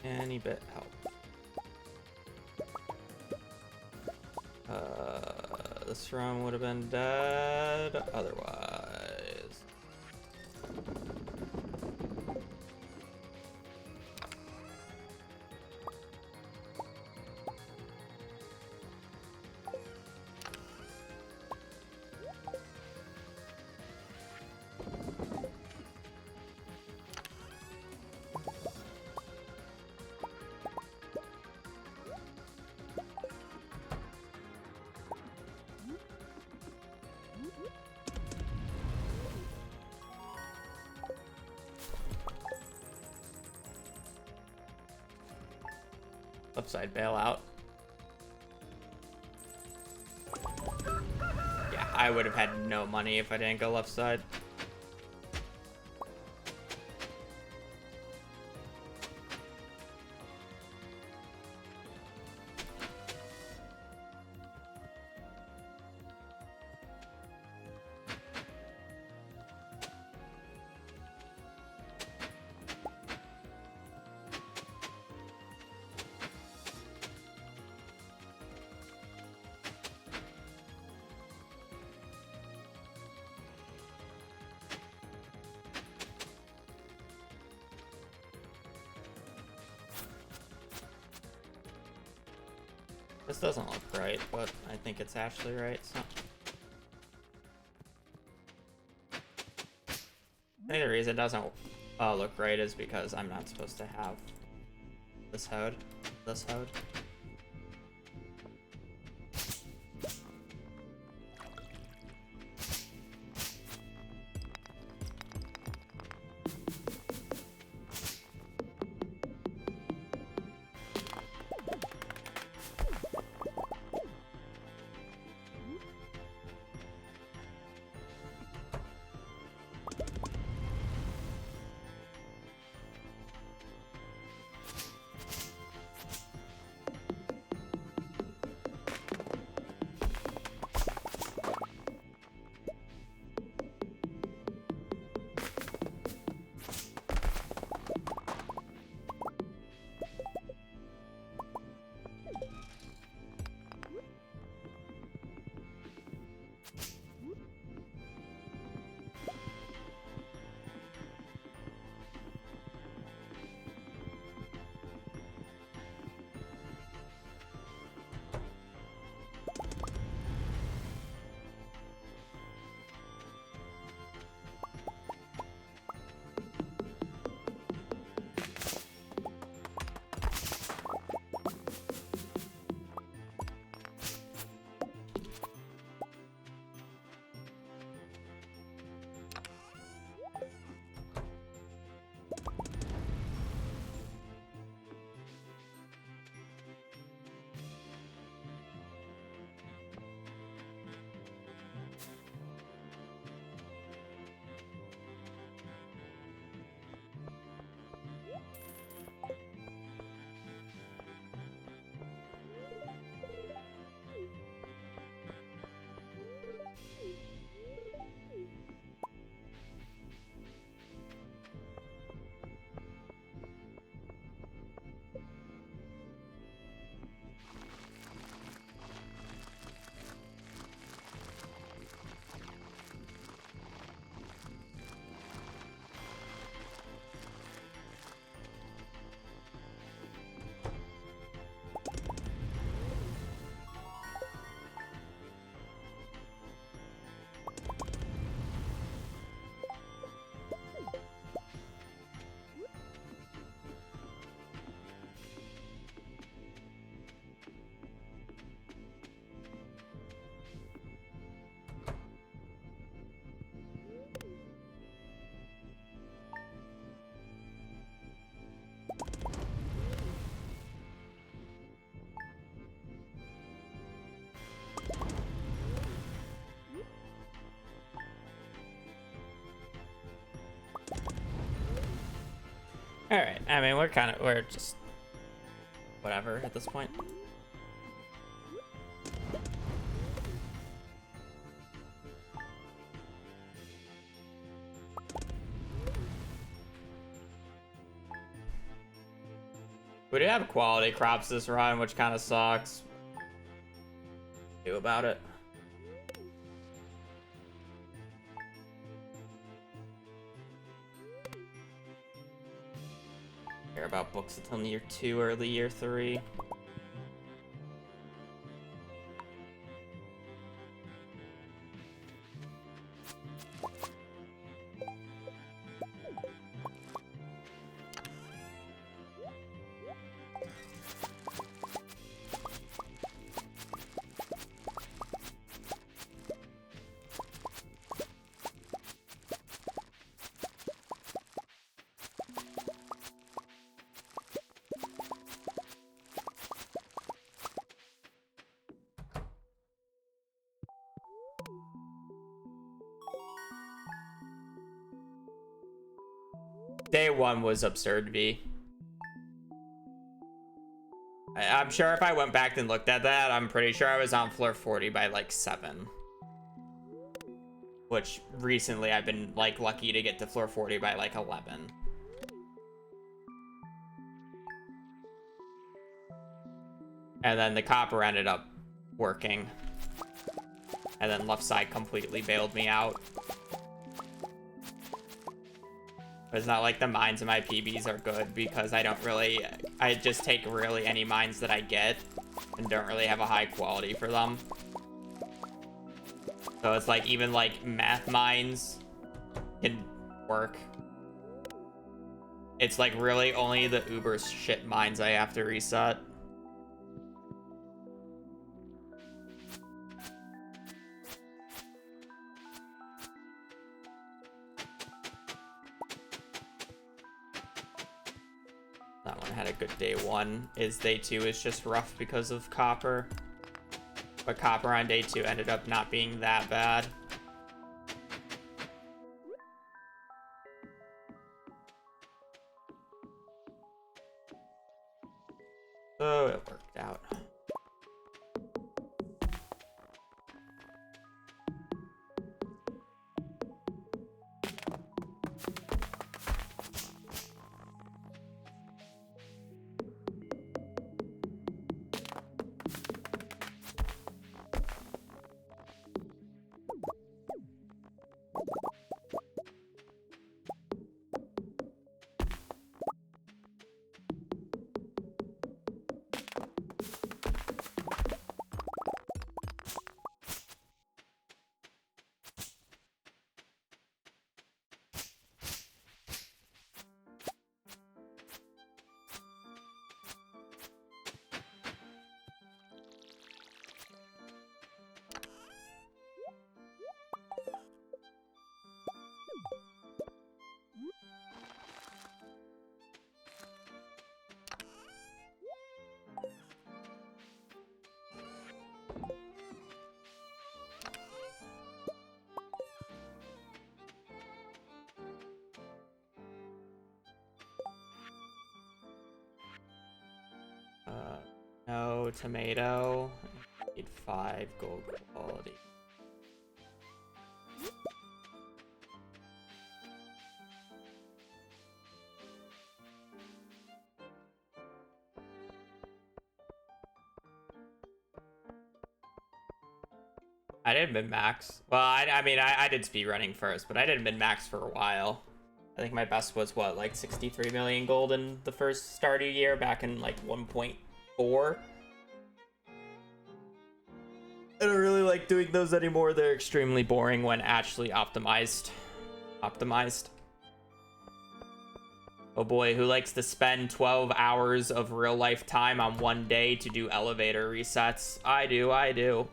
any bit help. This run would have been dead otherwise. Upside bailout. Yeah, I would have had no money if I didn't go left side. This doesn't look right, but I think it's actually right, so. I think the reason it doesn't look right is because I'm not supposed to have this HUD. This HUD. Alright, I mean, we're just whatever at this point. We did have quality crops this run, which kind of sucks. Do about it. Care about books until year 2, early year 3. Day 1 was absurd, V. I'm sure if I went back and looked at that, I'm pretty sure I was on floor 40 by like 7. Which recently I've been like lucky to get to floor 40 by like 11. And then the copper ended up working. And then left side completely bailed me out. But it's not like the mines in my PBs are good because I just take really any mines that I get. and don't really have a high quality for them. So it's like even like math mines can work. It's like really only the uber shit mines I have to reset. That one had a good day one. Day two is just rough because of copper. But copper on day two ended up not being that bad. So it worked out. No tomato. Need 5 gold quality. I did min-max. Well, I mean, I did speedrunning first, but I did min-max for a while. I think my best was, what, like 63 million gold in the first starting year back in, like, 1.4. I don't really like doing those anymore. They're extremely boring when actually optimized. Oh boy, who likes to spend 12 hours of real-life time on one day to do elevator resets? I do.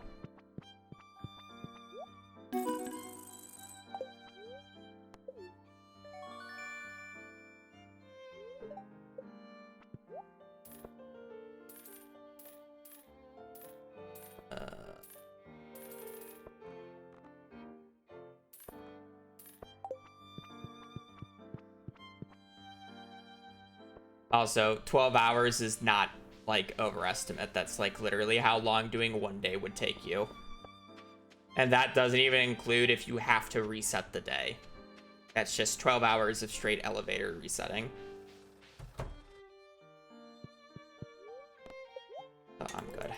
Also, 12 hours is not, like, overestimate. That's, like, literally how long doing one day would take you. And that doesn't even include if you have to reset the day. That's just 12 hours of straight elevator resetting. So I'm good.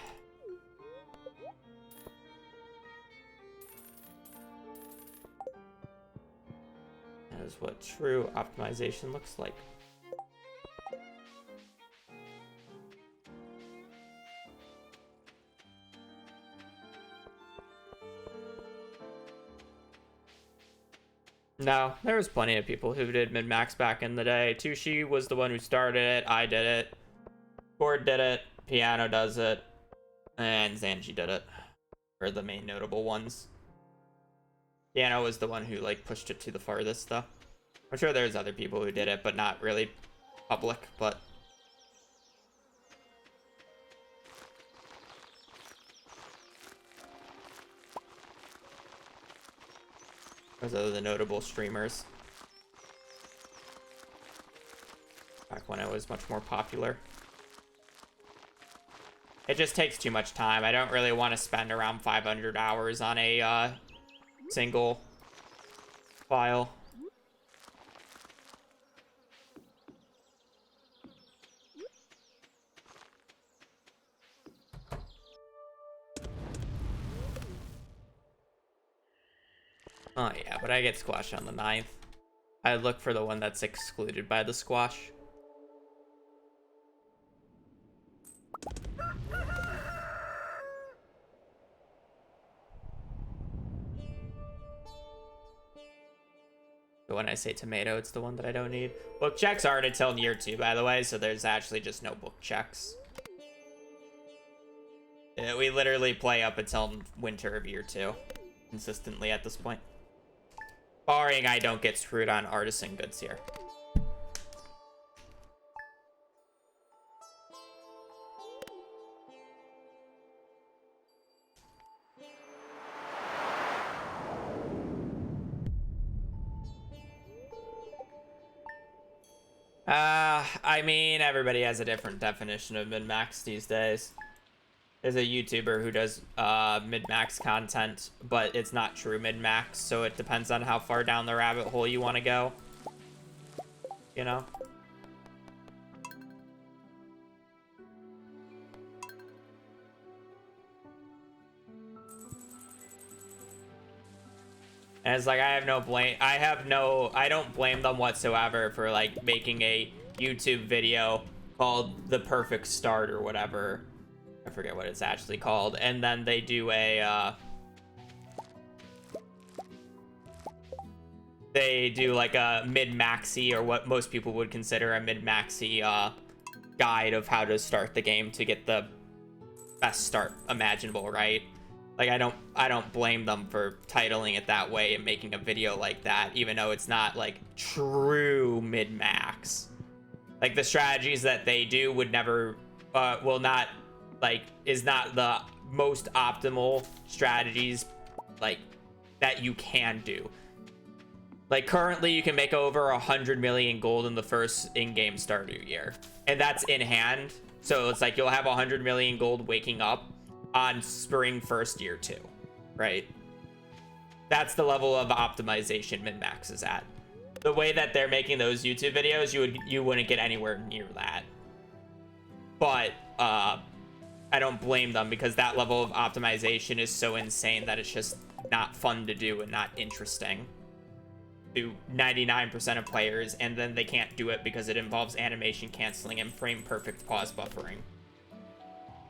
That is what true optimization looks like. No, there was plenty of people who did min-max back in the day. Tushi was the one who started it. I did it. Cord did it. Piano does it. And Zanji did it. Or the main notable ones. Piano was the one who, like, pushed it to the farthest, though. I'm sure there's other people who did it, but not really public, but... Those are the notable streamers. Back when it was much more popular. It just takes too much time. I don't really want to spend around 500 hours on a single file. Oh yeah, but I get squashed on the 9th. I look for the one that's excluded by the squash. But when I say tomato, it's the one that I don't need. Book checks aren't until year 2, by the way, so there's actually just no book checks. Yeah, we literally play up until winter of year 2 consistently at this point. Barring I don't get screwed on artisan goods here. I mean, everybody has a different definition of min-max these days. There's a YouTuber who does min-max content, but it's not true min-max, so it depends on how far down the rabbit hole you want to go. You know? And it's like, I don't blame them whatsoever for like making a YouTube video called The Perfect Start or whatever. I forget what it's actually called. And then they do a, like a mid-maxi, or what most people would consider a mid-maxi guide of how to start the game to get the best start imaginable, right? Like, I don't blame them for titling it that way and making a video like that, even though it's not like true mid-max. Like, the strategies that they do would never is not the most optimal strategies like that you can do. Like, currently you can make over 100 million gold in the first in-game Stardew year, and that's in hand. So it's like you'll have 100 million gold waking up on spring 1st year 2, right? That's the level of optimization min-max is at. The way that they're making those YouTube videos, you wouldn't get anywhere near that. But I don't blame them, because that level of optimization is so insane that it's just not fun to do and not interesting to 99% of players, and then they can't do it because it involves animation canceling and frame perfect pause buffering.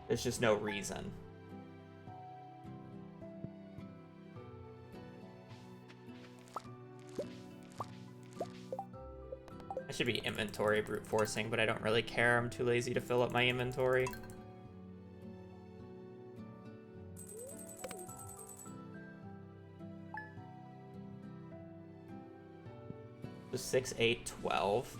There's just no reason. I should be inventory brute forcing, but I don't really care. I'm too lazy to fill up my inventory. So 6, 8, 12.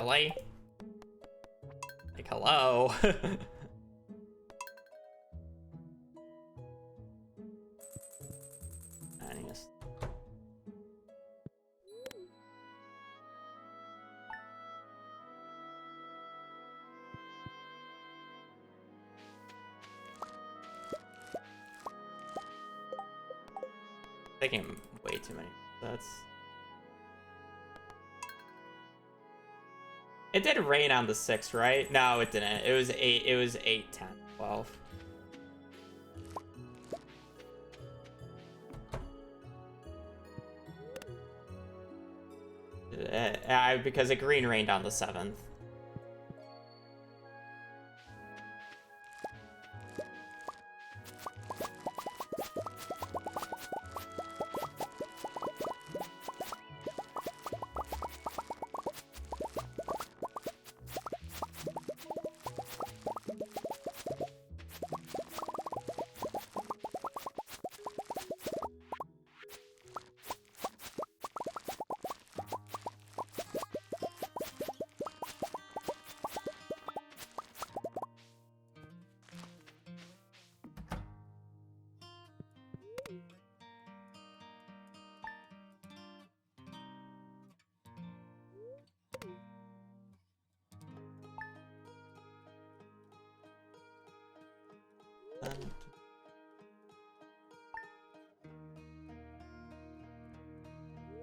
Really? Like, hello? Anyways. Taking way too many. It did rain on the 6th, right? No, it didn't. It was 8. It was 8, 10, 12. Because it green rained on the 7th.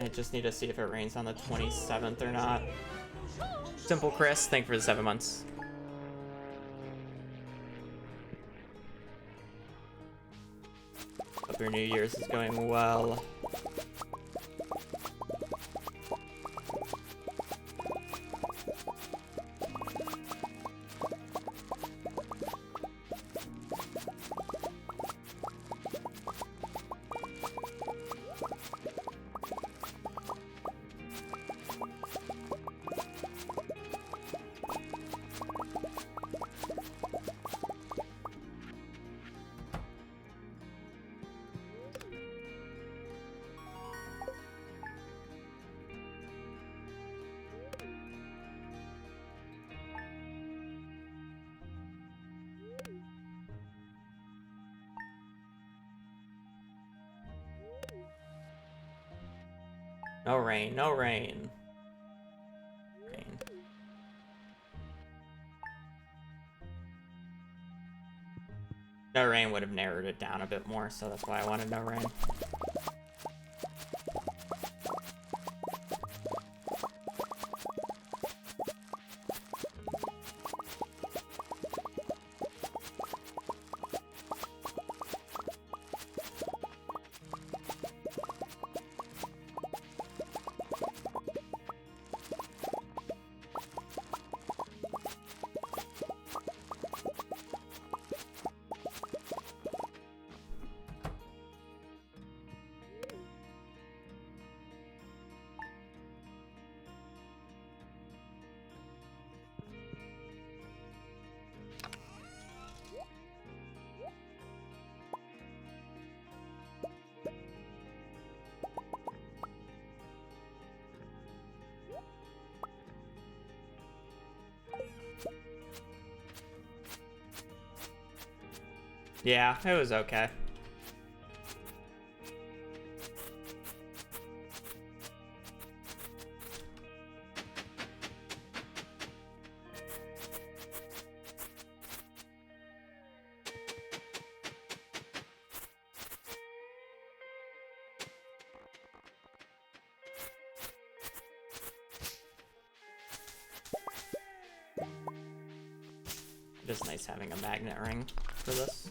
I just need to see if it rains on the 27th or not. Simple Chris, thank you for the 7 months. Hope your New Year's is going well. No rain, no rain. Rain. No rain would have narrowed it down a bit more, so that's why I wanted no rain. Yeah, it was okay. It is nice having a magnet ring for this.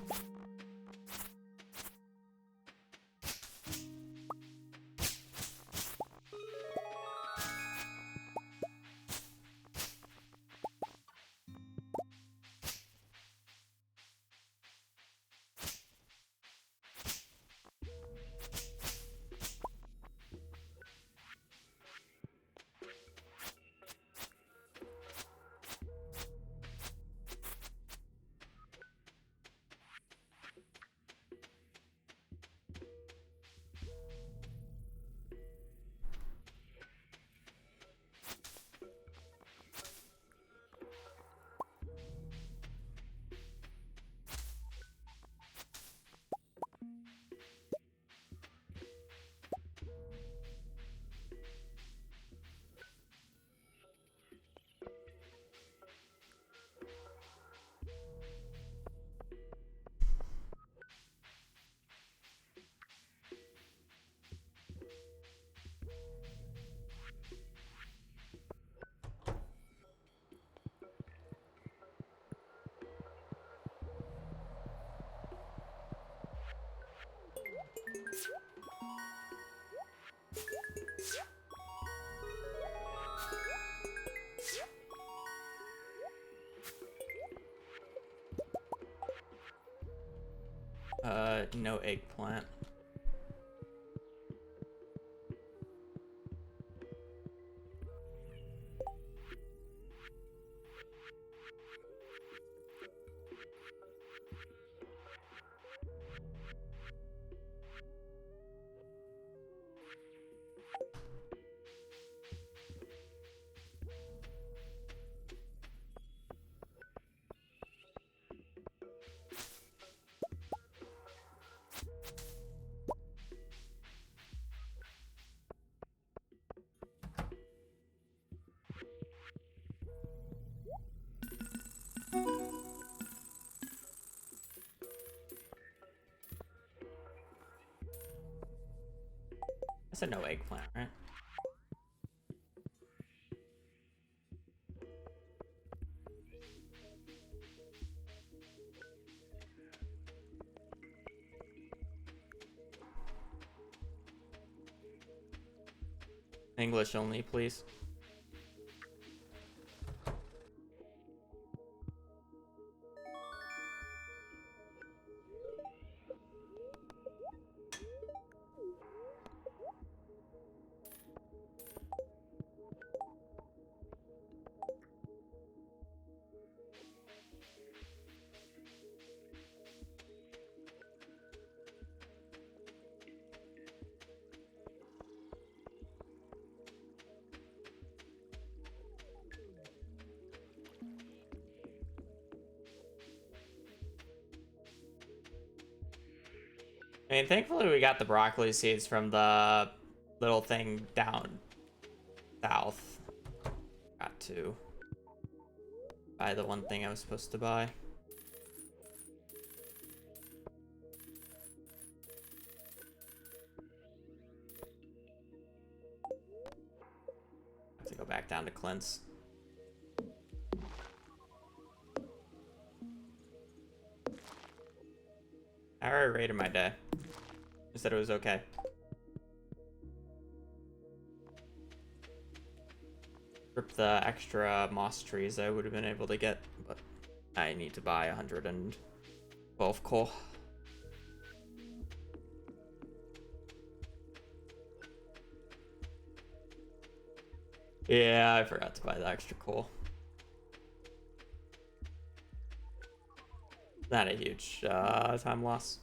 No eggplant. I said no eggplant, right? English only, please. I mean, thankfully we got the broccoli seeds from the little thing down south. Got to buy the one thing I was supposed to buy. Have to go back down to Clint's. I already rated my day. I said it was okay. Rip the extra moss trees I would have been able to get, but I need to buy 112 coal. Yeah, I forgot to buy the extra coal. Not a huge time loss.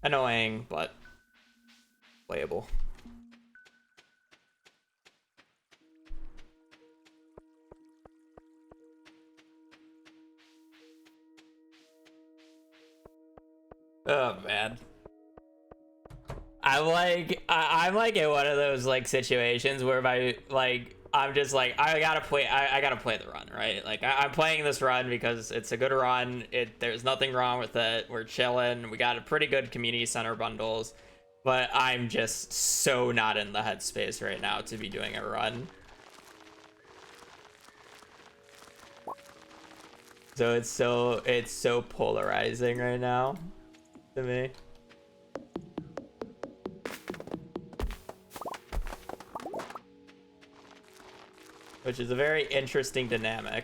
Annoying, but playable. Oh man. I'm like in one of those like situations where I'm just like I gotta play the run, right? Like I'm playing this run because it's a good run. There's nothing wrong with it. We're chilling. We got a pretty good community center bundles, but I'm just so not in the headspace right now to be doing a run. So it's so polarizing right now to me. Which is a very interesting dynamic.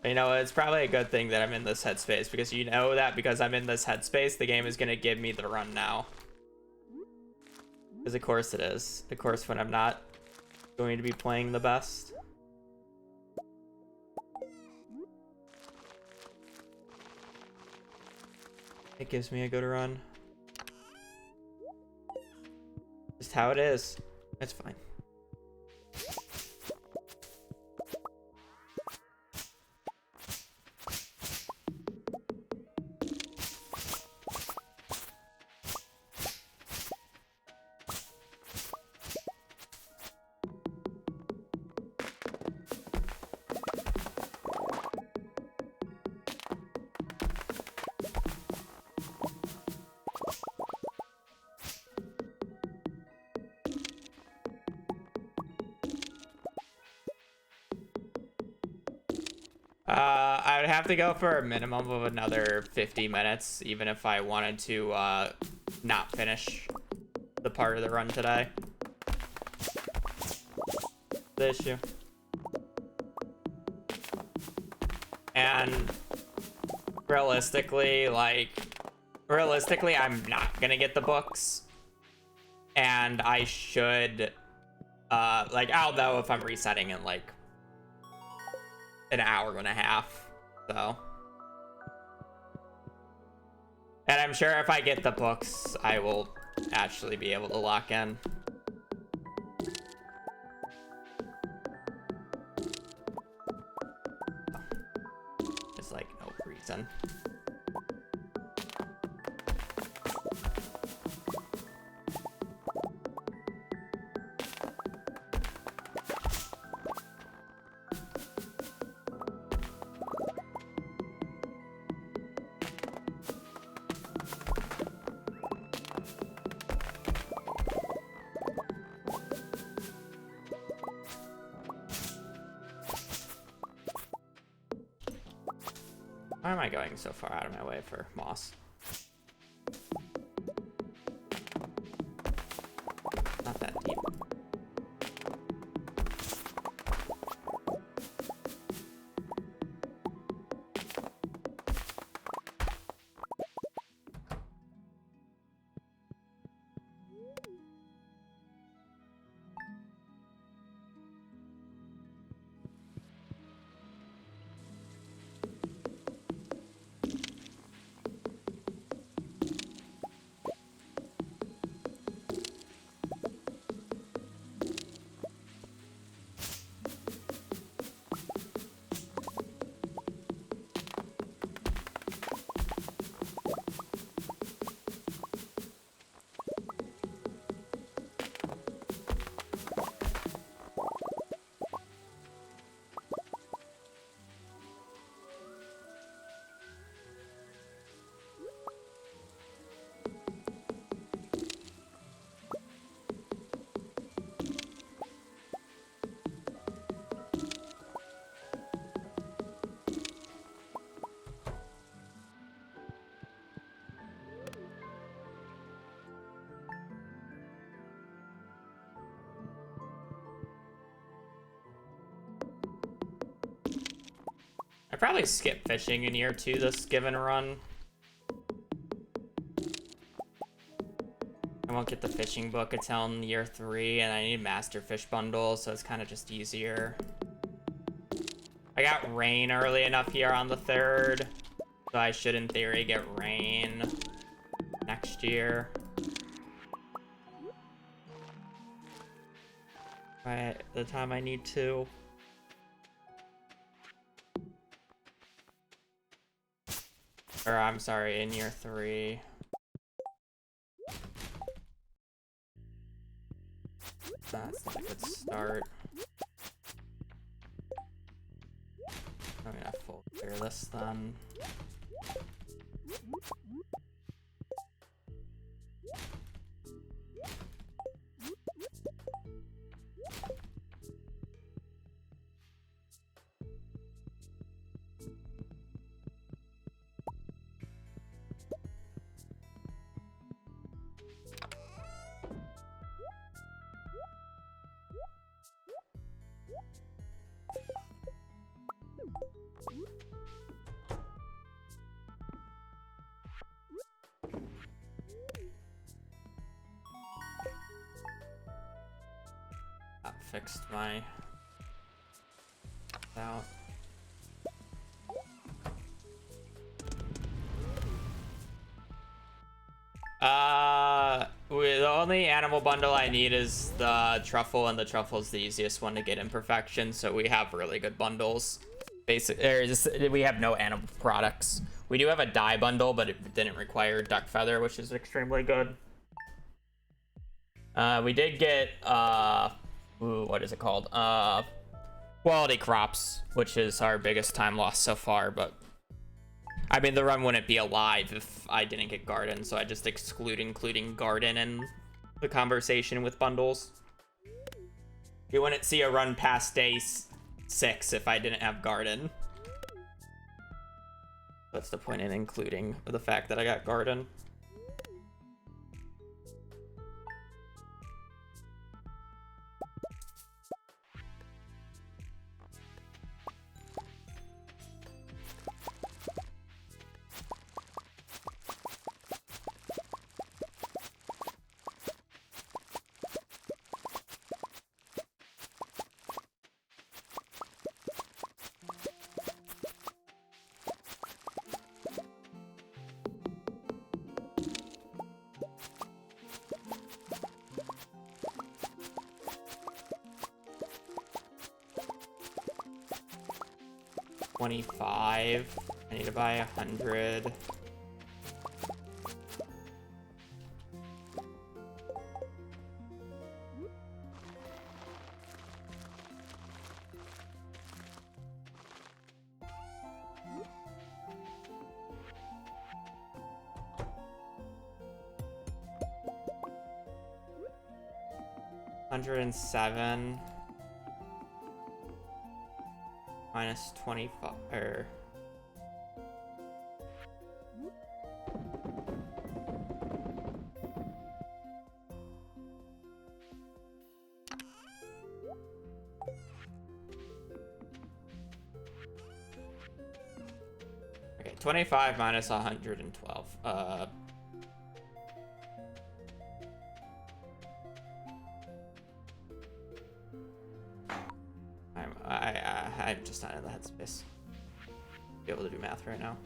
You know, it's probably a good thing that I'm in this headspace, because you know that because I'm in this headspace, the game is going to give me the run now. Because of course it is. Of course, when I'm not going to be playing the best. It gives me a good run. Just how it is. It's fine. I would have to go for a minimum of another 50 minutes, even if I wanted to not finish the part of the run today. The issue. And realistically, I'm not gonna get the books. And I should, I'll know if I'm resetting in, like, an hour and a half, so. And I'm sure if I get the books, I will actually be able to lock in. There's, like, no reason. Why am I going so far out of my way for moss? Not that deep. I probably skip fishing in year 2 this given run. I won't get the fishing book until in year 3, and I need master fish bundle, so it's kind of just easier. I got rain early enough here on the 3rd, so I should in theory get rain next year. By the time I need to. Or I'm sorry, in year 3. That's not a good start. I'm gonna full clear this then. That fixed my out. The only animal bundle I need is the truffle, and the truffle is the easiest one to get in perfection, so we have really good bundles. We have no animal products. We do have a dye bundle, but it didn't require duck feather, which is extremely good. We did get what is it called? Quality crops, which is our biggest time loss so far, but I mean the run wouldn't be alive if I didn't get garden, so I just exclude including garden in the conversation with bundles. You wouldn't see a run past day 6 if I didn't have garden. That's the point in including the fact that I got garden. 25. I need to buy 100. $107 minus 25 or okay, 25 minus 112. I'm just not in the headspace to be able to do math right now.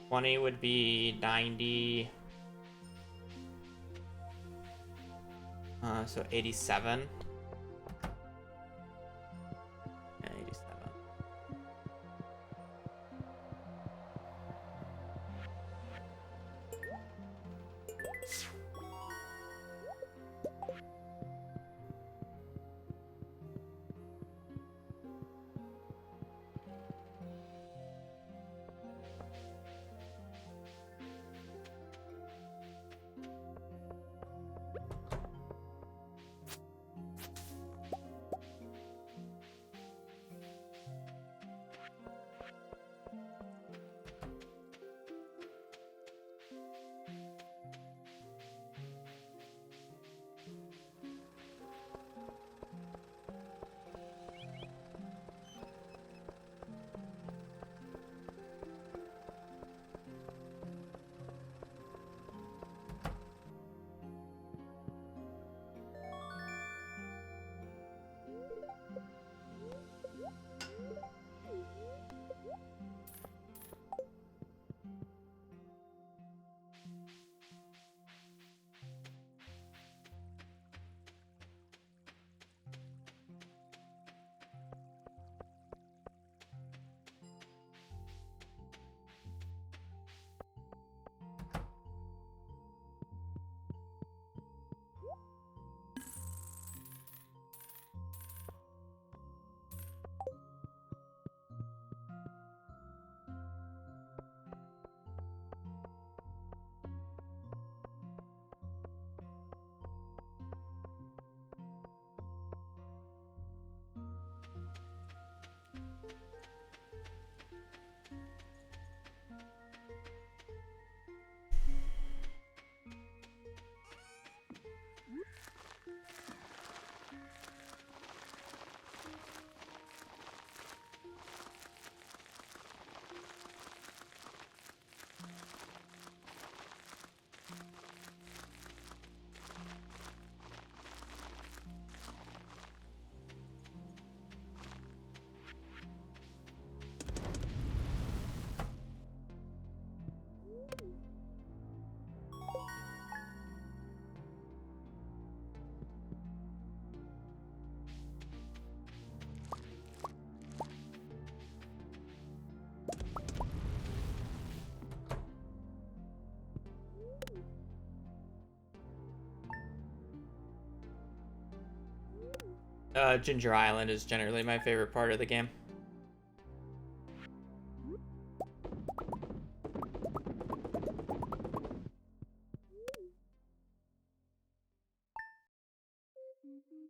20 would be 90. So 87. Yeah, 87. Ginger Island is generally my favorite part of the game.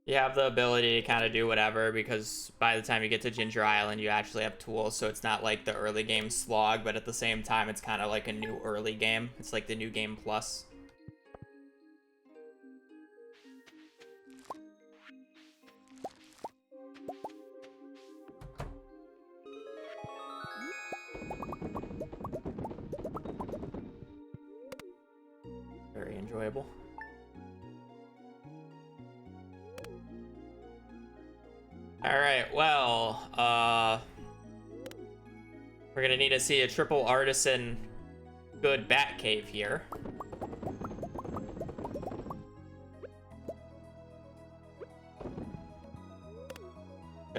You have the ability to kind of do whatever because by the time you get to Ginger Island, you actually have tools, so it's not like the early game slog, but at the same time, it's kind of like a new early game. It's like the new game plus. Very enjoyable. Alright, well, we're gonna need to see a triple artisan good bat cave here.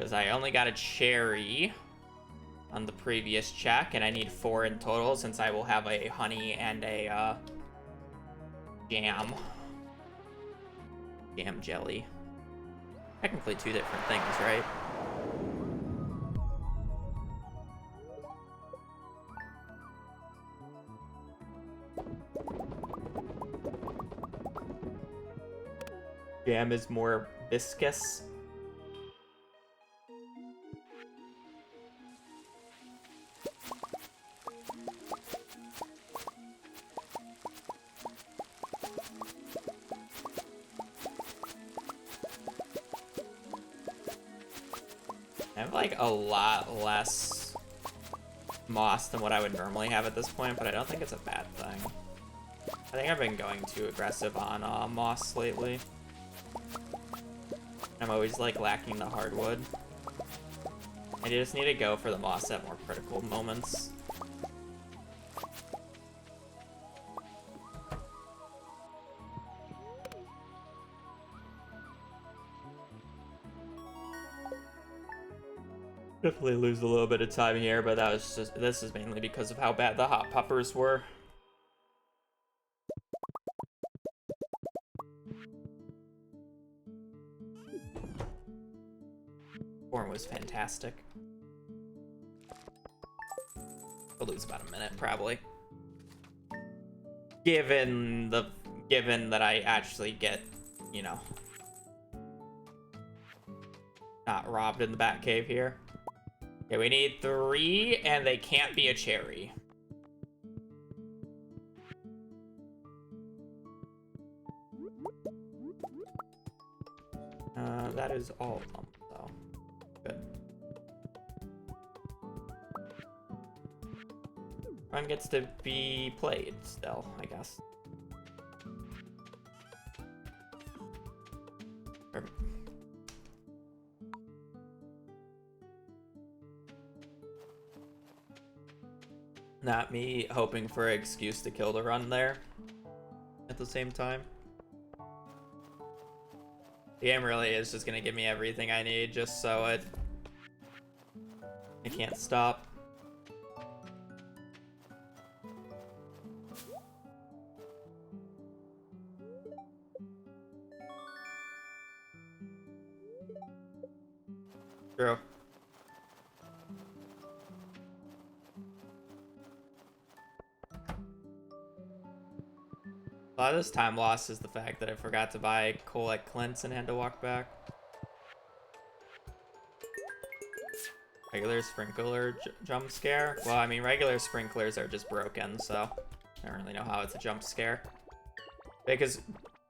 Because I only got a cherry on the previous check, and I need 4 in total since I will have a honey and a jam jelly. Technically 2 different things, right? Jam is more viscous. I have like a lot less moss than what I would normally have at this point, but I don't think it's a bad thing. I think I've been going too aggressive on moss lately. I'm always like lacking the hardwood. I just need to go for the moss at more critical moments. Definitely lose a little bit of time here, but this is mainly because of how bad the hot puffers were. Corn was fantastic. I'll lose about a minute probably. Given that I actually get, you know, not robbed in the Bat Cave here. Okay, we need 3, and they can't be a cherry. That is all of them, so good. One gets to be played still, I guess. Not me hoping for an excuse to kill the run there at the same time. The game really is just gonna give me everything I need just so I can't stop. True. A lot of this time lost is the fact that I forgot to buy coal at Clint's and had to walk back. Regular sprinkler jump scare? Well, I mean, regular sprinklers are just broken, so I don't really know how it's a jump scare. Because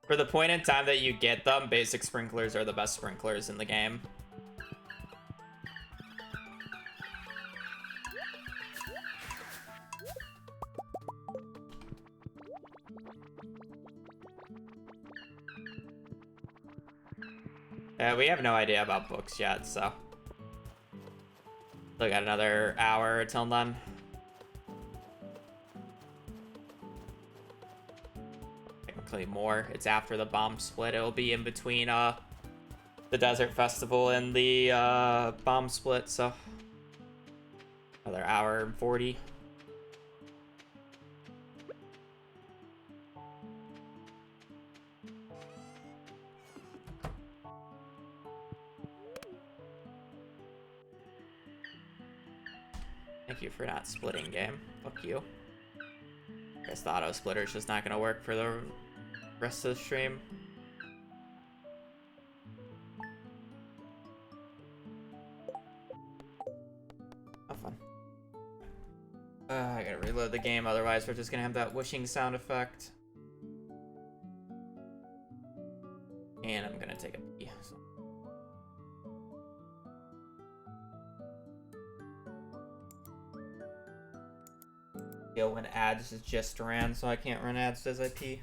for the point in time that you get them, basic sprinklers are the best sprinklers in the game. We have no idea about books yet, so. Still got another hour till then. Technically more. It's after the bomb split. It'll be in between the Desert Festival and the bomb split, so. Another hour and 40. Thank you for not splitting, game. Fuck you. I guess the auto splitter's just not gonna work for the rest of the stream. Have fun. I gotta reload the game, otherwise we're just gonna have that whooshing sound effect. And I'm gonna take a pee. So. When ads is just ran, so I can't run ads as I pee.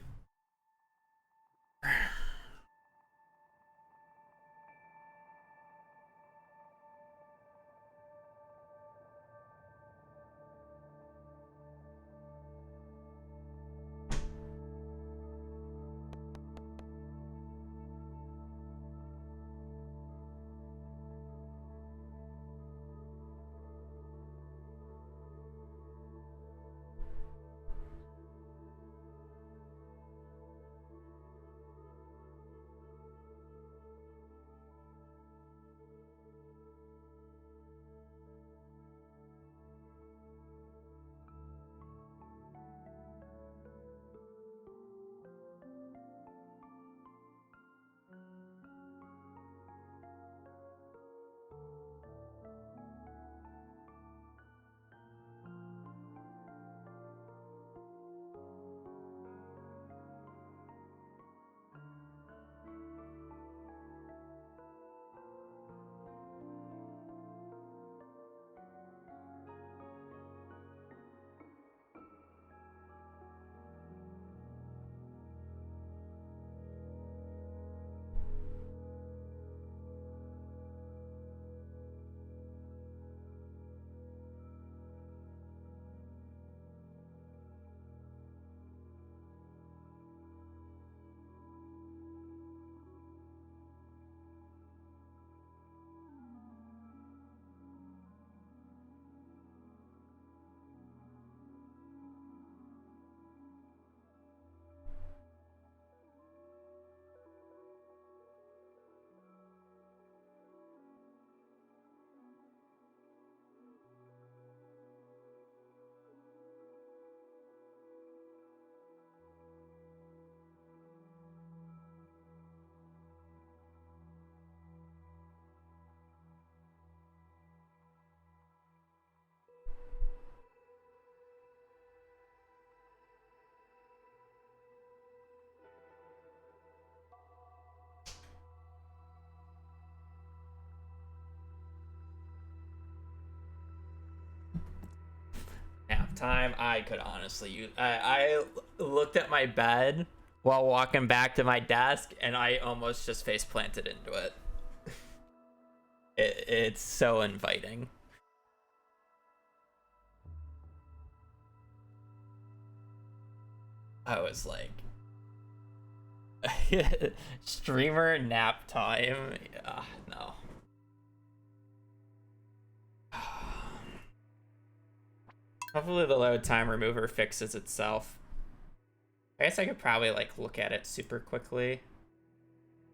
time, I could honestly use. I looked at my bed while walking back to my desk, and I almost just face planted into it. It's so inviting. I was like, streamer nap time. No. Hopefully the load time remover fixes itself. I guess I could probably like look at it super quickly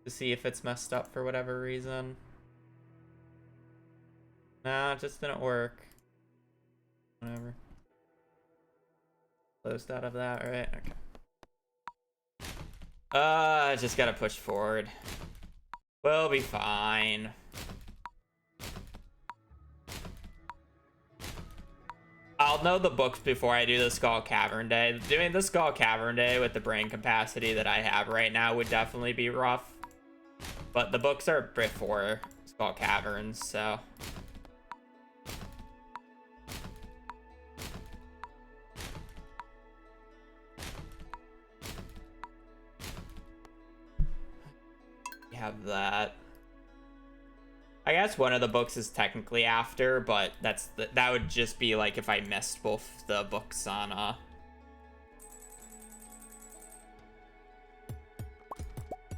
to see if it's messed up for whatever reason. Nah, it just didn't work. Whatever. Closed out of that, right? Okay. I just gotta push forward. We'll be fine. I'll know the books before I do the Skull Cavern Day. Doing the Skull Cavern Day with the brain capacity that I have right now would definitely be rough. But the books are before Skull Caverns, so... We have that. I guess one of the books is technically after, but that would just be like if I missed both the books on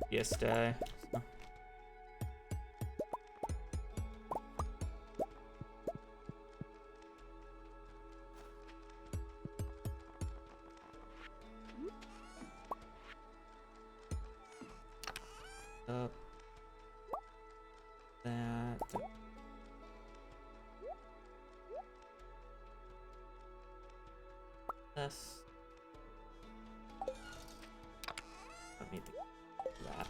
PS Day. So. That. This. Don't need to do that.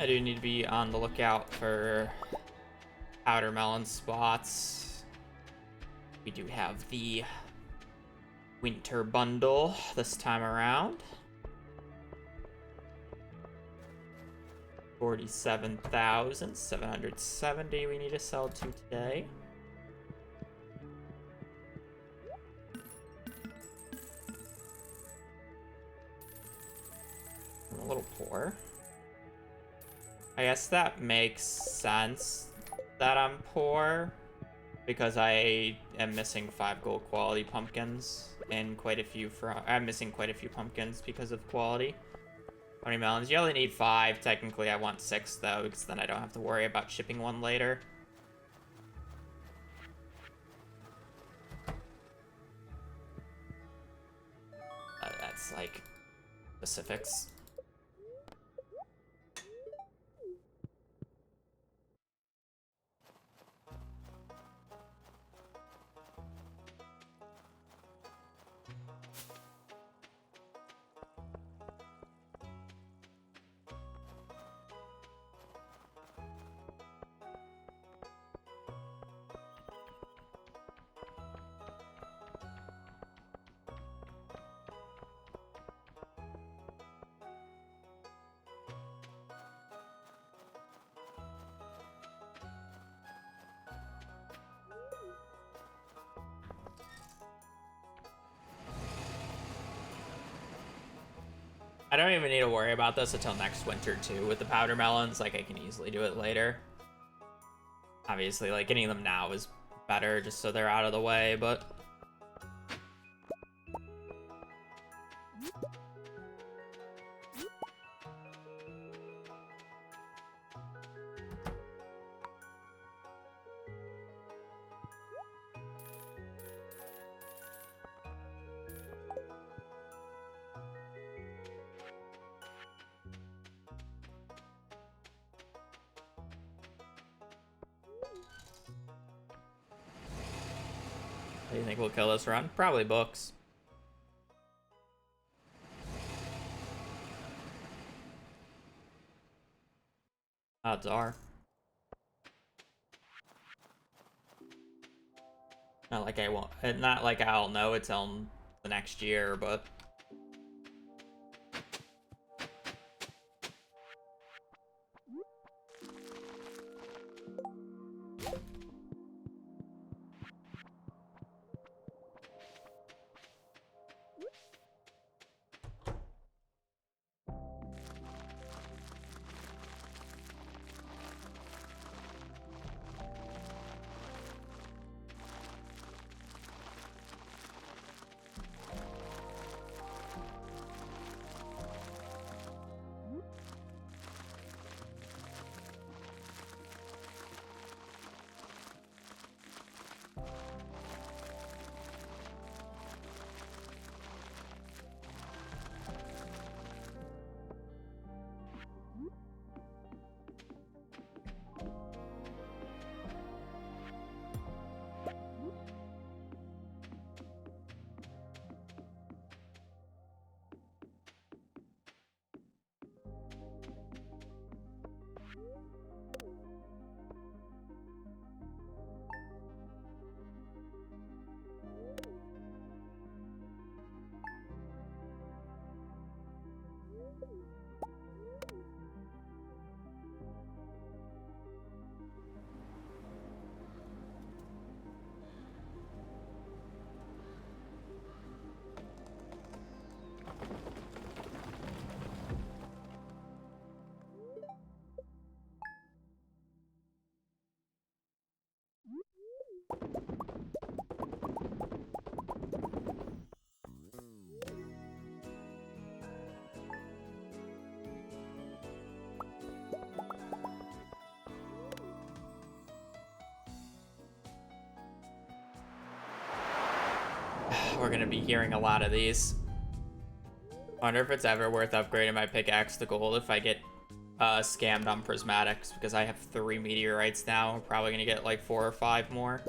I do need to be on the lookout for powder melon spots. We do have the winter bundle this time around. 47,770 we need to sell to today. I'm a little poor. I guess that makes sense that I'm poor because I am missing 5 gold quality pumpkins and quite a few I'm missing quite a few pumpkins because of quality. 20 melons. You only need 5. Technically, I want 6 though, because then I don't have to worry about shipping one later. like specifics. I don't even need to worry about this until next winter too with the powder melons. Like I can easily do it later. Obviously, like getting them now is better just so they're out of the way, but what do you think will kill this run? Probably books. Odds are. Not like I won't. Not like I'll know it till the next year, but. We're gonna be hearing a lot of these. Wonder if it's ever worth upgrading my pickaxe to gold if I get scammed on prismatics, because I have 3 meteorites now. I'm probably gonna get like 4 or 5 more.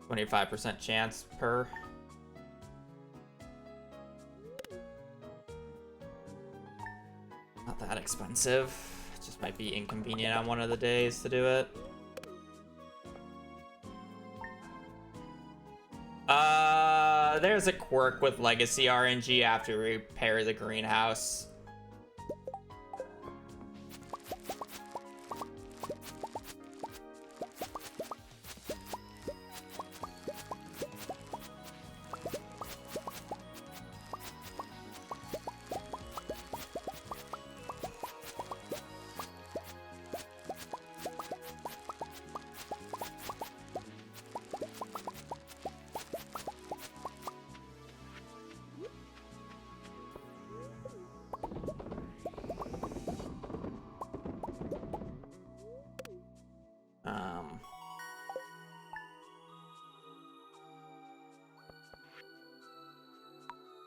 %25 chance per. Not that expensive. It just might be inconvenient on one of the days to do it. There's a quirk with Legacy RNG after we repair the greenhouse.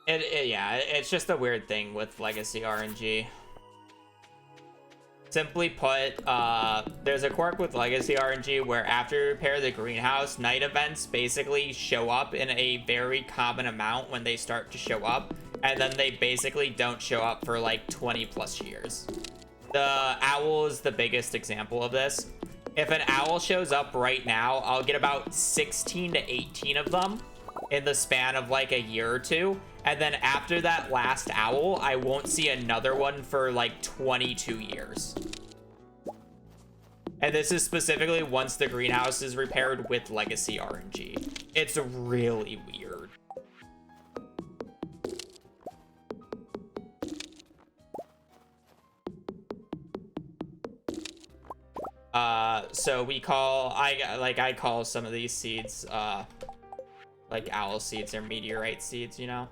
Yeah, it's just a weird thing with Legacy RNG. Simply put, there's a quirk with Legacy RNG where after you repair the greenhouse, night events basically show up in a very common amount when they start to show up, and then they basically don't show up for like 20 plus years. The owl is the biggest example of this. If an owl shows up right now, I'll get about 16 to 18 of them in the span of like a year or two. And then after that last owl, I won't see another one for like 22 years. And this is specifically once the greenhouse is repaired with Legacy RNG. It's really weird. So we call, I call some of these seeds, like owl seeds or meteorite seeds, you know?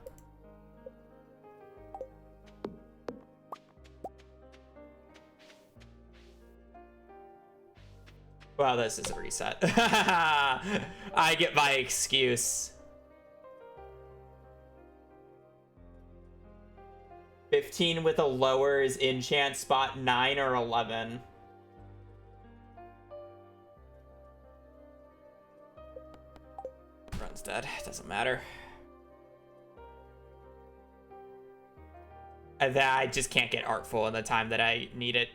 Well, this is a reset. I get my excuse. 15 with a lower is enchant spot 9 or 11. Run's dead. Doesn't matter. And then I just can't get artful in the time that I need it.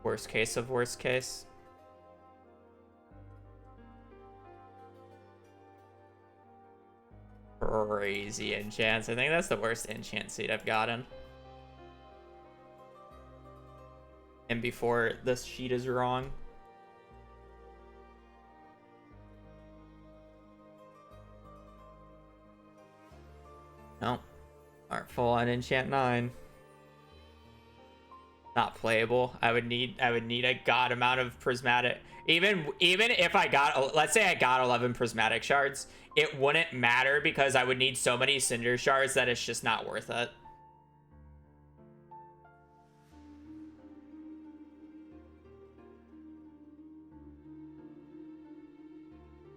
Worst case of worst case. Crazy enchants. I think that's the worst enchant seed I've gotten. And before this sheet is wrong. No. Artful on enchant 9. Not playable. I would need a god amount of prismatic. Even if I got, let's say I got 11 prismatic shards, it wouldn't matter because I would need so many cinder shards that it's just not worth it.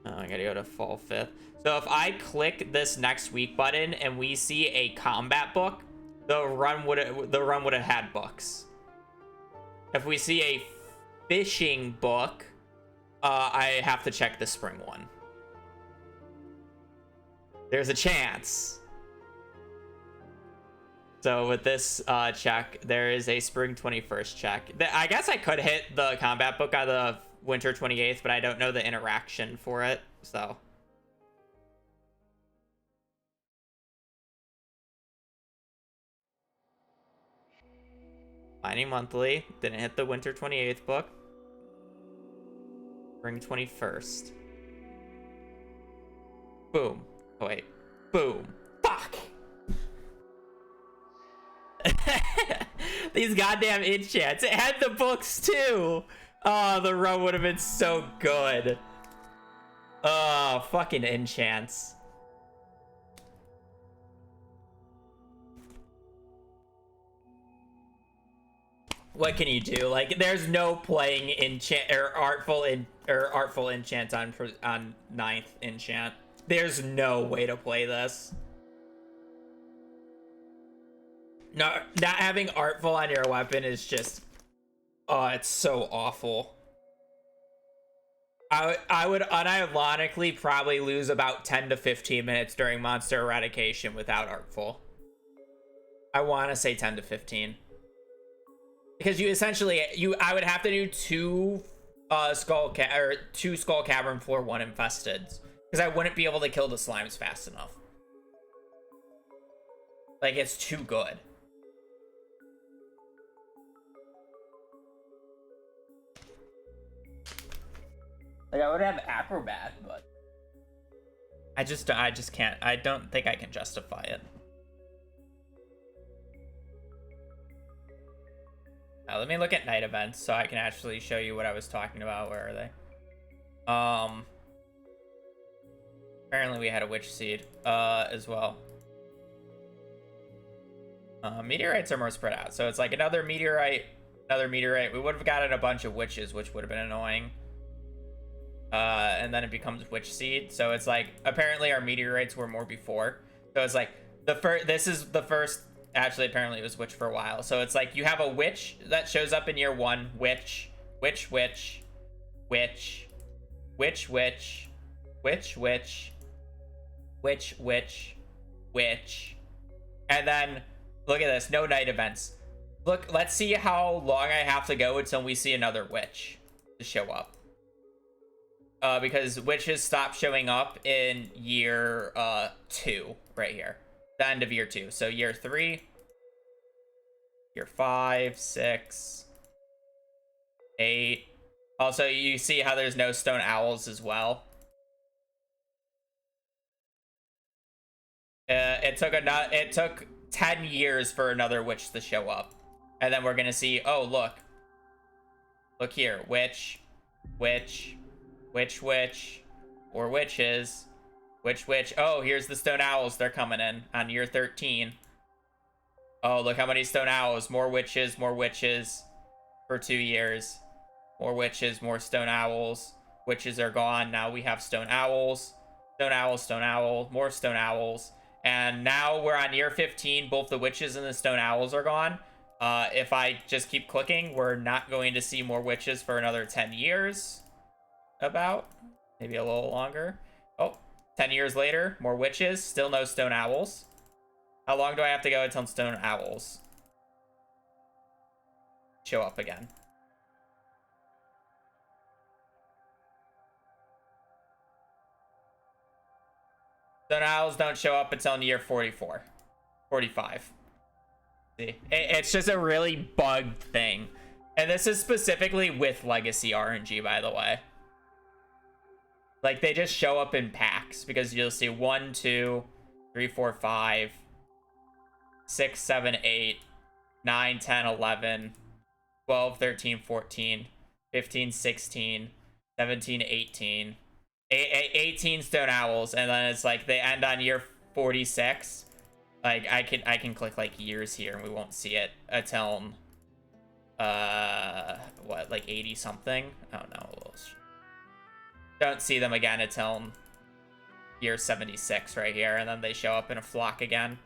Oh, I gotta go to fall 5th. So if I click this next week button and we see a combat book, the run would have had books. If we see a fishing book, I have to check the spring one. There's a chance. So with this check, there is a spring 21st check. I guess I could hit the combat book on the winter 28th, but I don't know the interaction for it, so. Mining monthly, didn't hit the winter 28th book. Spring 21st. Boom. Oh wait. Boom. Fuck! These goddamn enchants. It had the books too! Oh, the run would have been so good. Oh, fucking enchants. What can you do? Like, there's no playing enchant or artful enchant on 9th enchant. There's no way to play this. No, not having artful on your weapon is just, oh, it's so awful. I would unironically probably lose about 10 to 15 minutes during monster eradication without artful. I want to say 10 to 15. Because you essentially, I would have to do two skull cavern floor 1 infested, because I wouldn't be able to kill the slimes fast enough. Like, it's too good. Like, I would have acrobat, but I just can't. I don't think I can justify it. Let me look at night events so I can actually show you what I was talking about. Where are they? Apparently we had a witch seed as well. Meteorites are more spread out, so it's like another meteorite. We would have gotten a bunch of witches, which would have been annoying. and then it becomes witch seed. So it's like apparently our meteorites were more before. So it's like the first. This is the first. Actually, apparently it was witch for a while. So it's like you have a witch that shows up in year 1. Witch, witch, witch, witch, witch, witch, witch, witch, witch, witch, witch, and then look at this. No night events. Look, let's see how long I have to go until we see another witch to show up. Because witches stop showing up in year 2 right here. The end of year 2. So year 3, year 5, 6, 8. Also, you see how there's no stone owls as well. It took 10 years for another witch to show up. And then we're gonna see, oh look. Look here. Witch, witch, witch, witch, or witches. Witch, witch. Oh, here's the stone owls. They're coming in on year 13. Oh, look how many stone owls. More witches for 2 years. More witches, more stone owls. Witches are gone. Now we have stone owls. Stone owl, stone owl, more stone owls. And now we're on year 15. Both the witches and the stone owls are gone. If I just keep clicking, we're not going to see more witches for another 10 years. About. Maybe a little longer. Oh, 10 years later, more witches. Still no stone owls. How long do I have to go until stone owls show up again? Stone owls don't show up until in year 44. 45. See? It's just a really bugged thing. And this is specifically with Legacy RNG, by the way. Like, they just show up in packs. Because you'll see 1, 2, 3, 4, 5, 6, 7, 8, 9, 10, 11, 12, 13, 14, 15, 16, 17, 18. 18 stone owls, and then it's like they end on year 46. Like I can click like years here and we won't see it until what, like 80 something. Oh no, don't see them again until year 76 right here, and then they show up in a flock again.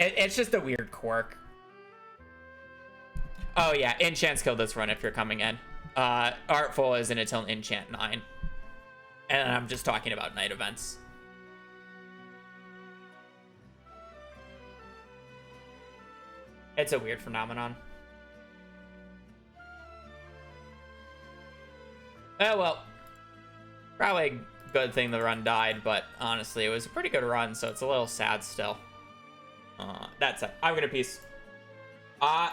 It's just a weird quirk. Oh yeah, enchants kill this run if you're coming in. Artful isn't until enchant 9. And I'm just talking about night events. It's a weird phenomenon. Oh well. Probably a good thing the run died, but honestly, it was a pretty good run, so it's a little sad still. That's it. I'm gonna peace.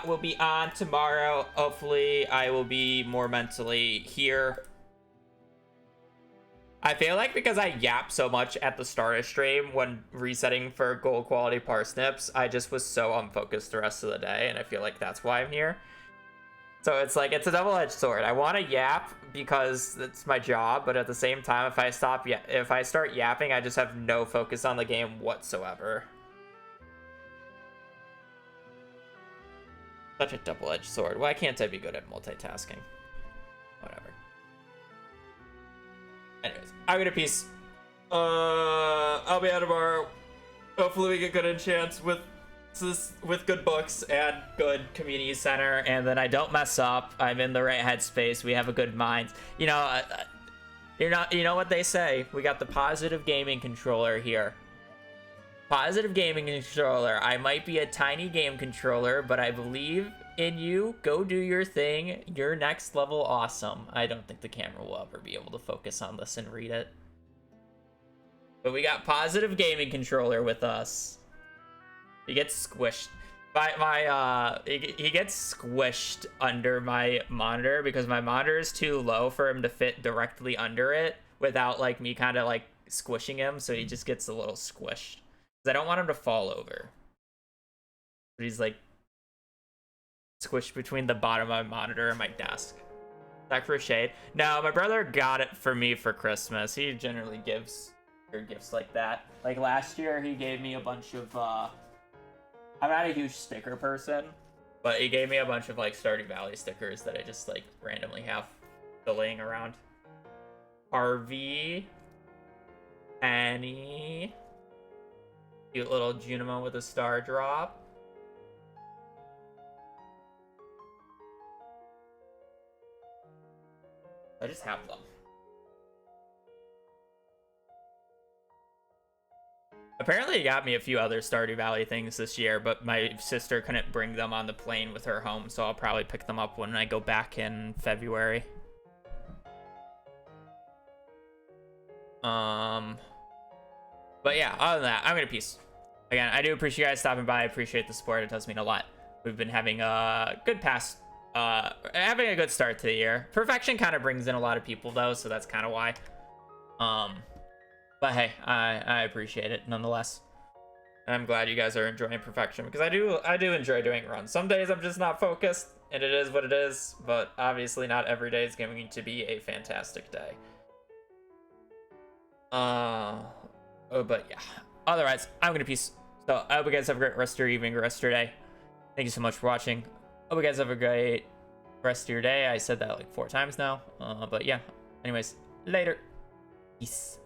Will be on tomorrow. Hopefully, I will be more mentally here. I feel like because I yap so much at the start of stream when resetting for gold quality parsnips, I just was so unfocused the rest of the day, and I feel like that's why I'm here. So it's like, it's a double-edged sword. I want to yap because it's my job, but at the same time, if I start yapping, I just have no focus on the game whatsoever. Such a double-edged sword. Why can't I be good at multitasking? Whatever. Anyways, I'm gonna peace. I'll be out tomorrow. Hopefully we get good enchants with good books and good community center, and then I don't mess up. I'm in the right headspace. We have a good mind. You know, you know what they say. We got the positive gaming controller here. Positive gaming controller. I might be a tiny game controller, but I believe in you. Go do your thing. You're next level awesome. I don't think the camera will ever be able to focus on this and read it. But we got positive gaming controller with us. He gets squished. He gets squished under my monitor because my monitor is too low for him to fit directly under it without like me kind of like squishing him, so he just gets a little squished. I don't want him to fall over. But he's like squished between the bottom of my monitor and my desk. Is that crocheted? No, my brother got it for me for Christmas. He generally gives gifts like that. Like last year, he gave me a bunch of. I'm not a huge sticker person, But he gave me a bunch of like Stardew Valley stickers that I just like randomly have still laying around. Harvey, Annie, cute little Junimo with a star drop. I just have them. Apparently he got me a few other Stardew Valley things this year, but my sister couldn't bring them on the plane with her home, so I'll probably pick them up when I go back in February. But yeah, other than that, I'm gonna peace. Again, I do appreciate you guys stopping by. I appreciate the support. It does mean a lot. We've been having a good having a good start to the year. Perfection kind of brings in a lot of people though, so that's kind of why. But hey, I appreciate it nonetheless. I'm glad you guys are enjoying Perfection because I do enjoy doing runs. Some days I'm just not focused, and it is what it is. But obviously, not every day is going to be a fantastic day. But yeah. Otherwise, I'm gonna peace. So I hope you guys have a great rest of your evening, rest of your day. Thank you so much for watching. Hope you guys have a great rest of your day. I said that like 4 times now. But yeah. Anyways, later. Peace.